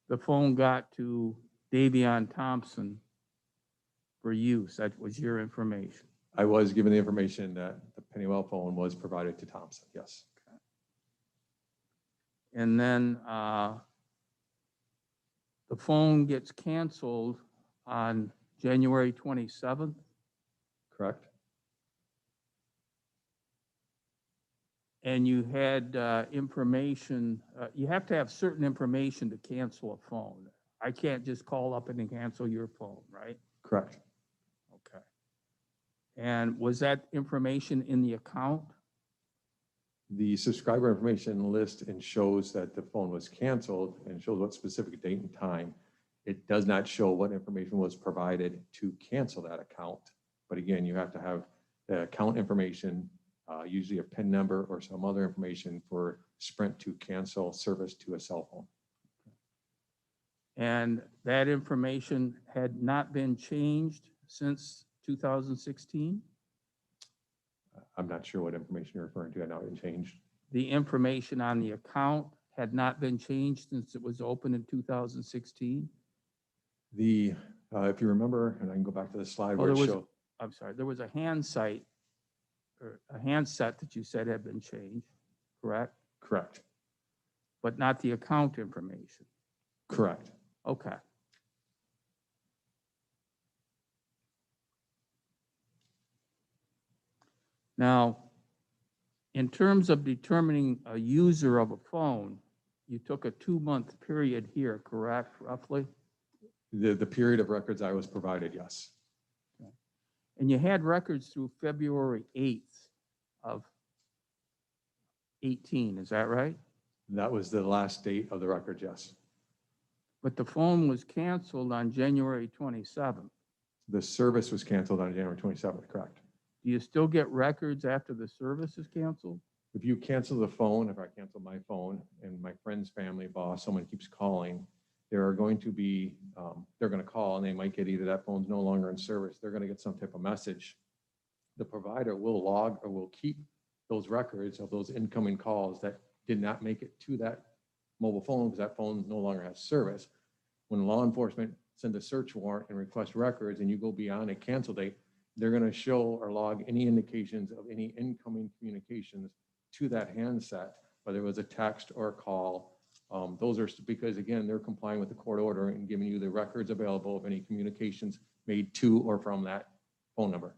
the phone got to Davion Thompson for use. That was your information. I was given the information that the Pennywell phone was provided to Thompson, yes. And then the phone gets canceled on January 27th. Correct? And you had information, you have to have certain information to cancel a phone. I can't just call up and cancel your phone, right? Correct. Okay. And was that information in the account? The subscriber information list and shows that the phone was canceled and shows what specific date and time. It does not show what information was provided to cancel that account. But again, you have to have the account information, usually a PIN number or some other information for Sprint to cancel service to a cell phone. And that information had not been changed since 2016? I'm not sure what information you're referring to. I know it changed. The information on the account had not been changed since it was opened in 2016? If you remember, and I can go back to the slide where it showed. I'm sorry, there was a handset that you said had been changed, correct? Correct. But not the account information. Correct. Okay. Now, in terms of determining a user of a phone, you took a 2-month period here, correct, roughly? The period of records I was provided, yes. And you had records through February 8th of 18, is that right? That was the last date of the record, yes. But the phone was canceled on January 27th. The service was canceled on January 27th, correct? Do you still get records after the service is canceled? If you cancel the phone, if I cancel my phone and my friend's family boss, someone keeps calling, there are going to be, they're going to call and they might get either that phone's no longer in service, they're going to get some type of message. The provider will log or will keep those records of those incoming calls that did not make it to that mobile phone because that phone no longer has service. When law enforcement sends a search warrant and request records and you go beyond a cancel date, they're going to show or log any indications of any incoming communications to that handset, whether it was a text or a call. Those are because, again, they're complying with the court order and giving you the records available of any communications made to or from that phone number.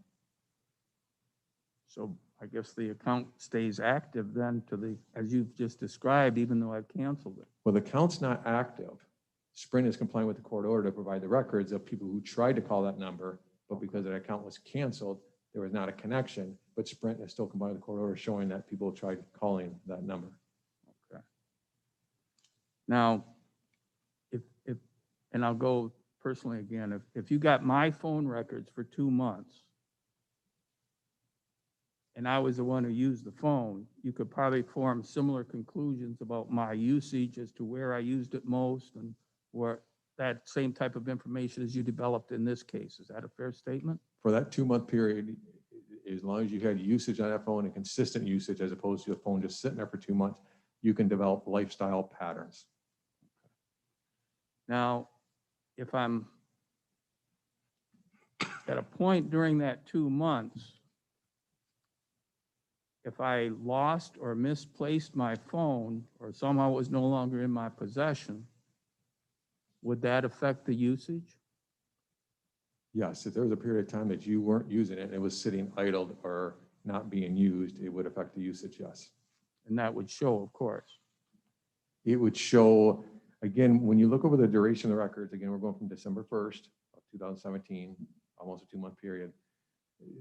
So I guess the account stays active then to the, as you've just described, even though I've canceled it. Well, the account's not active. Sprint is complying with the court order to provide the records of people who tried to call that number, but because that account was canceled, there was not a connection, but Sprint is still complying with the court order showing that people tried calling that number. Okay. Now, if and I'll go personally again, if you got my phone records for 2 months and I was the one who used the phone, you could probably form similar conclusions about my usage as to where I used it most and where that same type of information as you developed in this case. Is that a fair statement? For that 2-month period, as long as you had usage on that phone and consistent usage as opposed to a phone just sitting there for 2 months, you can develop lifestyle patterns. Now, if I'm at a point during that 2 months, if I lost or misplaced my phone or somehow it was no longer in my possession, would that affect the usage? Yes, if there was a period of time that you weren't using it and it was sitting idled or not being used, it would affect the usage, yes. And that would show, of course. It would show, again, when you look over the duration of the records, again, we're going from December 1st of 2017, almost a 2-month period.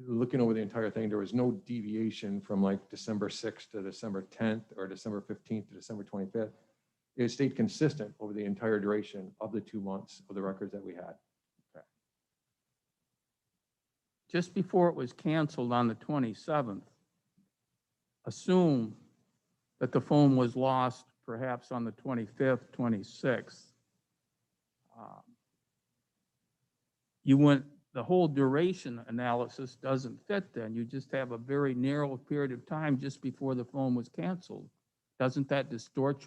Looking over the entire thing, there was no deviation from like December 6th to December 10th or December 15th to December 25th. It stayed consistent over the entire duration of the 2 months of the records that we had. Okay. Just before it was canceled on the 27th, assume that the phone was lost perhaps on the 25th, 26th. You went, the whole duration analysis doesn't fit then. You just have a very narrow period of time just before the phone was canceled. Doesn't that distort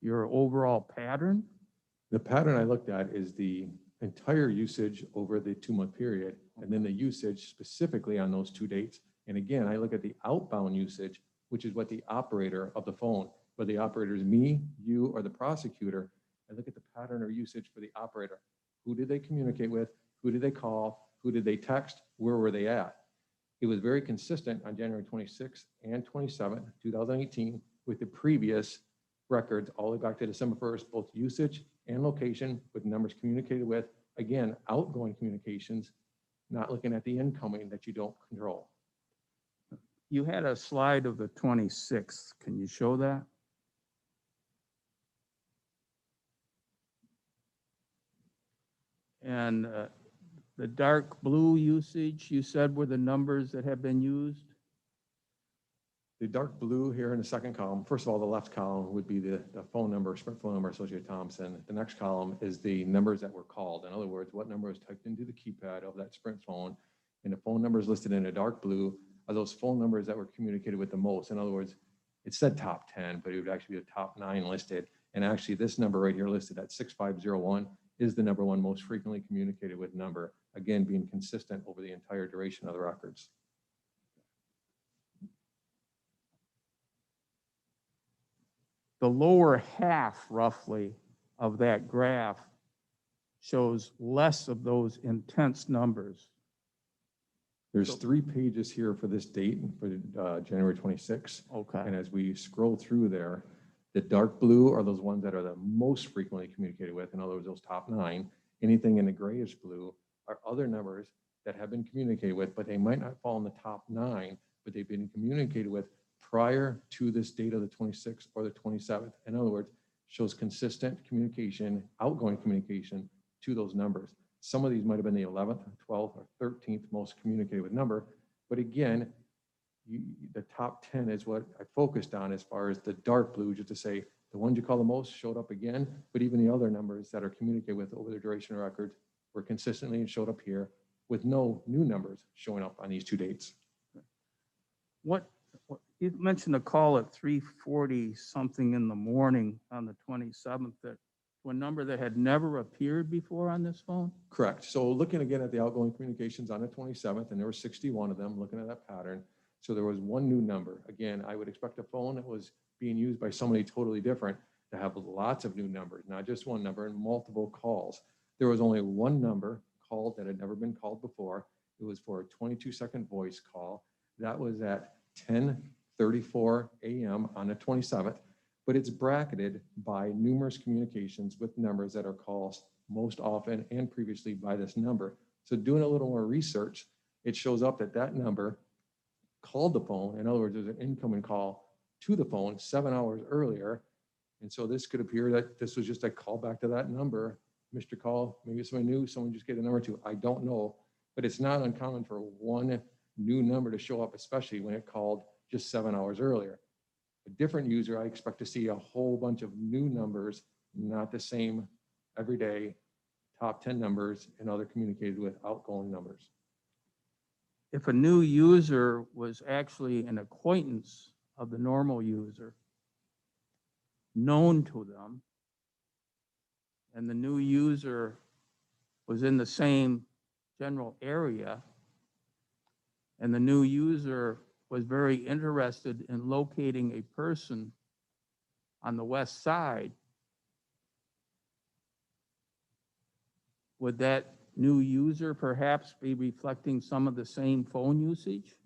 your overall pattern? The pattern I looked at is the entire usage over the 2-month period, and then the usage specifically on those 2 dates. And again, I look at the outbound usage, which is what the operator of the phone, whether the operator is me, you, or the prosecutor, I look at the pattern or usage for the operator. Who did they communicate with? Who did they call? Who did they text? Where were they at? It was very consistent on January 26th and 27th, 2018, with the previous records all the way back to December 1st, both usage and location with numbers communicated with. Again, outgoing communications, not looking at the incoming that you don't control. You had a slide of the 26th. Can you show that? And the dark blue usage, you said were the numbers that have been used? The dark blue here in the second column, first of all, the left column would be the phone number, Sprint phone number associated with Thompson. The next column is the numbers that were called. In other words, what number was typed into the keypad of that Sprint phone. And the phone numbers listed in a dark blue are those phone numbers that were communicated with the most. In other words, it said top 10, but it would actually be the top 9 listed. And actually this number right here listed at 6501 is the #1 most frequently communicated with number, again, being consistent over the entire duration of the records. The lower half, roughly, of that graph shows less of those intense numbers. There's 3 pages here for this date, for January 26th. Okay. And as we scroll through there, the dark blue are those ones that are the most frequently communicated with. In other words, those top 9. Anything in the grayish blue are other numbers that have been communicated with, but they might not fall in the top 9, but they've been communicated with prior to this date of the 26th or the 27th. In other words, shows consistent communication, outgoing communication to those numbers. Some of these might have been the 11th, 12th, or 13th most communicated with number. But again, the top 10 is what I focused on as far as the dark blue, just to say the ones you call the most showed up again, but even the other numbers that are communicated with over the duration of records were consistently and showed up here with no new numbers showing up on these two dates. You mentioned a call at 3:40 something in the morning on the 27th, that to a number that had never appeared before on this phone? Correct. So looking again at the outgoing communications on the 27th, and there were 61 of them, looking at that pattern. So there was one new number. Again, I would expect a phone that was being used by somebody totally different to have lots of new numbers, not just one number, and multiple calls. There was only one number called that had never been called before. It was for a 22-second voice call. That was at 10:34 a.m. on the 27th, but it's bracketed by numerous communications with numbers that are called most often and previously by this number. So doing a little more research, it shows up that that number called the phone. In other words, there's an incoming call to the phone 7 hours earlier. And so this could appear that this was just a call back to that number. Mr. Call, maybe someone knew, someone just gave a number to, I don't know, but it's not uncommon for one new number to show up, especially when it called just 7 hours earlier. A different user, I expect to see a whole bunch of new numbers, not the same everyday top 10 numbers and other communicated with outgoing numbers. If a new user was actually an acquaintance of the normal user, known to them, and the new user was in the same general area, and the new user was very interested in locating a person on the west side, would that new user perhaps be reflecting some of the same phone usage?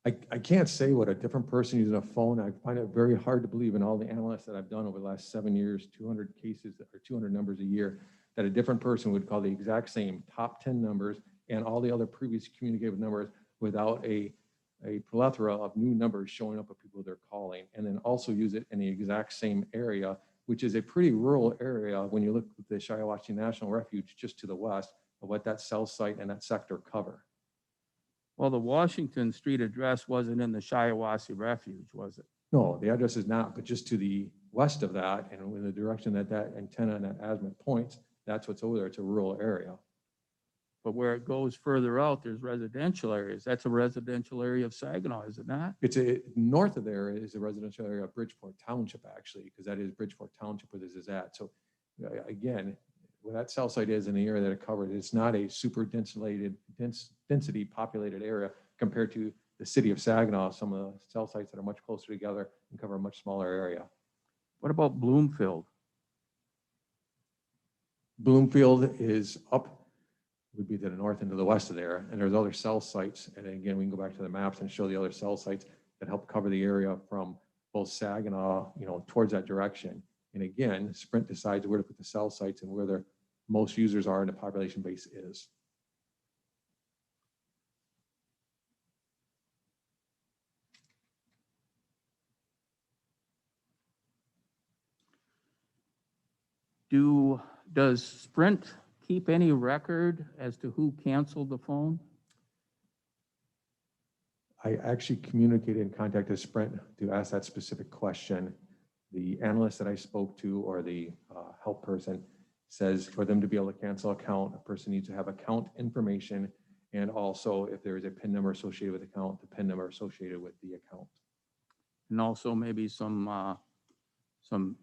I can't say what a different person using a phone. I find it very hard to believe in all the analysts that I've done over the last 7 years, 200 cases or 200 numbers a year, that a different person would call the exact same top 10 numbers and all the other previous communicated numbers without a plethora of new numbers showing up of people they're calling, and then also use it in the exact same area, which is a pretty rural area when you look at the Shiawassee National Refuge just to the west of what that cell site and that sector cover. Well, the Washington Street address wasn't in the Shiawassee Refuge, was it? No, the address is not, but just to the west of that and in the direction that that antenna and that azimuth points, that's what's over there. It's a rural area. But where it goes further out, there's residential areas. That's a residential area of Saginaw, is it not? It's north of there is a residential area of Bridgeport Township, actually, because that is Bridgeport Township where this is at. So again, where that cell site is in the area that it covered, it's not a super density populated area compared to the city of Saginaw, some of the cell sites that are much closer together and cover a much smaller area. What about Bloomfield? Bloomfield is up, would be to the north and to the west of there, and there's other cell sites. And again, we can go back to the maps and show the other cell sites that help cover the area from both Saginaw, towards that direction. And again, Sprint decides where to put the cell sites and where their most users are and the population base is. Does Sprint keep any record as to who canceled the phone? I actually communicated and contacted Sprint to ask that specific question. The analyst that I spoke to, or the help person, says for them to be able to cancel account, a person needs to have account information, and also if there is a PIN number associated with the account, the PIN number associated with the account. And also maybe some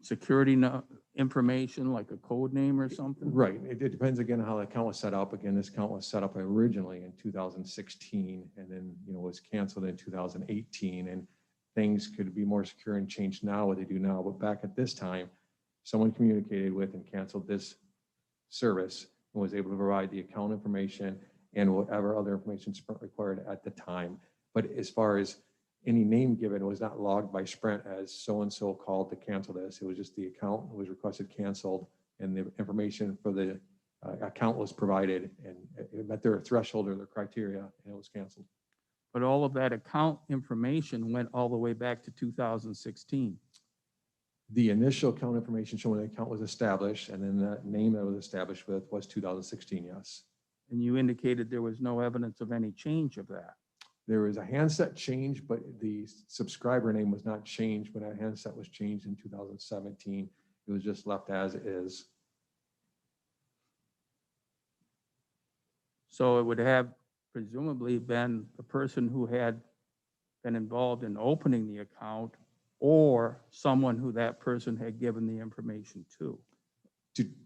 security information, like a code name or something? Right. It depends again on how the account was set up. Again, this account was set up originally in 2016 and then, was canceled in 2018, and things could be more secure and changed now what they do now. But back at this time, someone communicated with and canceled this service and was able to provide the account information and whatever other information Sprint required at the time. But as far as any name given, was not logged by Sprint as so-and-so called to cancel this. It was just the account was requested canceled, and the information for the account was provided, and it met their threshold or their criteria, and it was canceled. But all of that account information went all the way back to 2016. The initial account information showing the account was established, and then the name that was established with was 2016, yes. And you indicated there was no evidence of any change of that. There was a handset change, but the subscriber name was not changed when that handset was changed in 2017. It was just left as is. So it would have presumably been the person who had been involved in opening the account or someone who that person had given the information to.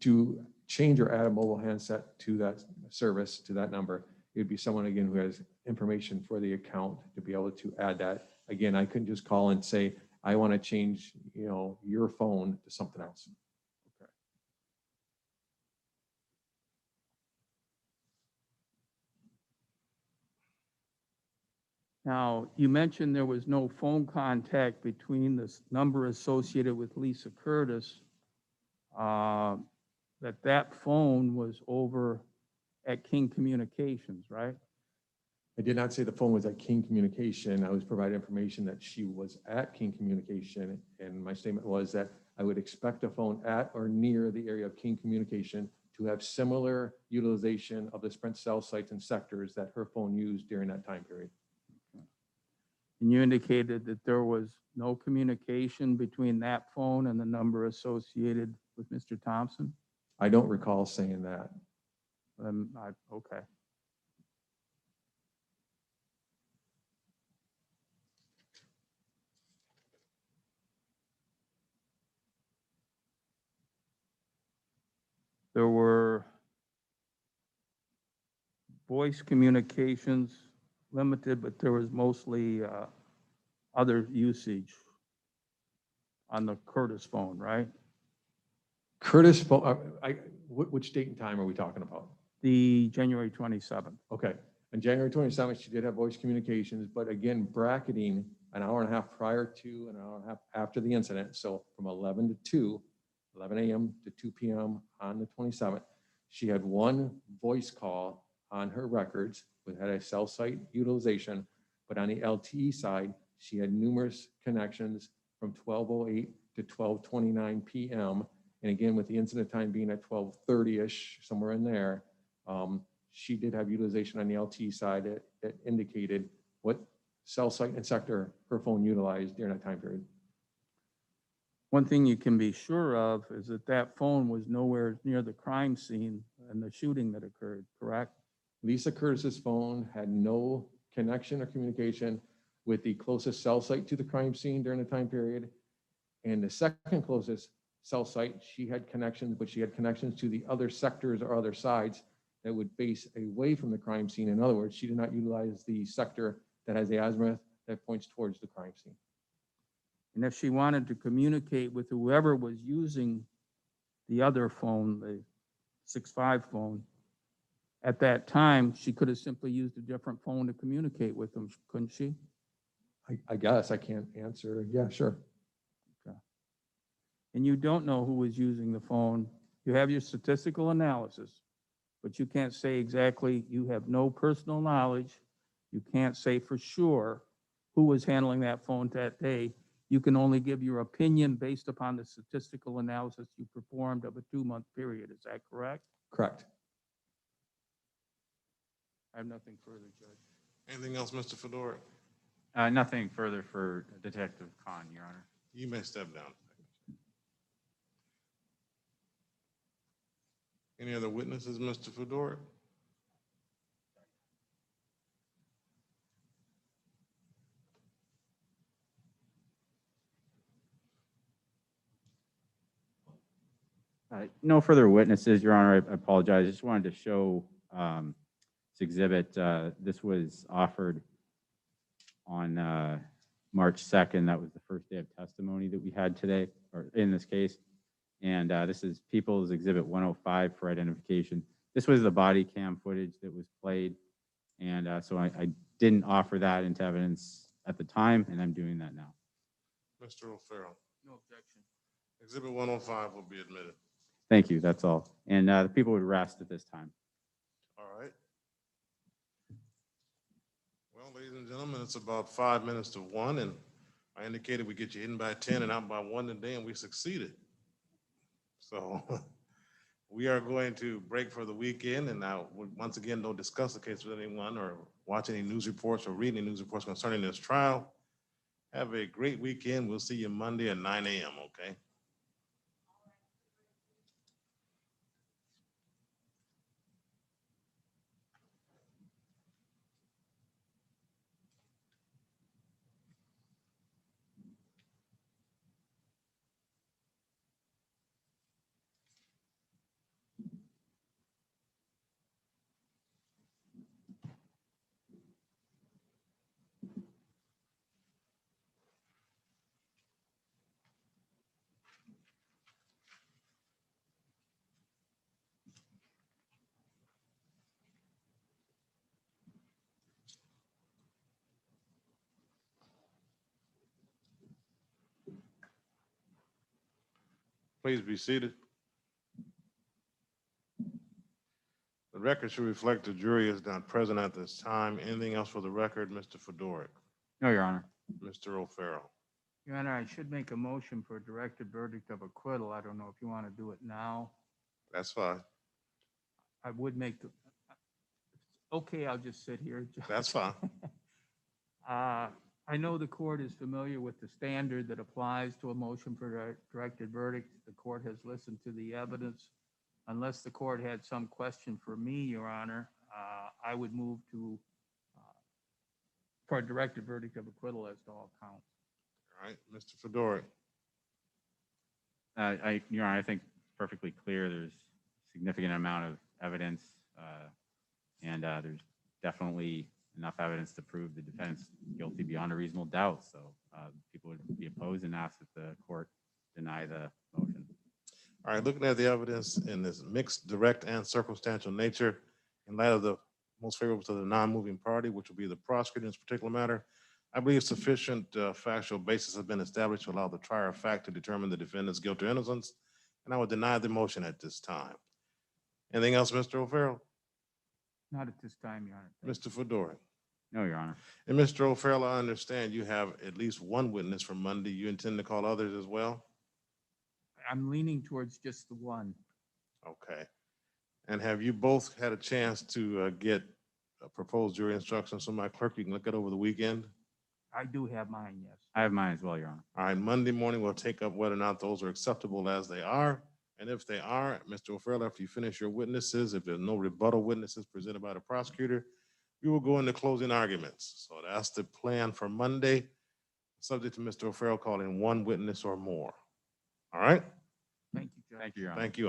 To change or add a mobile handset to that service, to that number, it would be someone, again, who has information for the account to be able to add that. Again, I couldn't just call and say, I want to change, your phone to something else. Okay. Now, you mentioned there was no phone contact between this number associated with Lisa Curtis, that phone was over at King Communications, right? I did not say the phone was at King Communication. I was providing information that she was at King Communication, and my statement was that I would expect a phone at or near the area of King Communication to have similar utilization of the Sprint cell sites and sectors that her phone used during that time period. And you indicated that there was no communication between that phone and the number associated with Mr. Thompson? I don't recall saying that. Okay. There were voice communications limited, but there was mostly other usage on the Curtis phone, right? Curtis phone, which date and time are we talking about? The January 27th. Okay. On January 27th, she did have voice communications, but again, bracketing an hour and a half prior to and an hour and a half after the incident. So from 11 to 2, 11 a.m. to 2 p.m. on the 27th, she had one voice call on her records that had a cell site utilization, but on the LTE side, she had numerous connections from 12:08 to 12:29 p.m. And again, with the incident time being at 12:30-ish, somewhere in there, she did have utilization on the LTE side that indicated what cell site and sector her phone utilized during that time period. One thing you can be sure of is that that phone was nowhere near the crime scene and the shooting that occurred, correct? Lisa Curtis's phone had no connection or communication with the closest cell site to the crime scene during the time period. And the second closest cell site, she had connections, but she had connections to the other sectors or other sides that would face away from the crime scene. In other words, she did not utilize the sector that has the azimuth that points towards the crime scene. And if she wanted to communicate with whoever was using the other phone, the 6.5 phone, at that time, she could have simply used a different phone to communicate with them, couldn't she? I guess I can't answer. Yeah, sure. Okay. And you don't know who was using the phone. You have your statistical analysis, but you can't say exactly, you have no personal knowledge. You can't say for sure who was handling that phone that day. You can only give your opinion based upon the statistical analysis you performed of a 2-month period. Is that correct? Correct. I have nothing further, Judge. Anything else, Mr. Fedora? Nothing further for Detective Khan, Your Honor. You may step down. Any other witnesses, Mr. Fedora? No further witnesses, Your Honor. I apologize. I just wanted to show this exhibit. This was offered on March 2nd. That was the first day of testimony that we had today, or in this case. And this is People's Exhibit 105 for identification. This was the body cam footage that was played. And so I didn't offer that into evidence at the time, and I'm doing that now. Mr. O'Farrell, No objection. Exhibit 105 will be admitted. Thank you. That's all. And the people would rest at this time. All right. Well, Well, ladies and gentlemen, it's about 5 minutes to 1, and I indicated we get you in by 10 and out by 1 today, and we succeeded. So we are going to break for the weekend, and now, once again, don't discuss the case with anyone or watch any news reports or read any news reports concerning this trial. Have a great weekend. We'll see you Monday at 9 a.m., okay? Please be seated. The record should reflect the jury is not present at this time. Anything else for the record, Mr. Fedoric, No, Your Honor. Mr. O'Farrell? Your Honor, I should make a motion for a directed verdict of acquittal. I don't know if you want to do it now. That's fine. I would make the, okay, I'll just sit here. Judge. That's fine. I know the court is familiar with the standard that applies to a motion for a directed verdict. The court has listened to the evidence. Unless the court had some question for me, Your Honor, I would move to, for a directed verdict of acquittal as to all counts. All right, Mr. Fedoric. Your Honor, I think perfectly clear. There's significant amount of evidence, and there's definitely enough evidence to prove the defendant's guilty beyond a reasonable doubt. So people would be opposed and ask that the court deny the motion. All right, looking at the evidence in this mixed, direct, and circumstantial nature, in light of the most favorable to the non-moving party, which will be the prosecutor in this particular matter, I believe sufficient factual basis has been established to allow the trier of fact to determine the defendant's guilt or innocence, and I would deny the motion at this time. Anything else, Mr. O'Farrell? Not at this time, Your Honor. Thank Mr. Fedoric? No, Your Honor. And Mr. O'Farrell, I understand you have at least one witness from Monday. You intend to call others as well? I'm leaning towards just the one. Okay. And have you both had a chance to get a proposed jury instructions from my clerk? You can look at over the weekend. I do have mine, yes. I have mine as well, Your Honor. All right, Monday morning, we'll take up whether or not those are acceptable as they are. And if they are, Mr. O'Farrell, after you finish your witnesses, if there's no rebuttal witnesses presented by the prosecutor, we will go into closing arguments. So that's the plan for Monday, subject to Mr. O'Farrell calling one witness or more. All right? Thank you, Judge. Thank you, Your Honor. Thank you.